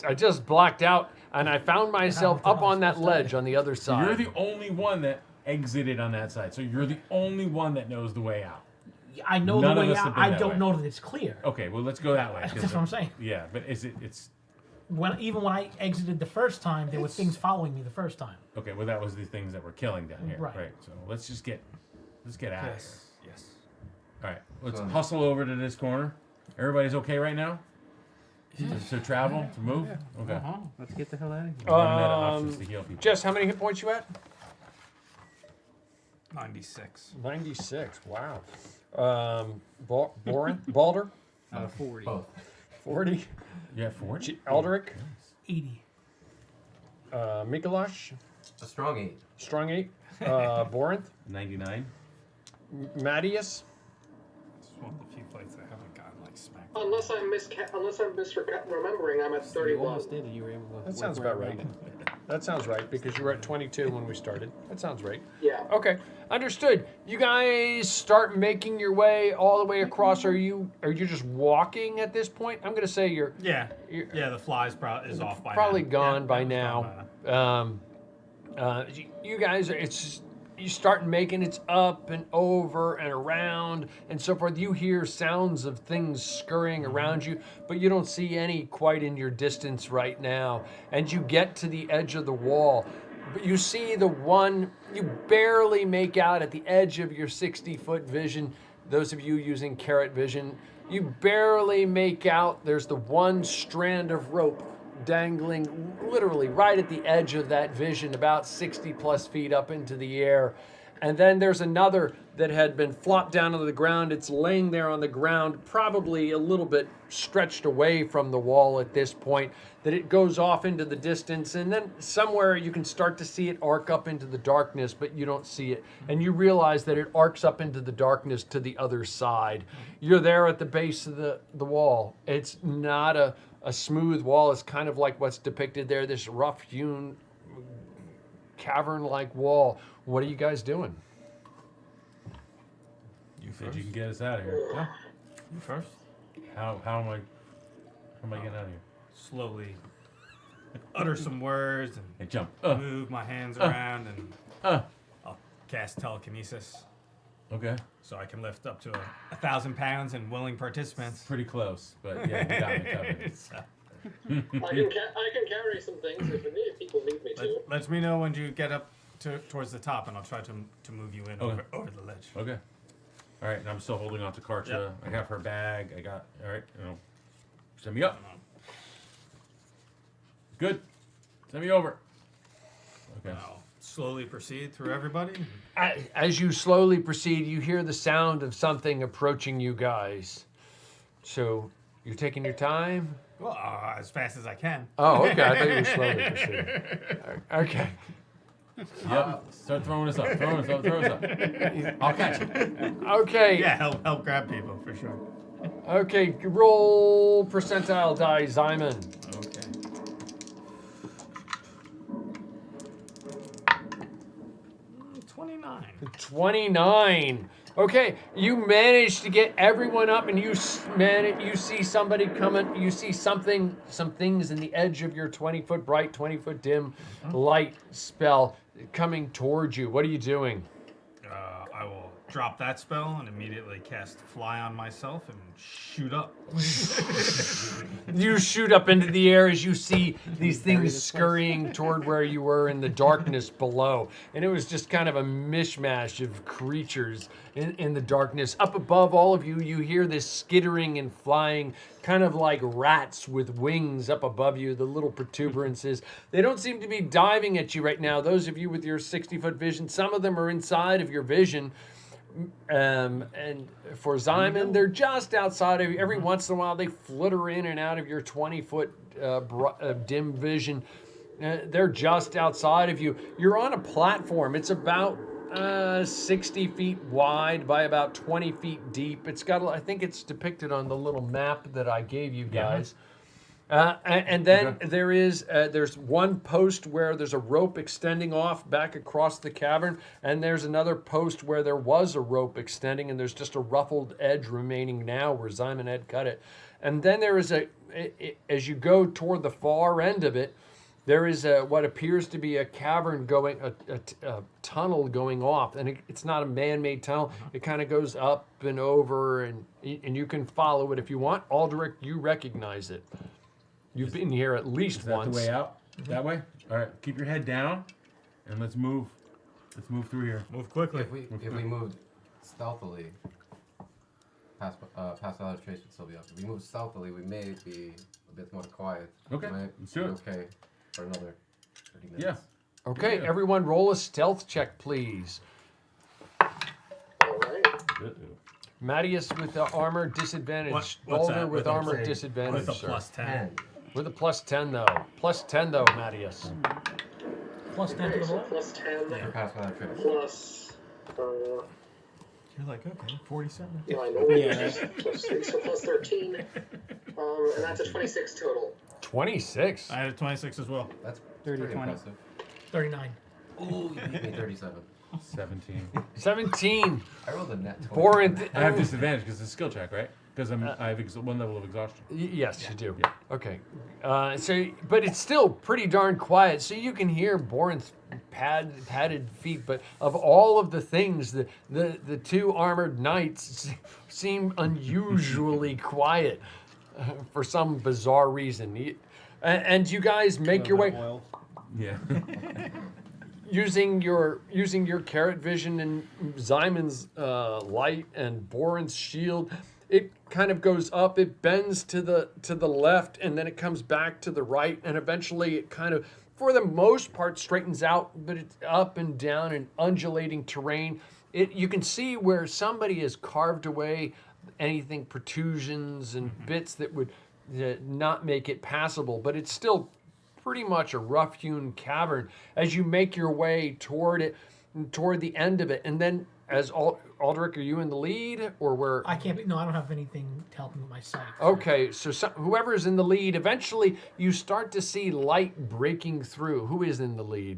I just blacked out, and I found myself up on that ledge on the other side. You're the only one that exited on that side, so you're the only one that knows the way out. I know None the of way us have out. been I that don't way. know that it's clear. Okay, well let's go that way. 'cause That's what I'm saying. Yeah, but it's Even when I exited the first time, there were things following me the first time. okay. Well, that was the things that were killing down here, Right. right? So let's get out of here. Yes. All right, let's So- hustle over to this corner. Everybody's okay right now? To travel, to move? Okay. Let's get the hell out of here. We're running out of options to heal people. Jess, how many hit points you at? 96. 96. Wow. Balder? 40. Both. 40. You have 40? Aldrich? 80. Mikolash? A strong 8. Strong 8. Borinth? 99. Mattias? It's one of the few fights I haven't gotten like smacked. Unless I'm misremembering, I'm at You 31. almost did, and you were able to. That sounds about right. That sounds right, because you were at 22 when we started. That sounds right. Yeah. Okay, understood. You guys start making your way all the way across. Are you just walking at this point? I'm gonna say you're Yeah. Yeah, the fly's is off by probably now. gone Yeah, by it's now. gone You guys, you start making it's up and over and around and so forth. You hear sounds of things scurrying around you, but you don't see any quite in your distance right now. And you get to the edge of the wall, but you see the one you barely make out at the edge of your 60-foot vision. Those of you using carrot vision, you barely make out. There's the one strand of rope dangling literally right at the edge of that vision, about 60 plus feet up into the air. And then there's another that had been flopped down to the ground. It's laying there on the ground, probably a little bit stretched away from the wall at this point, that it goes off into the distance. And then somewhere you can start to see it arc up into the darkness, but you don't see it. And you realize that it arcs up into the darkness to the other side. You're there at the base of the wall. It's not a smooth wall. Is kind of like what's depicted there, this rough-hewn cavern-like wall. What are you guys doing? You said you can get us out of here. Yeah. You first. How am I getting out of here? Slowly utter some words and And jump. move my hands around and I'll cast telekinesis Okay. so I can lift up to 1,000 pounds and willing participants. Pretty close, but yeah, you got me covered. So, I can carry some things if people need me to. let me know when you get up towards the top and I'll try to move you in Okay. over the ledge. Okay. All right, and I'm still holding on to Karcha. Yep. I have her bag. I got. All right. Send me up. Good. Send me over. Okay. I'll slowly proceed through everybody. As you slowly proceed, you hear the sound of something approaching you guys. So you're taking your time? Well, as fast as I can. Oh, okay. I thought you were slowly proceeding. Okay. Yep. Start throwing us up. Throw us up. I'll catch you. Okay. Yeah, help grab people for sure. Okay. Roll percentile die, Simon. Okay. Mm, 29. 29. Okay, you manage to get everyone up, and you see somebody coming. You see some things in the edge of your 20-foot bright, 20-foot dim light spell coming towards you. What are you doing? I will drop that spell and immediately cast Fly on myself and shoot up. You shoot up into the air as you see these things scurrying toward where you were in the darkness below. And it was just kind of a mishmash of creatures in the darkness. Up above all of you, you hear this skittering and flying, kind of like rats with wings up above you, the little protuberances. They don't seem to be diving at you right now. Those of you with your 60-foot vision, some of them are inside of your vision. And for Zyman, they're just outside of you. Every once in a while, they flitter in and out of your 20-foot dim vision. They're just outside of you. You're on a platform. It's about 60 feet wide by about 20 feet deep. It's got, I think it's depicted on the little map that I gave you guys. And then there's one post where there's a rope extending off back across the cavern, and there's another post where there was a rope extending, and there's just a ruffled edge remaining now where Zyman had cut it. And then there is as you go toward the far end of it, there is what appears to be a cavern going, a tunnel going off, and it's not a man-made tunnel. It kind of goes up and over, and you can follow it if you want. Aldrich, you recognize it. You've been here at least once. Is that the way out? That way? All right. Keep your head down, and let's move. Let's move through here. Move quickly. If we moved stealthily, past Valley Trace would still be up. If we move stealthily, we may be a bit more quiet. Okay. Let's do it. Okay. For another 30 minutes. Yeah. Okay, everyone roll a stealth check, please. All right. Mattias with the armor disadvantage. What's Boulder that? with With a- armor disadvantage, With a sir. plus 10. With a plus 10, though. Plus 10, though, Mattias. Plus 10 to Okay, the so roll. plus 10, For past Valley Trace. plus You're like, okay, 47. my normal, plus 6, so plus 13. And that's a 26 total. 26. I had a 26 as well. That's pretty 20. impressive. 39. Ooh, you beat me 37. 17. 17. I rolled a net 20. Borinth. I have disadvantage because it's a skill check, right? Because I have one level of exhaustion. Yes, you do. Yeah. Okay. But it's still pretty darn quiet, so you can hear Borinth's padded feet. But of all of the things, the two armored knights seem unusually quiet for some bizarre reason. And you guys make your way. Yeah. Using your carrot vision and Zyman's light and Borin's shield, it kind of goes up. It bends to the left, and then it comes back to the right, and eventually it kind of, for the most part, straightens out. But it's up and down and undulating terrain. You can see where somebody has carved away anything, protrusions and bits that would not make it passable. But it's still pretty much a rough-hewn cavern as you make your way toward it, toward the end of it. And then, as Aldrich, are you in the lead, or where? I can't be. No, I don't have anything to help me with my sight. Okay, so whoever's in the lead, eventually you start to see light breaking through. Who is in the lead?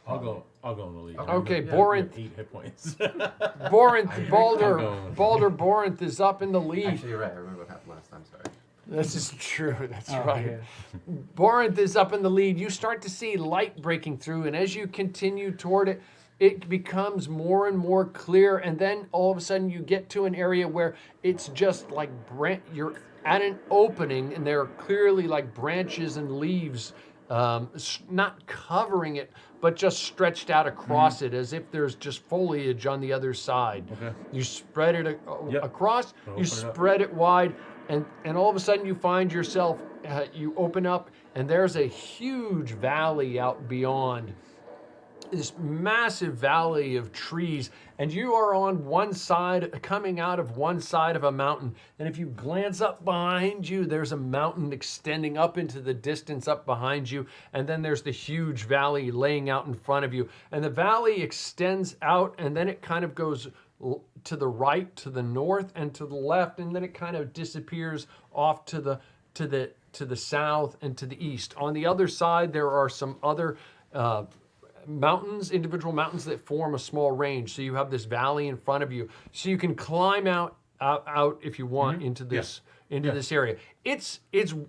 I'll go in the lead. Okay, Yeah, Borinth. 8 hit points. Borinth, Balder Borinth is up in the lead. Actually, you're right. I remember what happened last time. Sorry. This is true. That's right. Borinth is up in the lead. You start to see light breaking through, and as you continue toward it, it becomes more and more clear. And then all of a sudden, you get to an area where it's just like you're at an opening, and there are clearly like branches and leaves, not covering it, but just stretched out across it, as if there's just foliage on the other side. Okay. You spread it across. Open You it up. spread it wide. And all of a sudden you find yourself, you open up, and there's a huge valley out beyond. This massive valley of trees, and you are on one side, coming out of one side of a mountain. And if you glance up behind you, there's a mountain extending up into the distance up behind you. And then there's the huge valley laying out in front of you. And the valley extends out, and then it kind of goes to the right, to the north, and to the left, and then it kind of disappears off to the south and to the east. On the other side, there are some other mountains, individual mountains that form a small range. So you have this valley in front of you, so you can climb out if you want into this this area. It's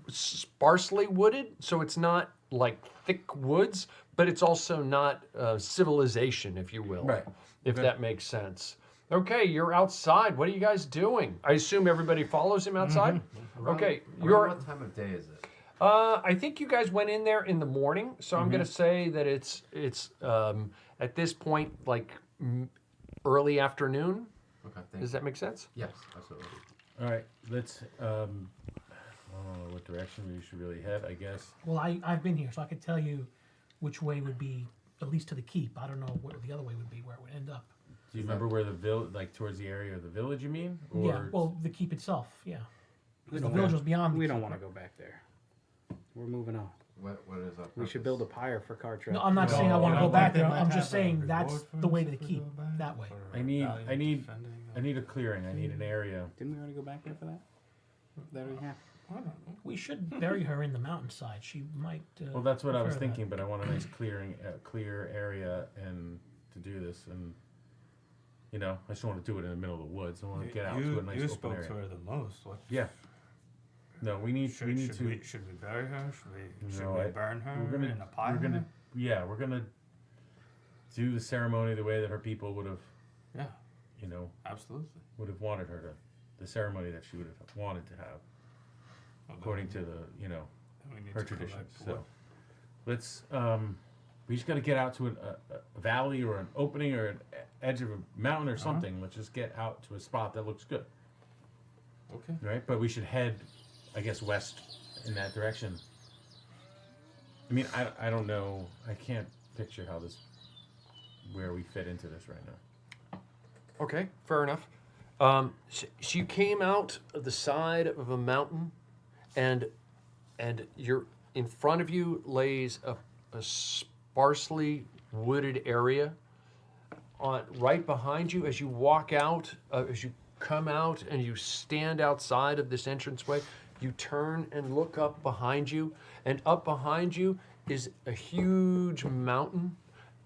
sparsely wooded, so it's not like thick woods, but it's also not civilization, if you will, Right. if that makes sense. Okay, you're outside. What are you guys doing? I assume everybody follows him outside? Okay, Around you're... what time of day is it? I think you guys went in there in the morning, so I'm going to say that it's at this point like early afternoon. Okay, Does that make sense? Yes, absolutely. All right, let's. I don't know what direction we should really head. I guess. Well, I've been here, so I could tell you which way would be at least to the keep. I don't know where the other way would be, where it would end up. Do you remember where the village, like towards the area of the village? You mean? Or Yeah, well, the keep itself, yeah. We The don't village wanna- was beyond the We don't keep. want to go back there. We're moving on. What is up? We should build a pyre for car traffic. No, I'm not saying I want to No, go back they there. might I'm have just a saying that's reward for the way us to the if we keep, go back, that way. I need a clearing. I need an area. Didn't we already go back there for that? That already happened. I don't know. We should bury her in the mountainside. She might. Well, that's what I was prefer that. thinking, but I want a nice clear area, and to do this, and you know, I just don't want to do it in the middle of the woods. I want to get out to a nice You open spoke area. to her the most. What? Yeah. No, we need Should we bury her? Should No, we burn her we're gonna, in a pile? we're gonna do the ceremony the way that her people would have, Yeah, you know, absolutely. would have wanted her to, the ceremony that she would have wanted to have, according to the, you know, Then we need her to traditions. collect So wood. let's, we just got to get out to a valley or an opening or an edge of a mountain or something. Let's just get out to a spot that looks good, Okay. right? But we should head, I guess, west in that direction. I mean, I don't know. I can't picture where we fit into this right now. Okay, fair enough. So you came out of the side of a mountain, and you're in front of you lays a sparsely wooded area. Right behind you, as you walk out, as you come out and you stand outside of this entranceway, you turn and look up behind you, and up behind you is a huge mountain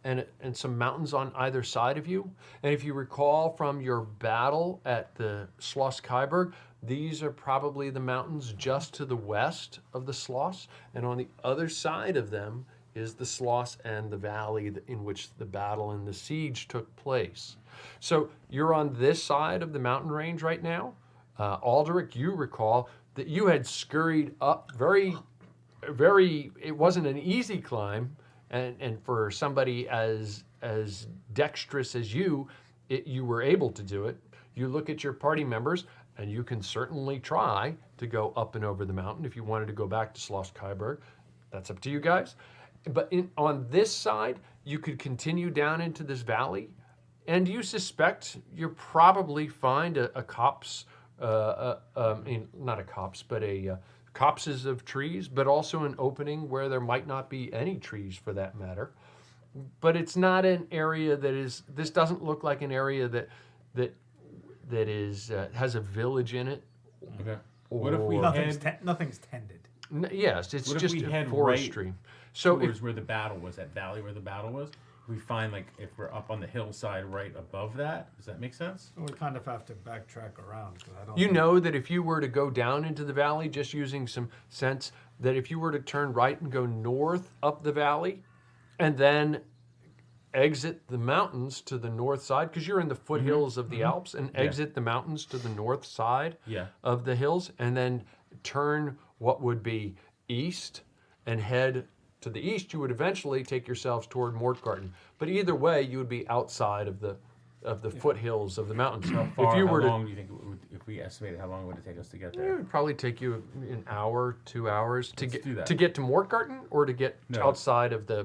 and some mountains on either side of you. And if you recall from your battle at the Schloss Kyburg, these are probably the mountains just to the west of the Schloss, and on the other side of them is the Schloss and the valley in which the battle and the siege took place. So you're on this side of the mountain range right now. Aldrich, you recall that you had scurried up very, it wasn't an easy climb, and for somebody as dexterous as you were able to do it. You look at your party members, and you can certainly try to go up and over the mountain if you wanted to go back to Schloss Kyburg. That's up to you guys. But on this side, you could continue down into this valley, and you suspect you'll probably find a copse, not a copse, but a copses of trees, but also an opening where there might not be any trees for that matter. But it's not an area this doesn't look like an area that is has a village in it. Okay. What if we Nothing's tended. Yes, it's What if just we head forestry. So towards where the battle was, that valley where the battle was, we find, like, if we're up on the hillside right above that, does that make sense? We kind of have to backtrack around because I don't. you know that if you were to go down into the valley, just using some sense, that if you were to turn right and go north up the valley, and then exit the mountains to the north side, because you're in the foothills of the Alps, and exit the mountains to the north side of the hills, and then turn what would be east and head to the east, you would eventually take yourselves toward Mortgarten. But either way, you would be outside of the foothills of the mountains. How long do you think it would, if we estimated how long would it take us to get It there? would probably take you an hour, 2 hours to Let's do that. get to Mortgarten, or to get outside of the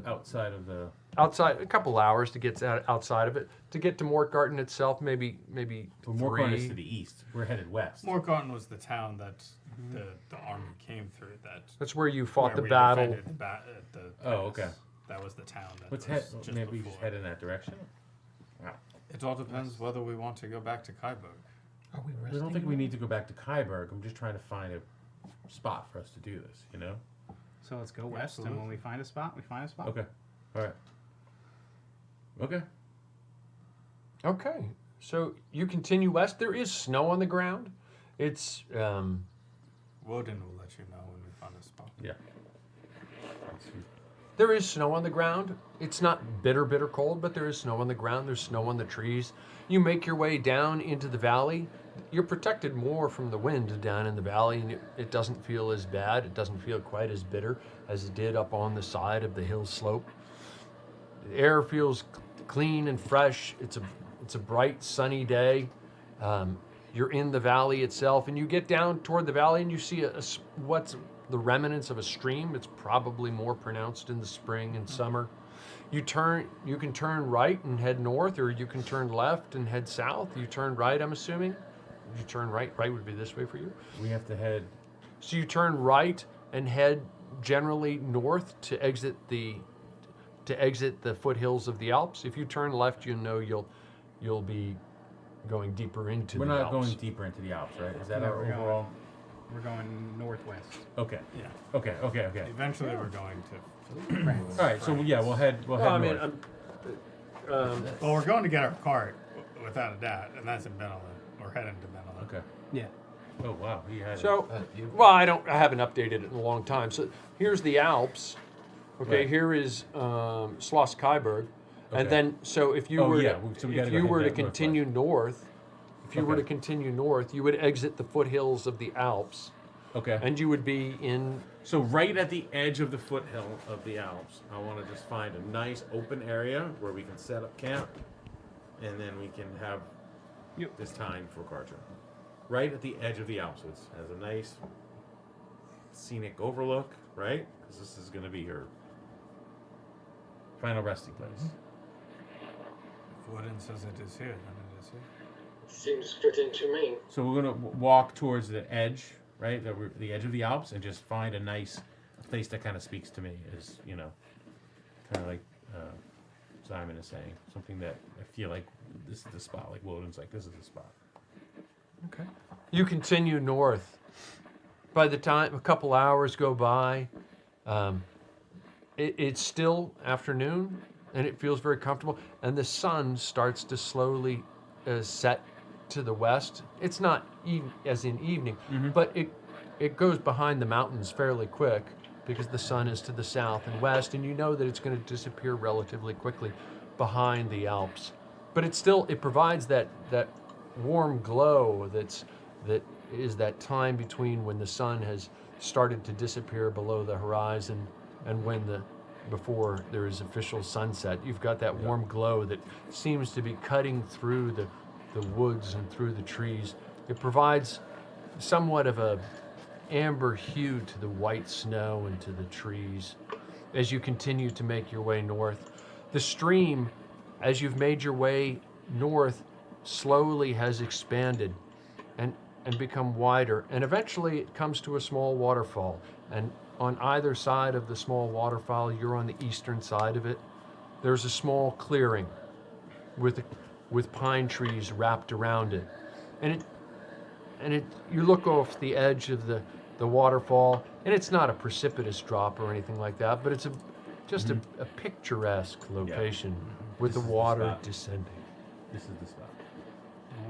outside a couple hours to get outside of it. To get to Mortgarten itself, maybe Well, Mortgarten is to the east. We're headed west. Mortgarten was the town that the army came through. That's where you fought where the we battle. defended the Oh, okay. That was the town. Let's was head. just Maybe we before. just head in that direction. It all depends whether we want to go back to Kyburg. Are we I resting? don't think we need to go back to Kyburg. I'm just trying to find a spot for us to do this. You know? So let's go west, and when we find a spot, we find a spot. Okay. All right. Okay. Okay, so you continue west. There is snow on the ground. It's Woden will let you know when we find a spot. Yeah. There is snow on the ground. It's not bitter, bitter cold, but there is snow on the ground. There's snow on the trees. You make your way down into the valley. You're protected more from the wind down in the valley, and it doesn't feel as bad. It doesn't feel quite as bitter as it did up on the side of the hill slope. The air feels clean and fresh. It's a bright, sunny day. You're in the valley itself, and you get down toward the valley, and you see what's the remnants of a stream. It's probably more pronounced in the spring and summer. You can turn right and head north, or you can turn left and head south. You turn right, I'm assuming. You turn right. Right would be this way for you. We have to head. So you turn right and head generally north to exit the foothills of the Alps. If you turn left, you know you'll be going deeper into We're the Alps. not going deeper into the Alps, right? Is that No, our overall? We're going northwest. Okay. Yeah. Okay. Eventually, we're going to. France. All right. So yeah, we'll head. We'll head Well, I mean, north. Well, we're going to get our cart, without a doubt, and that's in Benelin. We're heading to Benelin. Okay. Yeah. Oh wow, he had. so, you- well, I haven't updated it in a long time. So here's the Alps. Okay, Right. here is Schloss Kyburg, Okay. and then so if you Oh, were yeah, to, so we gotta if go you head were to back continue north, if you were Okay. to continue north, you would exit the foothills of the Alps, Okay. and you would be in. So right at the edge of the foothill of the Alps, I want to just find a nice open area where we can set up camp, and then we can have this time for Kartra. Right at the edge of the Alps, so it has a nice scenic overlook, right? Because this is going to be your final resting place. If Wooden says it is here, then it is here. Seems fitting to me. So we're going to walk towards the edge, right? The edge of the Alps, and just find a nice place that kind of speaks to me, is, you know, kind of like Simon is saying, something that I feel like this is the spot. Like Woden's like, this is the spot. Okay. You continue north. By the time a couple hours go by, it's still afternoon, and it feels very comfortable. And the sun starts to slowly set to the west. It's not as in evening, but it goes behind the mountains fairly quick because the sun is to the south and west, and you know that it's going to disappear relatively quickly behind the Alps. But it provides that warm glow that is that time between when the sun has started to disappear below the horizon and before there is official sunset. You've got that warm glow that seems to be cutting through the woods and through the trees. It provides somewhat of a amber hue to the white snow and to the trees as you continue to make your way north. The stream, as you've made your way north, slowly has expanded and become wider, and eventually it comes to a small waterfall, and on either side of the small waterfall, you're on the eastern side of it, there's a small clearing with pine trees wrapped around it, and you look off the edge of the waterfall, and it's not a precipitous drop or anything like that, but it's just a picturesque location with This the is the water spot. descending. This is the spot.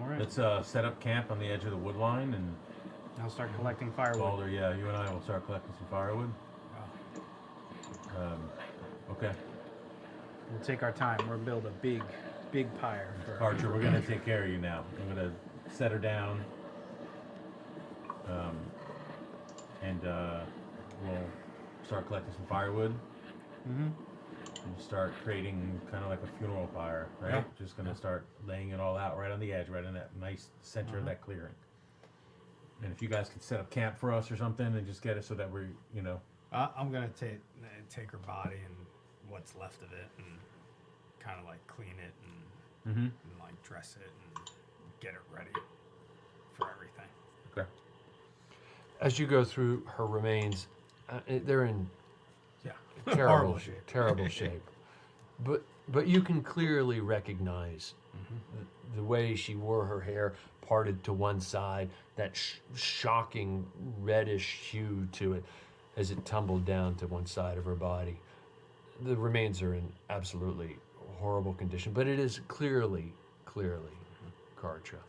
All right. Let's set up camp on the edge of the wood line, and I'll start collecting firewood. Balder, yeah, you and I will start collecting some firewood. Okay. We'll take our time. We'll build a big pyre. For Archer, we're gonna take care of you now. I'm gonna set her down, and we'll start collecting some firewood. Mhm. And start creating kind of like a funeral pyre, right? Yeah. Just gonna start laying it all out right on the edge, right in that nice center of that clearing. And if you guys could set up camp for us or something, and just get it so that we're, you know, I'm gonna take her body and what's left of it and kind of like clean it and like dress it and get it ready for everything. okay. As you go through her remains, they're in Yeah. terrible Horrible shape. terrible shape. But you can clearly recognize the way she wore her hair parted to one side, that shocking reddish hue to it as it tumbled down to one side of her body. The remains are in absolutely horrible condition, but it is clearly Kartra.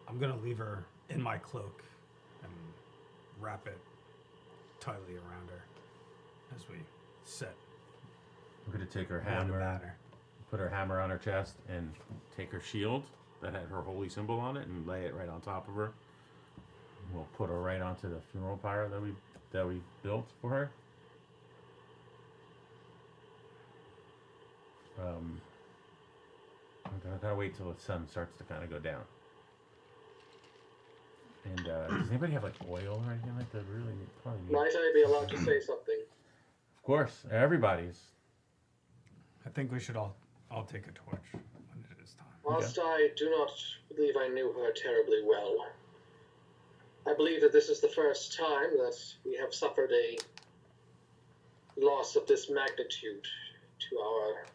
I'm gonna leave her in my cloak and wrap it tightly around her. as we set I'm gonna take her one hammer, batter. put her hammer on her chest, and take her shield that had her holy symbol on it, and lay it right on top of her. We'll put her right onto the funeral pyre that we built for her. I'm gonna wait till the sun starts to kind of go down. And does anybody have like oil or anything like that? Really, probably need. Might I be allowed to say something? Of course, everybody's. I think we should all take a torch when it is time. Whilst I do not believe I knew her terribly well, I believe that this is the first time that we have suffered a loss of this magnitude to our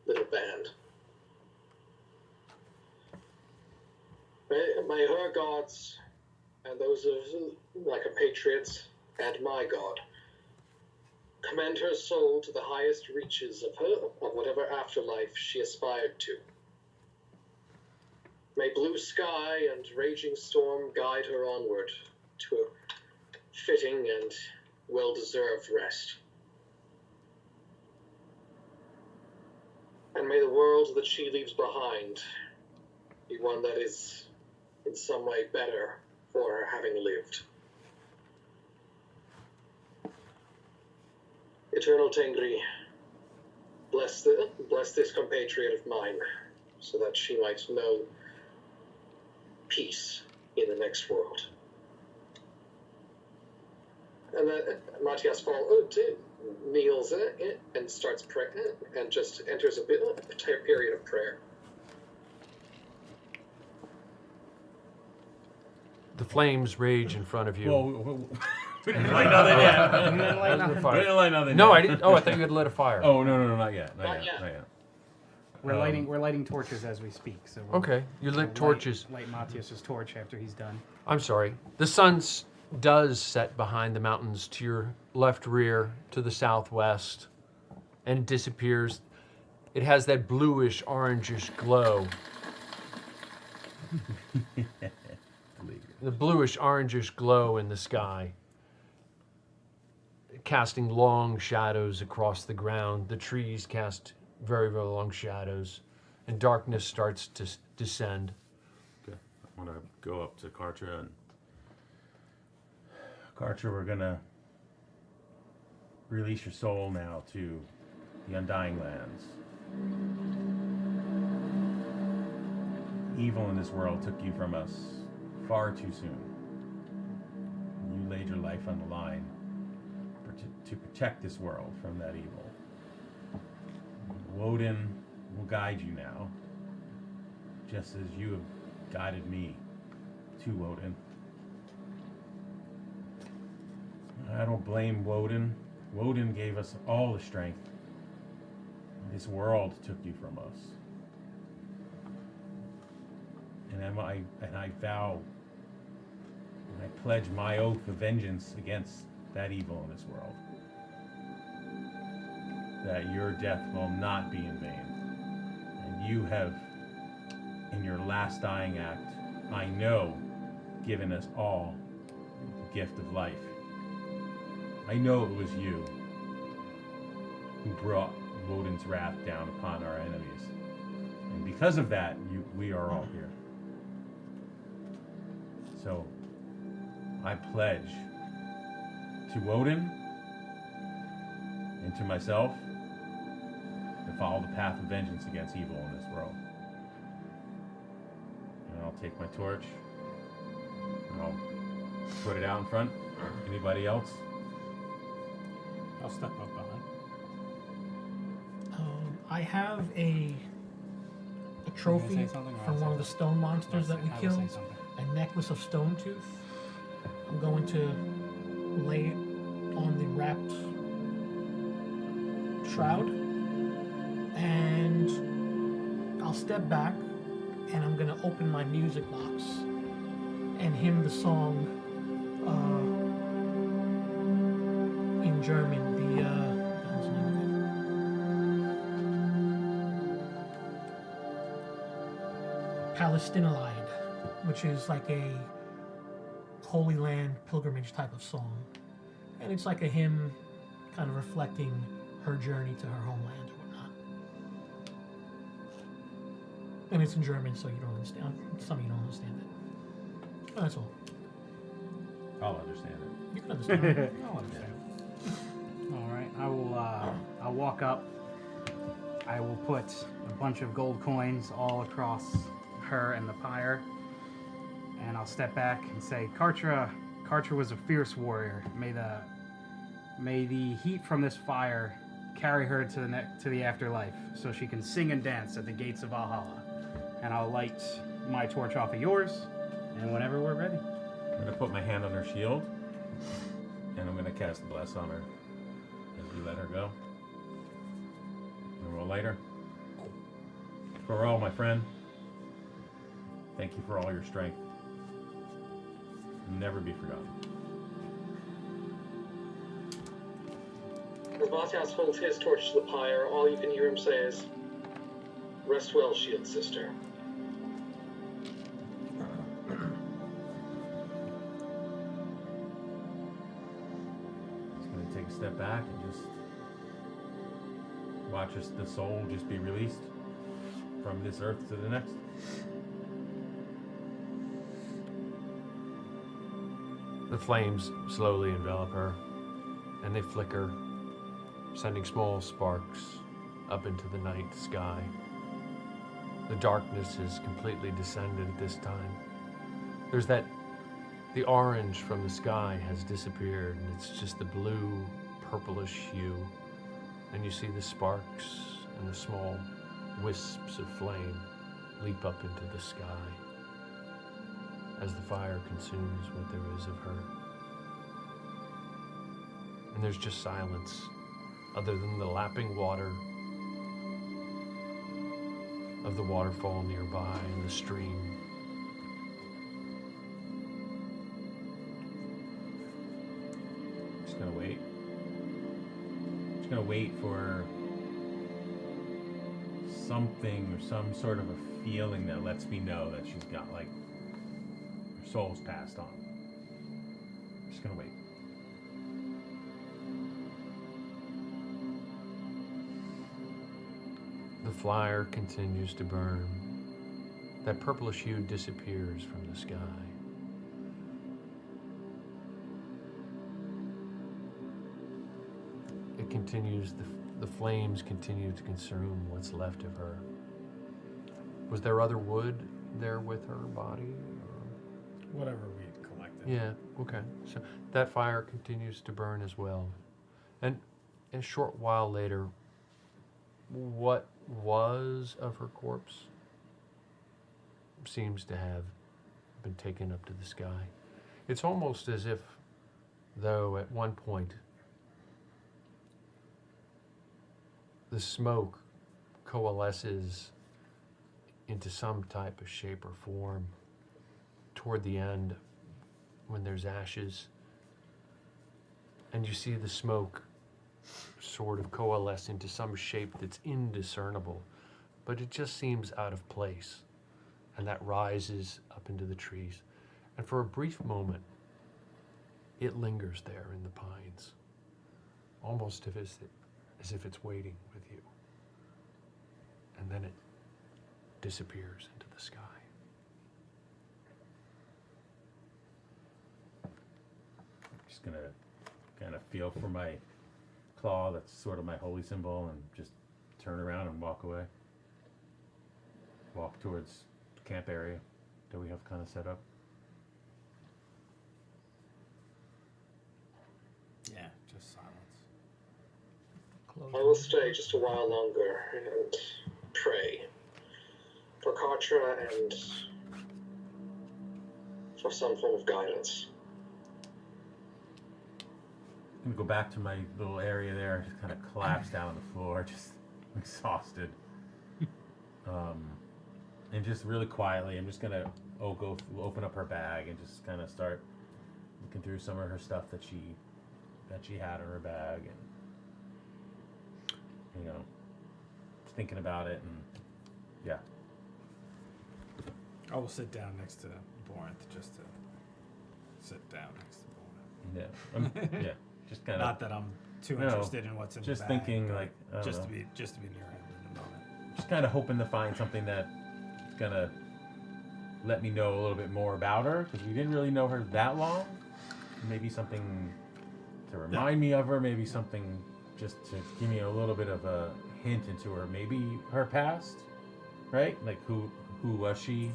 little band. May her gods and those of my compatriots and my god commend her soul to the highest reaches of whatever afterlife she aspired to. May blue sky and raging storm guide her onward to a fitting and well-deserved rest. And may the world that she leaves behind be one that is in some way better for her having lived. Eternal Tengri, bless this compatriot of mine, so that she might know peace in the next world. And then Matthias kneels and starts praying, and just enters a period of prayer. The flames rage in front of you. Whoa. We didn't light nothing yet. We didn't light nothing. We didn't light nothing No, yet. I didn't. Oh, I thought you had lit a fire. Oh, no, not yet. Not yet. We're lighting torches as we speak. So Okay, you lit torches. Light Matthias's torch after he's done. I'm sorry. The sun does set behind the mountains to your left rear, to the southwest, and disappears. It has that bluish, orangish glow. The bluish, orangish glow in the sky, casting long shadows across the ground. The trees cast very, very long shadows, and darkness starts to descend. Okay. I'm gonna go up to Kartra and Kartra, we're gonna release your soul now to the Undying Lands. Evil in this world took you from us far too soon. You laid your life on the line to protect this world from that evil. Woden will guide you now, just as you have guided me to Woden. I don't blame Woden. Woden gave us all the strength. This world took you from us. And I vow, and I pledge my oath of vengeance against that evil in this world. That your death will not be in vain. And you have, in your last dying act, I know, given us all the gift of life. I know it was you who brought Woden's wrath down upon our enemies. And because of that, we are all here. So, I pledge to Woden and to myself to follow the path of vengeance against evil in this world. And I'll take my torch and I'll put it out in front. Anybody else? I'll step up behind. I have a trophy say something, or I'll from say one of the stone monsters that we I will say killed. something. A necklace of stone tooth. I'm going to lay it on the wrapped shroud, and I'll step back, and I'm going to open my music box and hymn the song in German. The how's the name of it? Palestinalide, which is like a Holy Land pilgrimage type of song. And it's like a hymn kind of reflecting her journey to her homeland or whatnot. And it's in German, so you don't understand. Some of you don't understand it. But that's all. I'll understand it. You can understand it. I'll understand. All right, I'll walk up. I will put a bunch of gold coins all across her and the pyre, and I'll step back and say, Kartra was a fierce warrior. May the heat from this fire carry her to the afterlife, so she can sing and dance at the gates of Valhalla. And I'll light my torch off of yours, and whenever we're ready. I'm going to put my hand on her shield, and I'm going to cast a bless on her as we let her go. And we'll light her. Farrell, my friend, thank you for all your strength. Never be forgotten. As Matthias holds his torch to the pyre, all you can hear him say is, "Rest well, shield sister." Just going to take a step back and just watch the soul just be released from this earth to the next. The flames slowly envelop her, and they flicker, sending small sparks up into the night sky. The darkness has completely descended at this time. The orange from the sky has disappeared, and it's just the blue, purplish hue. And you see the sparks and the small wisps of flame leap up into the sky as the fire consumes what there is of her. And there's just silence, other than the lapping water of the waterfall nearby and the stream. Just gonna wait. Just gonna wait for something or some sort of a feeling that lets me know that she's got, like, her soul's passed on. Just gonna wait. The fire continues to burn. That purplish hue disappears from the sky. It continues, the flames continue to consume what's left of her. Was there other wood there with her body? Or? Whatever we collected. Yeah, okay. So that fire continues to burn as well. And a short while later, what was of her corpse seems to have been taken up to the sky. It's almost as if, though, at one point, the smoke coalesces into some type of shape or form toward the end when there's ashes, and you see the smoke sort of coalesce into some shape that's indiscernible, but it just seems out of place, and that rises up into the trees. And for a brief moment, it lingers there in the pines, almost as if it's waiting with you. And then it disappears into the sky. Just gonna kind of feel for my claw, that's sort of my holy symbol, and just turn around and walk away. Walk towards the camp area that we have kind of set up. Yeah, just silence. I will stay just a while longer and pray for Kartra and for some form of guidance. I'm gonna go back to my little area there, just kind of collapse down on the floor, just exhausted. And just really quietly, I'm just gonna open up her bag and just kind of start looking through some of her stuff that she had in her bag, and thinking about it, and yeah. I will sit down next to Borinth just to sit down next to Borinth. Yeah, yeah. Just kind of. Not that I'm too No, interested in what's in just the bag. thinking, but like, I don't just know. to be near him in the moment. Just kind of hoping to find something that's gonna let me know a little bit more about her, because we didn't really know her that long. Maybe something to remind me of her, maybe something just to give me a little bit of a hint into her, maybe her past, right? Like who was she?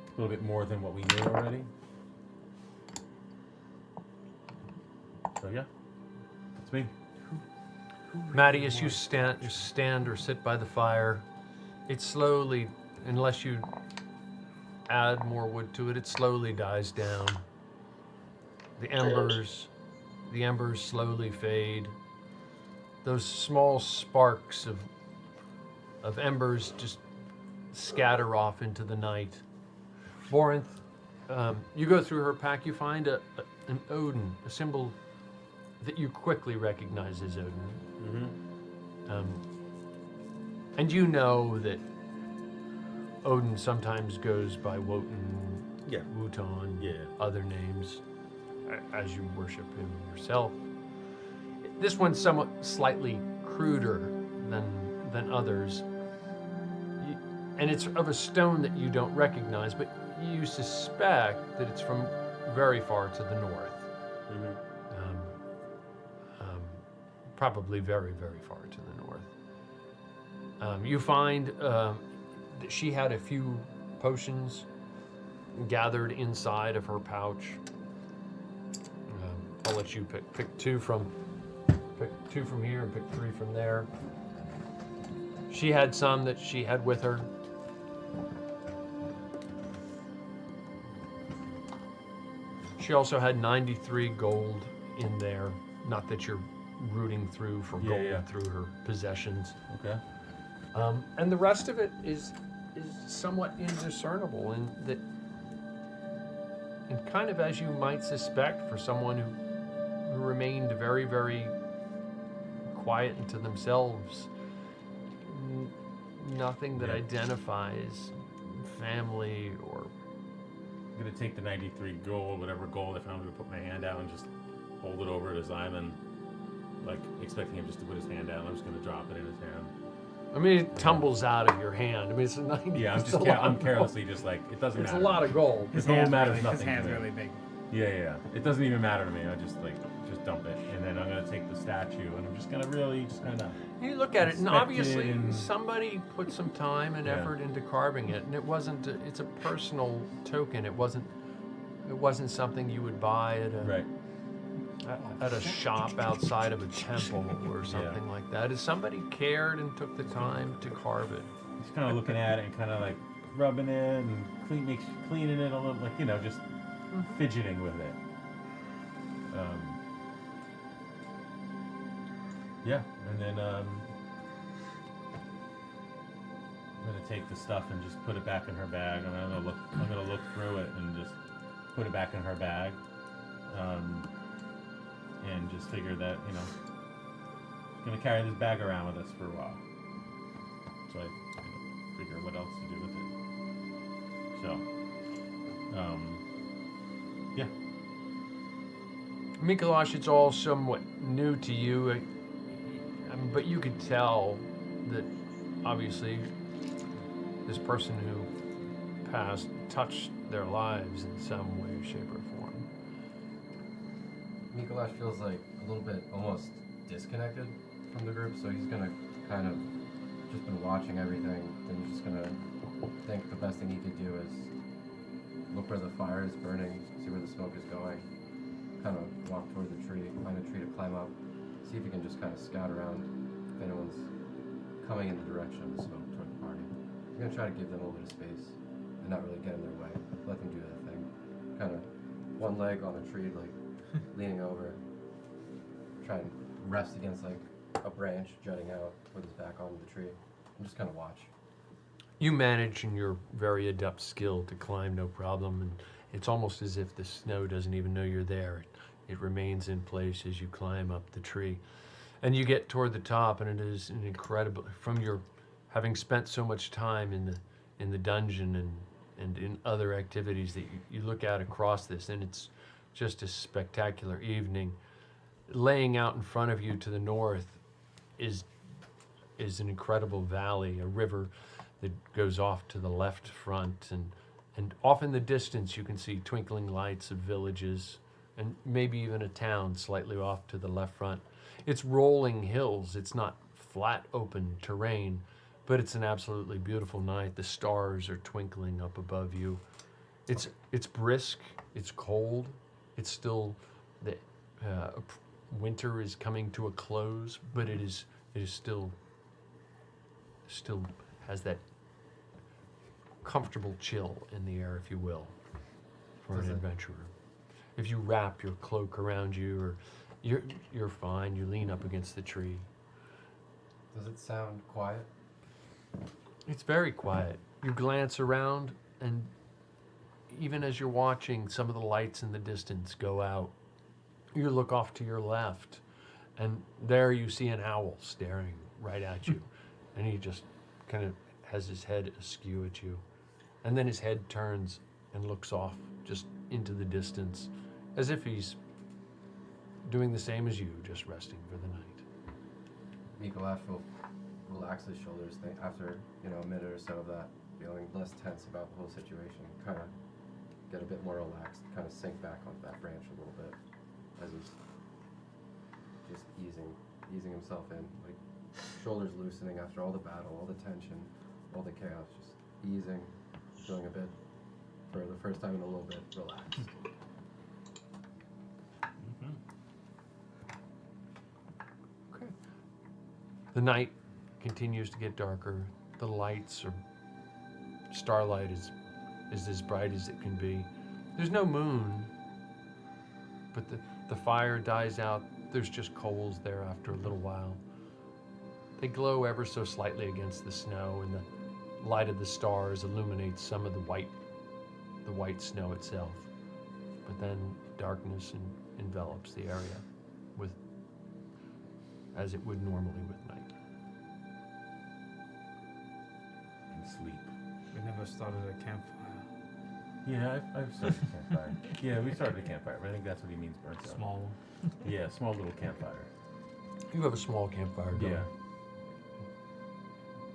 A little bit more than what we knew already. So yeah, that's me. Maddie, as you stand or sit by the fire, it slowly, unless you add more wood to it, it slowly dies down. The embers slowly fade. Those small sparks of embers just scatter off into the night. Borinth, you go through her pack, you find an Odin, a symbol that you quickly recognize as Odin. And you know that Odin sometimes goes by Wotan, Wotan, other names, as you worship him yourself. This one's somewhat slightly cruder than others. And it's of a stone that you don't recognize, but you suspect that it's from very far to the north. Probably very, very far to the north. You find that she had a few potions gathered inside of her pouch. I'll let you pick two from here and pick three from there. She had some that she had with her. She also had 93 gold in there. Not that you're rooting through for gold through her possessions. Okay. And the rest of it is somewhat indiscernible, and kind of as you might suspect for someone who remained very, very quiet and to themselves. Nothing that identifies family or. I'm gonna take the 93 gold, whatever gold I found, I'm gonna put my hand out and just hold it over to Simon, like expecting him just to put his hand out. I'm just gonna drop it in his hand. I mean, it tumbles out of your hand. I mean, it's a 90. Yeah, I'm carelessly just like, it doesn't matter. It's a lot of gold. His gold matters nothing. His hand's to me. really big. Yeah. It doesn't even matter to me. I just dump it, and then I'm gonna take the statue, and I'm just gonna really just kind of. You look at it, and obviously and somebody put some time and effort into carving it, and it wasn't. It's a personal token. It wasn't something you would buy at a shop outside of a temple or something like that. Is somebody cared and took the time to carve it? Just kind of looking at it and kind of like rubbing it and cleaning it a little, like just fidgeting with it. And then I'm gonna take the stuff and just put it back in her bag. I'm gonna look through it and just put it back in her bag, and just figure that gonna carry this bag around with us for a while. So I figure what else to do with it. So, Mikolash, it's all somewhat new to you. But you could tell that obviously this person who passed touched their lives in some way, shape, or form. Mikolash feels like a little bit almost disconnected from the group, so he's gonna kind of just been watching everything, and he's just gonna think the best thing he could do is look where the fire is burning, see where the smoke is going, kind of walk toward the tree, find a tree to climb up, see if he can just kind of scout around if anyone's coming in the direction of the smoke toward the party. He's gonna try to give them a little bit of space and not really get in their way. Let them do their thing. Kind of one leg on a tree, like leaning over, try and rest against like a branch jutting out with his back onto the tree, and just kind of watch. You manage in your very adept skill to climb no problem, and it's almost as if the snow doesn't even know you're there. It remains in place as you climb up the tree. And you get toward the top, and it is an incredible, from your having spent so much time in the dungeon and in other activities, that you look out across this, and it's just a spectacular evening. laying out in front of you to the north is an incredible valley, a river that goes off to the left front, and off in the distance you can see twinkling lights of villages and maybe even a town slightly off to the left front. It's rolling hills, it's not flat open terrain, but it's an absolutely beautiful night. The stars are twinkling up above you. It's brisk, it's cold, it's still the winter is coming to a close, but it is still has that comfortable chill in the air, if you will, for an adventurer. If you wrap your cloak around you, or you're fine. You lean up against the tree. Does it sound quiet? It's very quiet. You glance around, and even as you're watching, some of the lights in the distance go out. You look off to your left, and there you see an owl staring right at you. And he just kind of has his head askew at you. And then his head turns and looks off just into the distance, as if he's doing the same as you, just resting for the night. Mikolash will relax his shoulders after, a minute or so of that, feeling less tense about the whole situation, kind of get a bit more relaxed, kind of sink back onto that branch a little bit as he's just easing himself in, like shoulders loosening after all the battle, all the tension, all the chaos, just easing, feeling a bit, for the first time in a little bit, relaxed. Okay. The night continues to get darker. The lights, or starlight, is as bright as it can be. There's no moon, but the fire dies out. There's just coals there after a little while. They glow ever so slightly against the snow, and the light of the stars illuminates some of the white snow itself. But then darkness envelops the area, as it would normally with night. And sleep. We never started a campfire. Yeah, I've started a campfire. Yeah, we started a campfire, but I think that's what he means, burnt out. Small one. Yeah, small little campfire. You have a small campfire going. Yeah.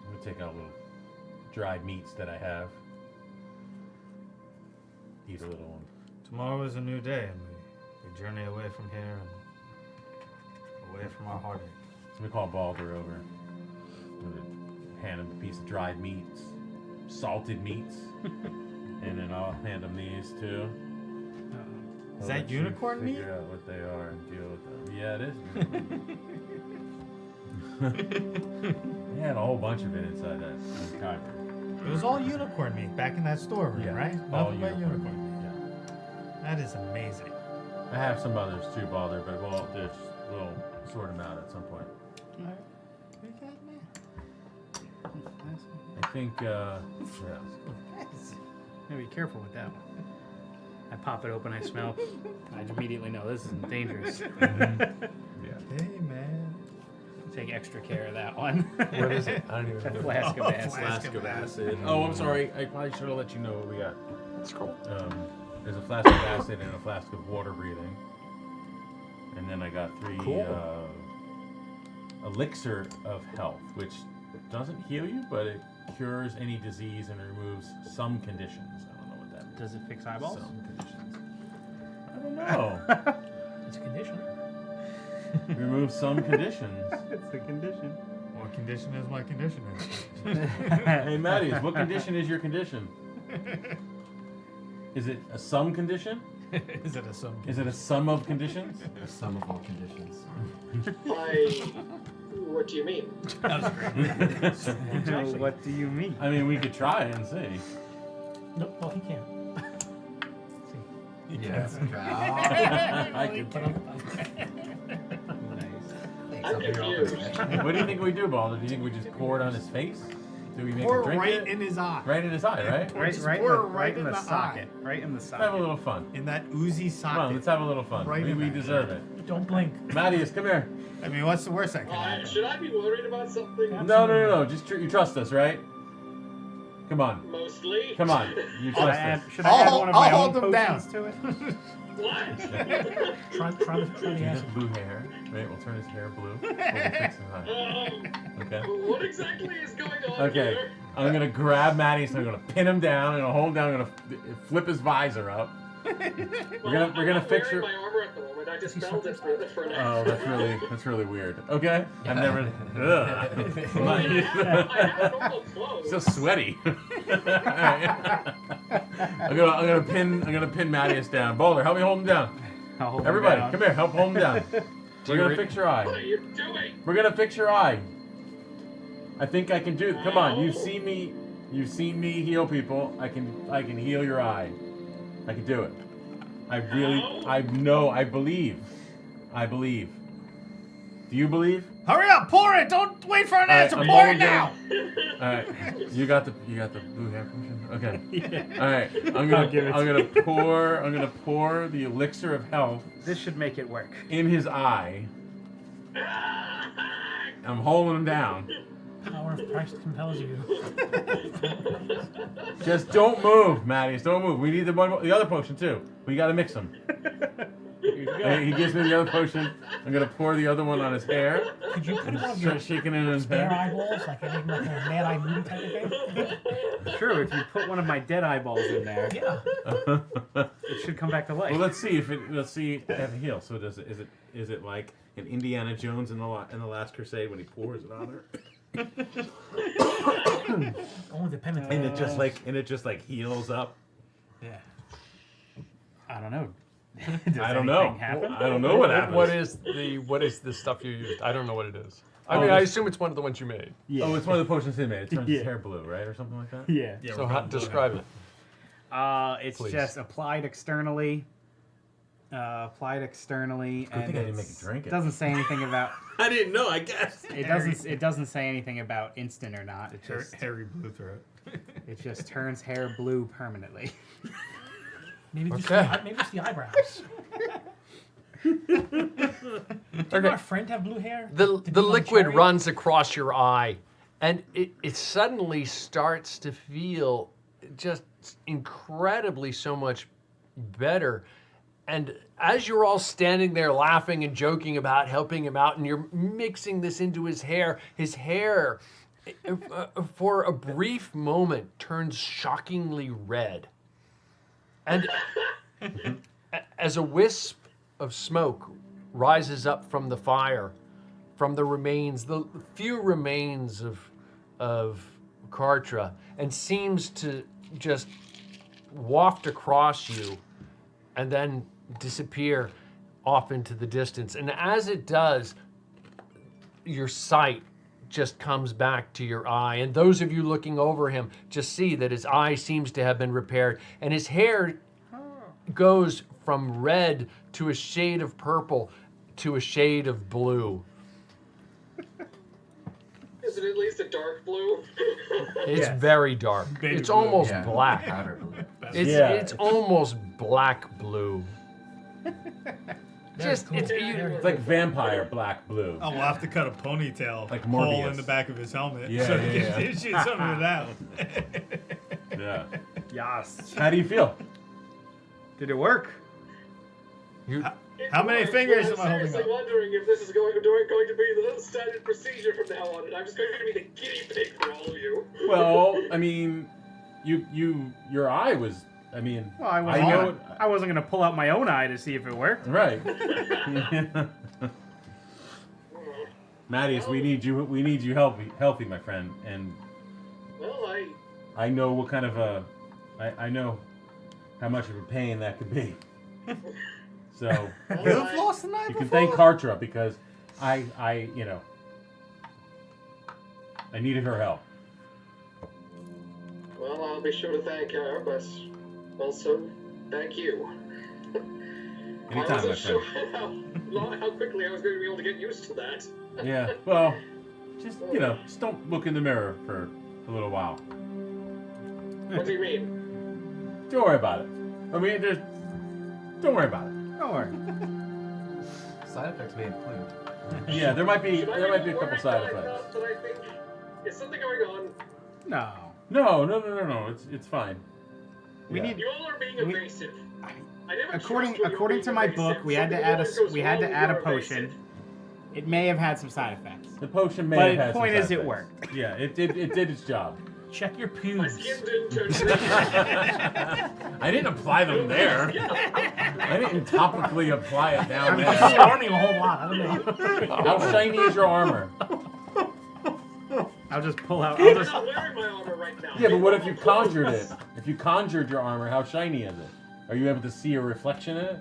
I'm gonna take out little dried meats that I have. Eat a little one. Tomorrow is a new day, and we journey away from here and away from our heartache. So we call Balder over. I'm gonna hand him a piece of dried meats, salted meats, and then I'll hand him these too. Is that unicorn meat? Figure out what they are and deal with them. Yeah, it is. They had a whole bunch of it inside that cavern. It was all unicorn meat back in that storeroom, Yeah, right? all Nothing but unicorn unicorn meat. Yeah. That is amazing. I have some others too, Balder, but we'll sort them out at some point. All right. What you got, man? I think, yeah. Gotta be careful with that one. I pop it open, I smell. I immediately know this isn't dangerous. Yeah. Hey, man. Take extra care of that one. What is it? I don't even know. Flask of acid. Flask of acid. Oh, I'm sorry. I probably should have let you know what we got. It's cool. There's a flask of acid and a flask of water breathing. And then I got 3 elixir of health, which doesn't heal you, but it cures any disease and removes some conditions. I don't know what that means. Does it fix eyeballs? Some conditions. I don't know. It's a condition. Remove some conditions. It's a condition. What condition is my condition in? Hey, Mattias, what condition is your condition? Is it a sum condition? Is it a sum? Is it a sum of conditions? The sum of all conditions. What do you mean? What do you mean? I mean, we could try and see. No, well, he can't. Yes. I could. I'm confused. What do you think we do, Balder? Do you think we just pour it on his face? Do we make Pour him drink right it? in his eye. Right in his eye, right? Right in the socket. Right in the Let's have a socket. little fun. In that oozy Come on, socket. let's have a little fun. Right in we there. deserve it. Don't blink. Mattias, come here. I mean, what's the worst that can happen? Should I be worried about something? No. Just you trust us, right? Come on. Mostly. Come on. You Should I trust add, us. should I add one of my I'll own hold them down. potions to it? What? Try the He has acid. blue hair. Right, we'll turn his hair blue. We'll fix his eye. Okay. What exactly is going on Okay. here? I'm gonna grab Matty, so I'm gonna pin him down. I'm gonna hold him down. I'm gonna flip his visor up. We're gonna fix I'm your. wearing my armor at the moment. I just spelled it for an Oh, that's really weird. Okay. I've never. Ugh. I'm not used to I have normal clothes. So sweaty. I'm gonna pin Mattias down. Boulder, help me hold him down. I'll hold him Everybody, down. come here, help hold him down. We're gonna fix your eye. What are you doing? We're gonna fix your eye. I think I can do. Come on, you've seen me heal people. I can heal your eye. I can do it. I believe. Do you believe? Hurry up, pour it! Don't wait for an answer. I'm Pour holding it now. All right, you got the blue hair potion. Okay. Yeah. All right, I'm gonna pour the elixir of health This should make it work. in his eye. I'm holding him down. Power of Christ compels you. Just don't move, Mattias. Don't move. We need the other potion too. We gotta mix them. He gives me the other potion. I'm gonna pour the other one on his hair. Could you put one of your Start shaking it in his spare head. eyeballs, like a mad eye movie type of thing? True, if you put one of my dead eyeballs in there, Yeah. it should come back to life. Well, let's see if it have a heal. So is it like an Indiana Jones in the Last Crusade when he pours it on her? Only the penitent. And it just like heals up. Yeah. I don't know. I don't know. Happen? I don't know what happens. What is the stuff you used? I don't know what it is. I Oh, mean, I this- assume it's one of the ones you made. Yeah. Oh, it's one of the potions he made. It turns his Yeah. hair blue, right, or something like that. Yeah. So describe it. It's Please. just applied externally. And thing I didn't make you drink it. doesn't say anything about. I didn't know. I guess. It doesn't say anything about instant or not. It just Harry Blue Throat. it just turns hair blue permanently. Maybe just Okay. maybe it's the eyebrows. Did our friend have blue hair? The Did he on liquid cherry? runs across your eye, and it suddenly starts to feel just incredibly so much better. And as you're all standing there laughing and joking about helping him out, and you're mixing this into his hair for a brief moment turns shockingly red. And as a wisp of smoke rises up from the fire, from the few remains of Kartra, and seems to just waft across you and then disappear off into the distance. And as it does, your sight just comes back to your eye. And those of you looking over him just see that his eye seems to have been repaired, and his hair goes from red to a shade of purple to a shade of blue. Is it at least a dark blue? It's Yes. very dark. Baby It's blue. almost Yeah, black. powder blue. It's almost black blue. Very Just cool. it's It's like vampire black blue. Oh, we'll have to cut a ponytail Like hole Morbius. in the back of his helmet. Yeah, so yeah, he yeah. can shoot some of it out. Yeah. Yes. How do you feel? Did it work? you, How many fingers I'm am I holding seriously up? wondering if this is going to be the standard procedure from now on, and I'm just going to be the guinea pig for all of you. Well, I mean, your eye was. I mean, Well, I wasn't gonna pull out my own eye to see if it worked. Right. Mattias, we need you healthy, my friend, and Well, I know what kind of a, I know how much of a pain that could be. So You've lost the night you before? can thank Kartra because I needed her help. Well, I'll be sure to thank her, but also thank you. Anytime, I my wasn't sure friend. how quickly I was going to be able to get used to that. Yeah. Well, just just don't look in the mirror for a little while. What do you mean? Don't worry about it. I mean, don't worry about it. Don't worry. Side effects may include. Yeah, there might be Should I a be couple worried side that effects. I think is something going on? No. No. It's fine. We need. You all are being evasive. I never According trust when you're being to my evasive. book, we had to Something add always goes we had to wrong add when a you're potion. evasive. It may have had some side effects. The potion may But have the had some point side is, it effects. worked. Yeah, it did its job. Check your My pubes. skin didn't turn green. I didn't apply them there. I didn't topically apply it down You're there. learning a whole lot. I don't know. How shiny is your armor? I'll just pull out. I'm not wearing my armor right now. Yeah, but what if you conjured it? If you conjured your armor, how shiny is it? Are you able to see a reflection in it?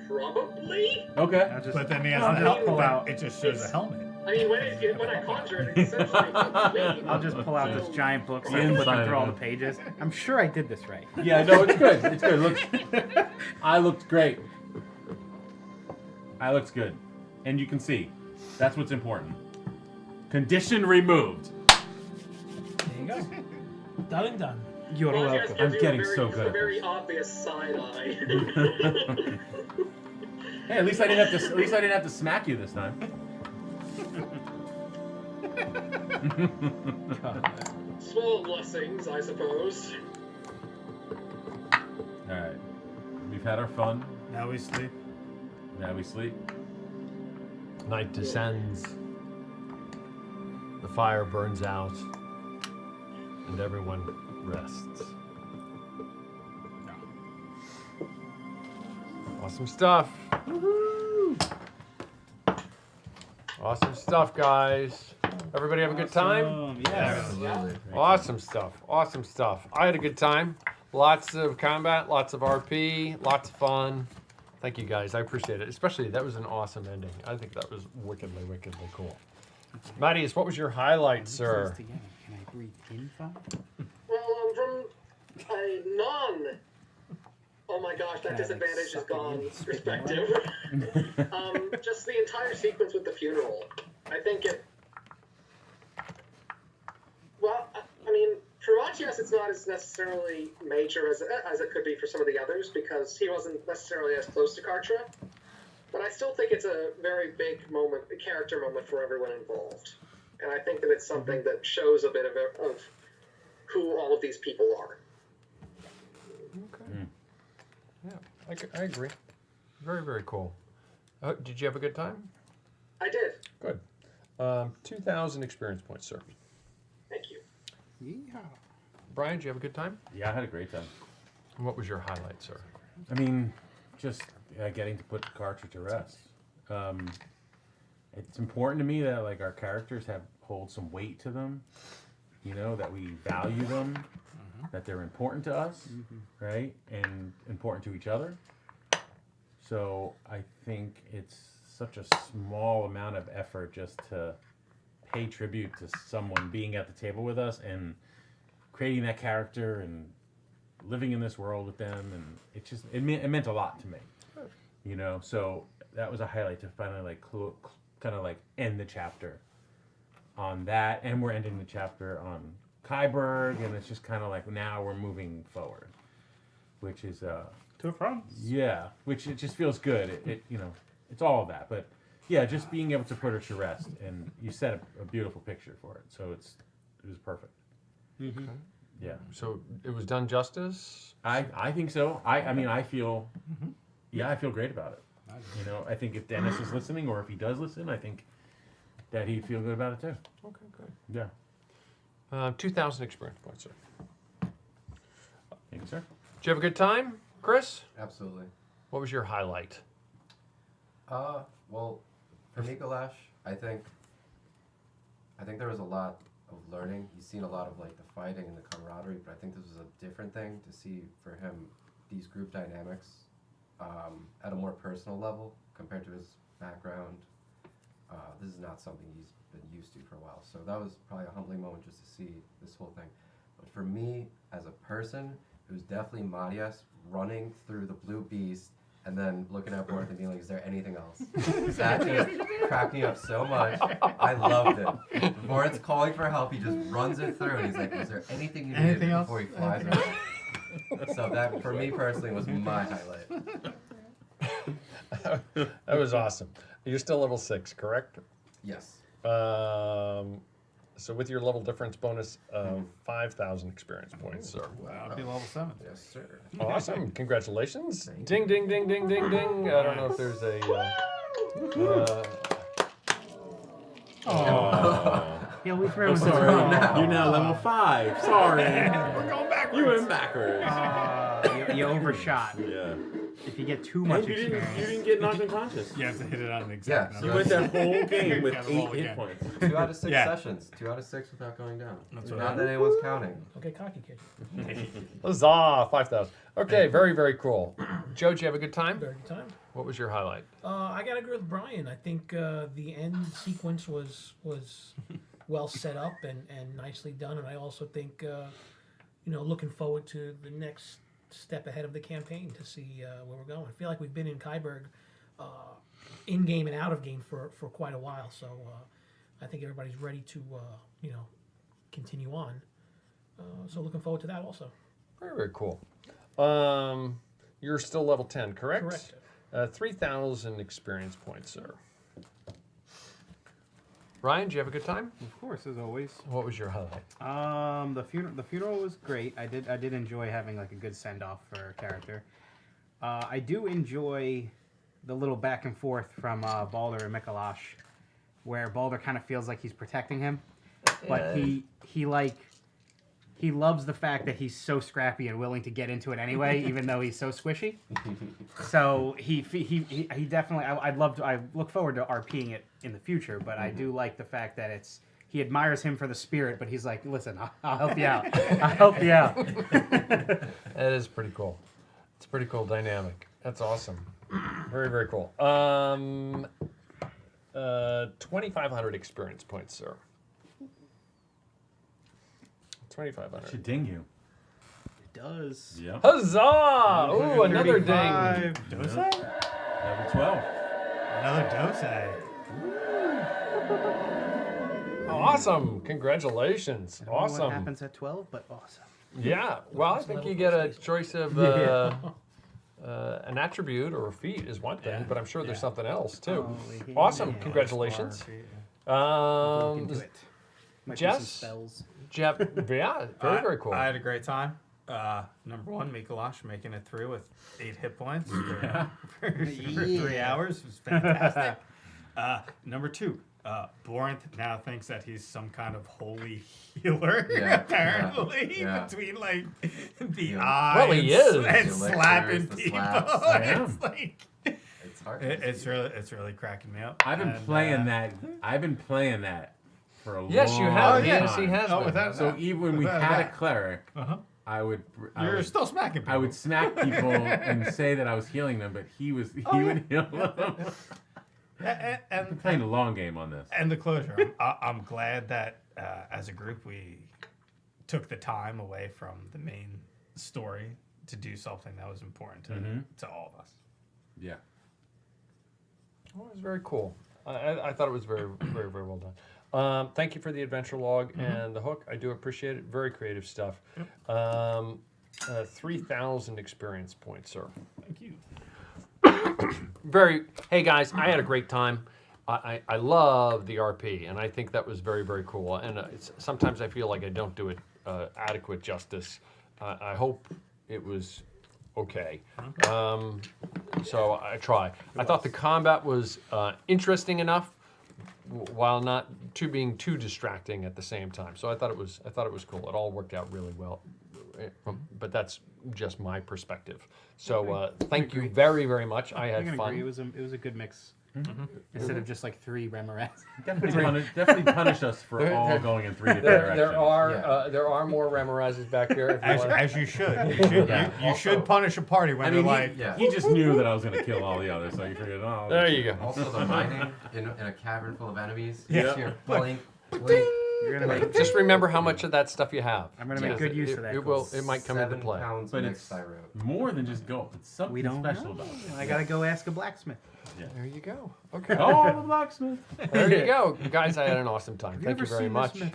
Probably. Okay. But then he has I'll the just helmet. pull out. It just shows a helmet. I mean, when I conjure it, it's essentially complete. I'll just pull out this giant book, start The flipping inside through all of the it. pages. I'm sure I did this right. Yeah, no, it's good. It's good. I looked great. I looked good. And you can see. That's what's important. Condition removed. There you go. Done and done. You're Podcast welcome. gives I'm you getting a very, so good a at very this. obvious side eye. Hey, at least I didn't have to smack you this time. Small blessings, I suppose. Alright. We've had our fun. Now we sleep. Now we sleep. Night descends. The fire burns out. And everyone rests. Awesome stuff. Awesome stuff, guys. Everybody have a good time? Yes. Absolutely. Awesome stuff. Awesome stuff. I had a good time. Lots of combat, lots of RP, lots of fun. Thank you guys. I appreciate it. Especially that was an awesome ending. I think that was wickedly, wickedly cool. Mattias, what was your highlight, sir? Can I breathe in fire? Well, from a non. Oh my gosh, that disadvantage is gone. Perspective. Just the entire sequence with the funeral. I think it. Well, I mean, for Matthias, it's not as necessarily major as it could be for some of the others because he wasn't necessarily as close to Kartra. But I still think it's a very big moment, a character moment for everyone involved. And I think that it's something that shows a bit of who all of these people are. Okay. Yeah, I agree. Very, very cool. Did you have a good time? I did. Good. 2,000 experience points, sir. Thank you. Yeah. Brian, did you have a good time? Yeah, I had a great time. And what was your highlight, sir? I mean, just getting to put Kartra to rest. It's important to me that like our characters hold some weight to them. You know, that we value them, that they're important to us, right? And important to each other. So I think it's such a small amount of effort just to pay tribute to someone being at the table with us and creating that character and living in this world with them, and it meant a lot to me, you know. So that was a highlight to finally like kind of like end the chapter on that, and we're ending the chapter on Kyberg, and it's just kind of like now we're moving forward, which is To France. yeah, which it just feels good. It you know, it's all of that, but yeah, just being able to put her to rest, and you set a beautiful picture for it, so it was perfect. Okay. Yeah. So it was done justice? I think so. I mean, I feel, yeah, I feel great about it. You know, I think if Dennis is listening, or if he does listen, I think that he'd feel good about it too. Okay, good. Yeah. 2,000 experience points, sir. Thank you, sir. Did you have a good time, Chris? Absolutely. What was your highlight? Well, for Mikolash, I think there was a lot of learning. He's seen a lot of like the fighting and the camaraderie, but I think this was a different thing to see for him, these group dynamics at a more personal level compared to his background. This is not something he's been used to for a while, so that was probably a humbling moment just to see this whole thing. But for me, as a person, it was definitely Marias running through the blue beast and then looking at Borth and being like, is there anything else? That just cracked me up so much. I loved it. Before it's calling for help, he just runs it through and he's like, is there anything you need before he flies away? So that, for me personally, was my highlight. That was awesome. You're still level 6, correct? Yes. So with your level difference bonus of 5,000 experience points, sir. That'll be level 7. Yes, sir. Awesome. Congratulations. Ding, ding, ding, ding, ding, ding. I don't know if there's a... Yeah, we throw I'm sorry. You're now level 5. Sorry. We're going backwards. You went backwards. you overshot. Yeah. If you get too much And you experience. didn't get knocked unconscious. You have to hit it on an exact Yeah, number. You went that whole game with Gotta 8 roll hit again. points. 2 out of 6 Yeah. sessions. 2 out of 6 without going down. That's what Not that anyone's counting. Okay, cocky kid. Huzzah, 5,000. Okay, very, very cool. Joe, did you have a good time? Very good time. What was your highlight? I gotta agree with Brian. I think the end sequence was well set up and nicely done, and I also think looking forward to the next step ahead of the campaign to see where we're going. I feel like we've been in Kyberg, in game and out of game for quite a while, so I think everybody's ready to continue on. So looking forward to that also. Very, very cool. You're still level 10, correct? Correct. 3,000 experience points, sir. Ryan, did you have a good time? Of course, as always. What was your highlight? The funeral was great. I did enjoy having like a good send off for a character. I do enjoy the little back and forth from Balder and Mikolash, where Balder kind of feels like he's protecting him, but he loves the fact that he's so scrappy and willing to get into it anyway, even though he's so squishy. So he definitely. I look forward to RPing it in the future, but I do like the fact that he admires him for the spirit, but he's like, listen, I'll help you out. I'll help you out. That is pretty cool. It's a pretty cool dynamic. That's awesome. Very, very cool. 2,500 experience points, sir. 2,500. Should ding you. It does. Yep. Huzzah! Ooh, another ding. Dose? Level 12. Another dose. Awesome. Congratulations. I don't know what Awesome. happens at 12, but awesome. Yeah. Well, I think you get a choice of an attribute or a feat is one thing, but I'm sure there's something else too. Awesome. Congratulations. Look into it. Might be some Jess? spells. Jeff, yeah, very cool. I had a great time. Number one, Mikolash making it through with 8 hit points for 3 hours was fantastic. Number 2, Borinth now thinks that he's some kind of holy healer, apparently, between like the eyes Well, he is. and The slapping elixirs, the people. slaps. It's like It's hard. it's really cracking me up. I've been playing that. I've been playing that for a long time. Yes, you have. Oh, yeah. Yes, he has. Oh, been. without So even when we Without had a that. cleric, I would. You're still smacking people. I would smack people and say that I was healing them, but he would heal them. I've been playing a long game on this. And the closure. I'm glad that as a group we took the time away from the main story to do something that was important to all of us. Yeah. Well, it was very cool. I thought it was very, very, very well done. Thank you for the adventure log and the hook. I do appreciate it. Very creative stuff. 3,000 experience points, sir. Thank you. Hey guys, I had a great time. I love the RP, and I think that was very, very cool. And sometimes I feel like I don't do it adequate justice. I hope it was okay. So I try. I thought the combat was interesting enough, while not being too distracting at the same time. So I thought it was cool. It all worked out really well. But that's just my perspective. So thank you very, very much. I had can fun. agree. It was a good mix. Instead of just like 3 Remoras. Definitely punish us for all going in 3 different directions. There are more Remorizes back here. If you want. As you should. You should punish a party when they're like. He just knew that I was going to kill all the others, so he figured, oh. There you go. Also, the mining in a cavern full of enemies. Yeah. You're blink. You're gonna make, Just remember how much of that stuff you have. I'm gonna make good use of that. It might come into 7 play. pounds But mixed, it's I wrote. more than just gold. It's something We don't special know. about it. I gotta go ask a blacksmith. There you go. Okay. Oh, the blacksmith. There you go. Guys, I had an awesome time. Thank you ever very seen much. this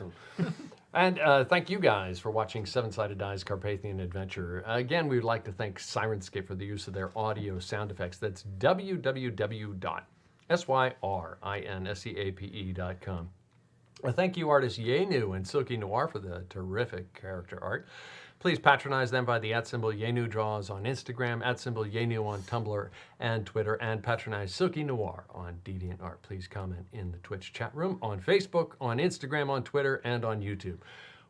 And thank you guys for watching 7-Sided Die's Carpathian Adventure. Again, we would like to thank Sirenscape for the use of their audio sound effects. That's www.syrinscape.com. Thank you, artists Yenu and Silky Noir, for the terrific character art. Please patronize them by the @Yenu draws on Instagram, @Yenu on Tumblr and Twitter, and patronize Silky Noir on DeviantArt. Please comment in the Twitch chat room, on Facebook, on Instagram, on Twitter, and on YouTube.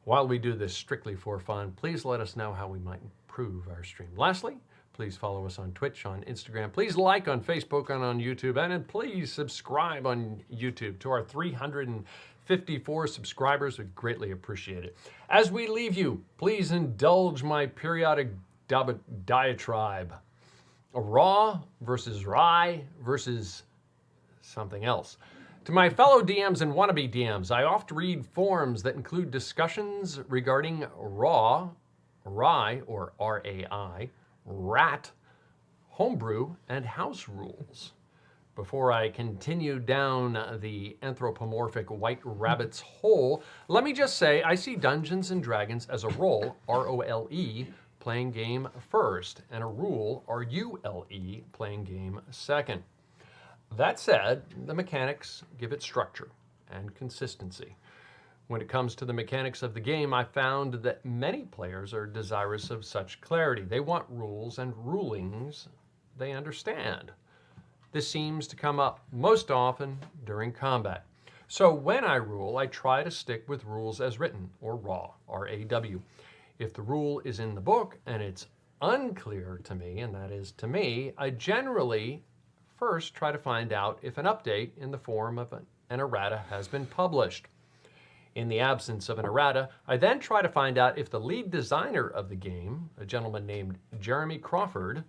While we do this strictly for fun, please let us know how we might improve our stream. Lastly, please follow us on Twitch, on Instagram. Please like on Facebook and on YouTube, and please subscribe on YouTube. To our 354 subscribers, we greatly appreciate it. As we leave you, please indulge my periodic diatribe. A raw versus rye versus something else. To my fellow DMs and wannabe DMs, I oft read forums that include discussions regarding raw, rye, or RAI, rat, homebrew, and house rules. Before I continue down the anthropomorphic white rabbit's hole, let me just say I see Dungeons & Dragons as a role, ROLE, playing game first, and a rule, RULE, playing game second. That said, the mechanics give it structure and consistency. When it comes to the mechanics of the game, I found that many players are desirous of such clarity. They want rules and rulings they understand. This seems to come up most often during combat. So when I rule, I try to stick with rules as written, or RAW, R-A-W. If the rule is in the book and it's unclear to me, and that is to me, I generally first try to find out if an update in the form of an errata has been published. In the absence of an errata, I then try to find out if the lead designer of the game, a gentleman named Jeremy Crawford,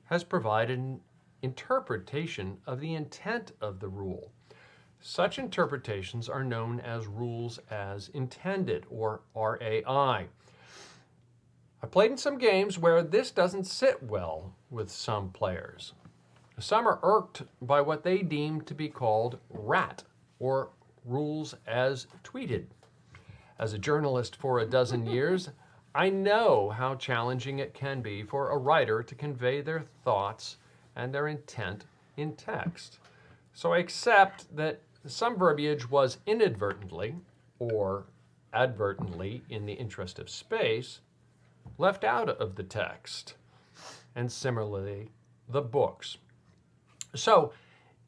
has provided an interpretation of the intent of the rule. Such interpretations are known as rules as intended, or RAI. I played in some games where this doesn't sit well with some players. Some are irked by what they deem to be called RAT, or rules as tweeted. As a journalist for a dozen years, I know how challenging it can be for a writer to convey their thoughts and their intent in text. So I accept that some verbiage was inadvertently, or advertently in the interest of space, left out of the text, and similarly the books. So,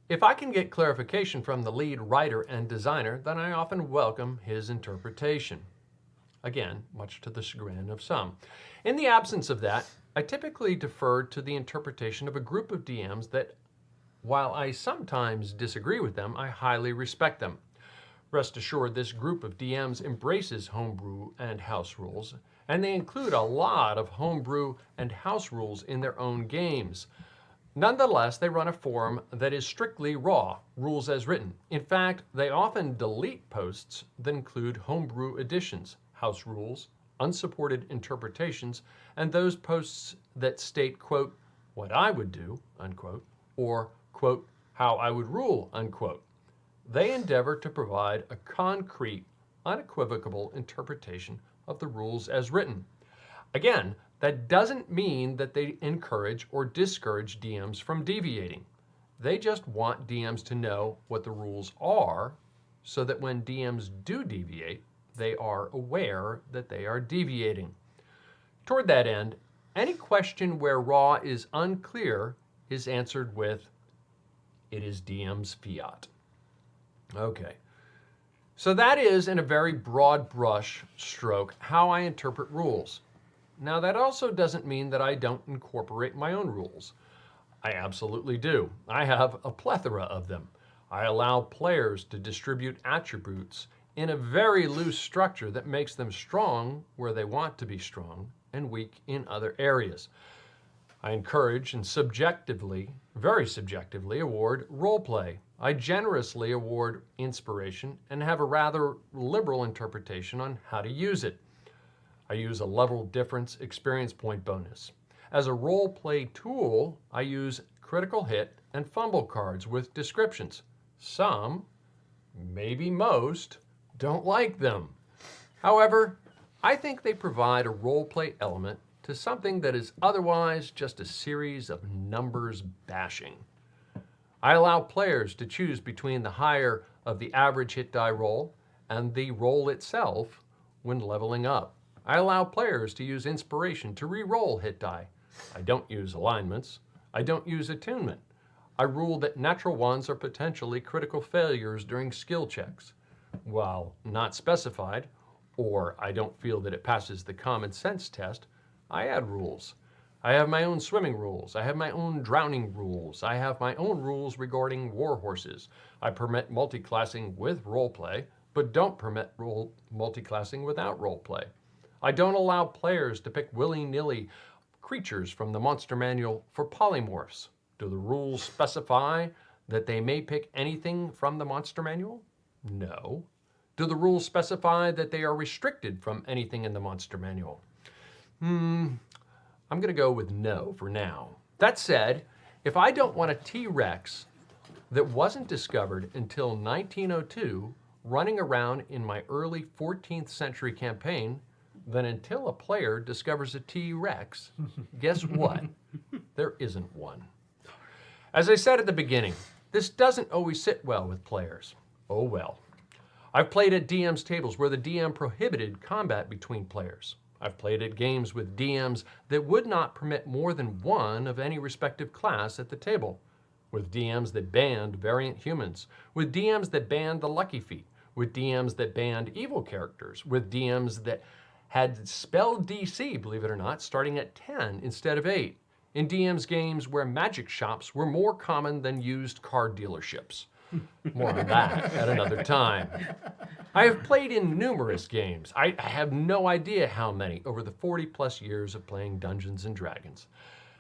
if I can get clarification from the lead writer and designer, then I often welcome his interpretation. Again, much to the chagrin of some. In the absence of that, I typically defer to the interpretation of a group of DMs that, while I sometimes disagree with them, I highly respect them. Rest assured, this group of DMs embraces homebrew and house rules, and they include a lot of homebrew and house rules in their own games. Nonetheless, they run a forum that is strictly raw, rules as written. In fact, they often delete posts that include homebrew additions, house rules, unsupported interpretations, and those posts that state, quote, what I would do, unquote, or, quote, how I would rule, unquote. They endeavor to provide a concrete, unequivocal interpretation of the rules as written. Again, that doesn't mean that they encourage or discourage DMs from deviating. They just want DMs to know what the rules are so that when DMs do deviate, they are aware that they are deviating. Toward that end, any question where raw is unclear is answered with, it is DM's fiat. Okay. So that is, in a very broad brush stroke, how I interpret rules. Now, that also doesn't mean that I don't incorporate my own rules. I absolutely do. I have a plethora of them. I allow players to distribute attributes in a very loose structure that makes them strong where they want to be strong and weak in other areas. I encourage and subjectively, very subjectively, award roleplay. I generously award inspiration and have a rather liberal interpretation on how to use it. I use a level difference experience point bonus. As a roleplay tool, I use critical hit and fumble cards with descriptions. Some, maybe most, don't like them. However, I think they provide a roleplay element to something that is otherwise just a series of numbers bashing. I allow players to choose between the higher of the average hit die roll and the roll itself when leveling up. I allow players to use inspiration to re-roll hit die. I don't use alignments. I don't use attunement. I rule that natural ones are potentially critical failures during skill checks. While not specified, or I don't feel that it passes the common sense test, I add rules. I have my own swimming rules. I have my own drowning rules. I have my own rules regarding war horses. I permit multiclassing with roleplay, but don't permit multiclassing without roleplay. I don't allow players to pick willy-nilly creatures from the monster manual for polymorphs. Do the rules specify that they may pick anything from the monster manual? No. Do the rules specify that they are restricted from anything in the monster manual? I'm going to go with no for now. That said, if I don't want a T-Rex that wasn't discovered until 1902 running around in my early 14th century campaign, then until a player discovers a T-Rex, guess what? There isn't one. As I said at the beginning, this doesn't always sit well with players. Oh well. I've played at DM's tables where the DM prohibited combat between players. I've played at games with DMs that would not permit more than one of any respective class at the table, with DMs that banned variant humans, with DMs that banned the lucky feat, with DMs that banned evil characters, with DMs that had spell DC, believe it or not, starting at 10 instead of 8, in DM's games where magic shops were more common than used car dealerships. More on that at another time. I have played in numerous games. I have no idea how many over the 40 plus years of playing Dungeons and Dragons.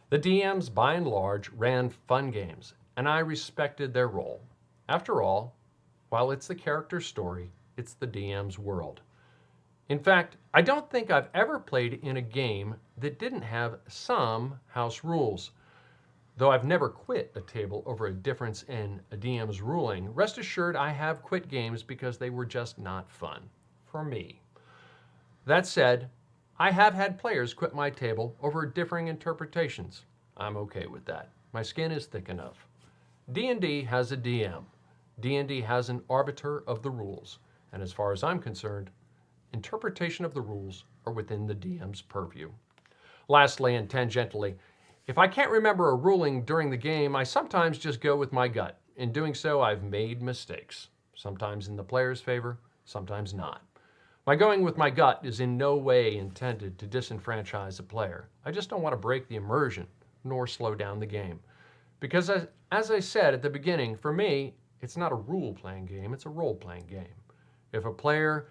The DMs, by and large, ran fun games, and I respected their role. After all, while it's the character's story, it's the DM's world. In fact, I don't think I've ever played in a game that didn't have some house rules. Though I've never quit a table over a difference in a DM's ruling, rest assured I have quit games because they were just not fun for me. That said, I have had players quit my table over differing interpretations. I'm okay with that. My skin is thick enough. D&D has a DM. D&D has an arbiter of the rules. And as far as I'm concerned, interpretation of the rules are within the DM's purview. Lastly, and tangentially, if I can't remember a ruling during the game, I sometimes just go with my gut. In doing so, I've made mistakes, sometimes in the player's favor, sometimes not. My going with my gut is in no way intended to disenfranchise a player. I just don't want to break the immersion, nor slow down the game. Because as I said at the beginning, for me, it's not a role-playing game, it's a role-playing game. If a player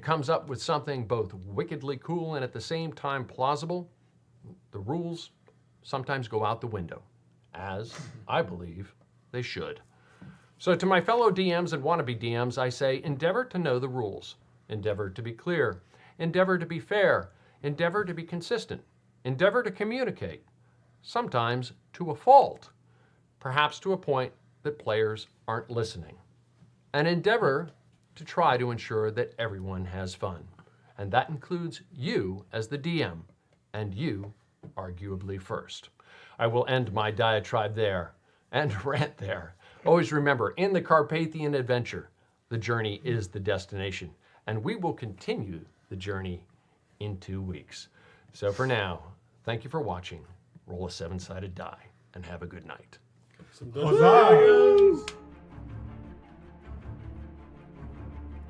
comes up with something both wickedly cool and at the same time plausible, the rules sometimes go out the window, as I believe they should. So to my fellow DMs and wannabe DMs, I say, endeavor to know the rules, endeavor to be clear, endeavor to be fair, endeavor to be consistent, endeavor to communicate, sometimes to a fault, perhaps to a point that players aren't listening, and endeavor to try to ensure that everyone has fun. And that includes you as the DM, and you arguably first. I will end my diatribe there and rant there. Always remember, in the Carpathian adventure, the journey is the destination, and we will continue the journey in 2 weeks. So for now, thank you for watching. Roll a 7-sided die and have a good night. Some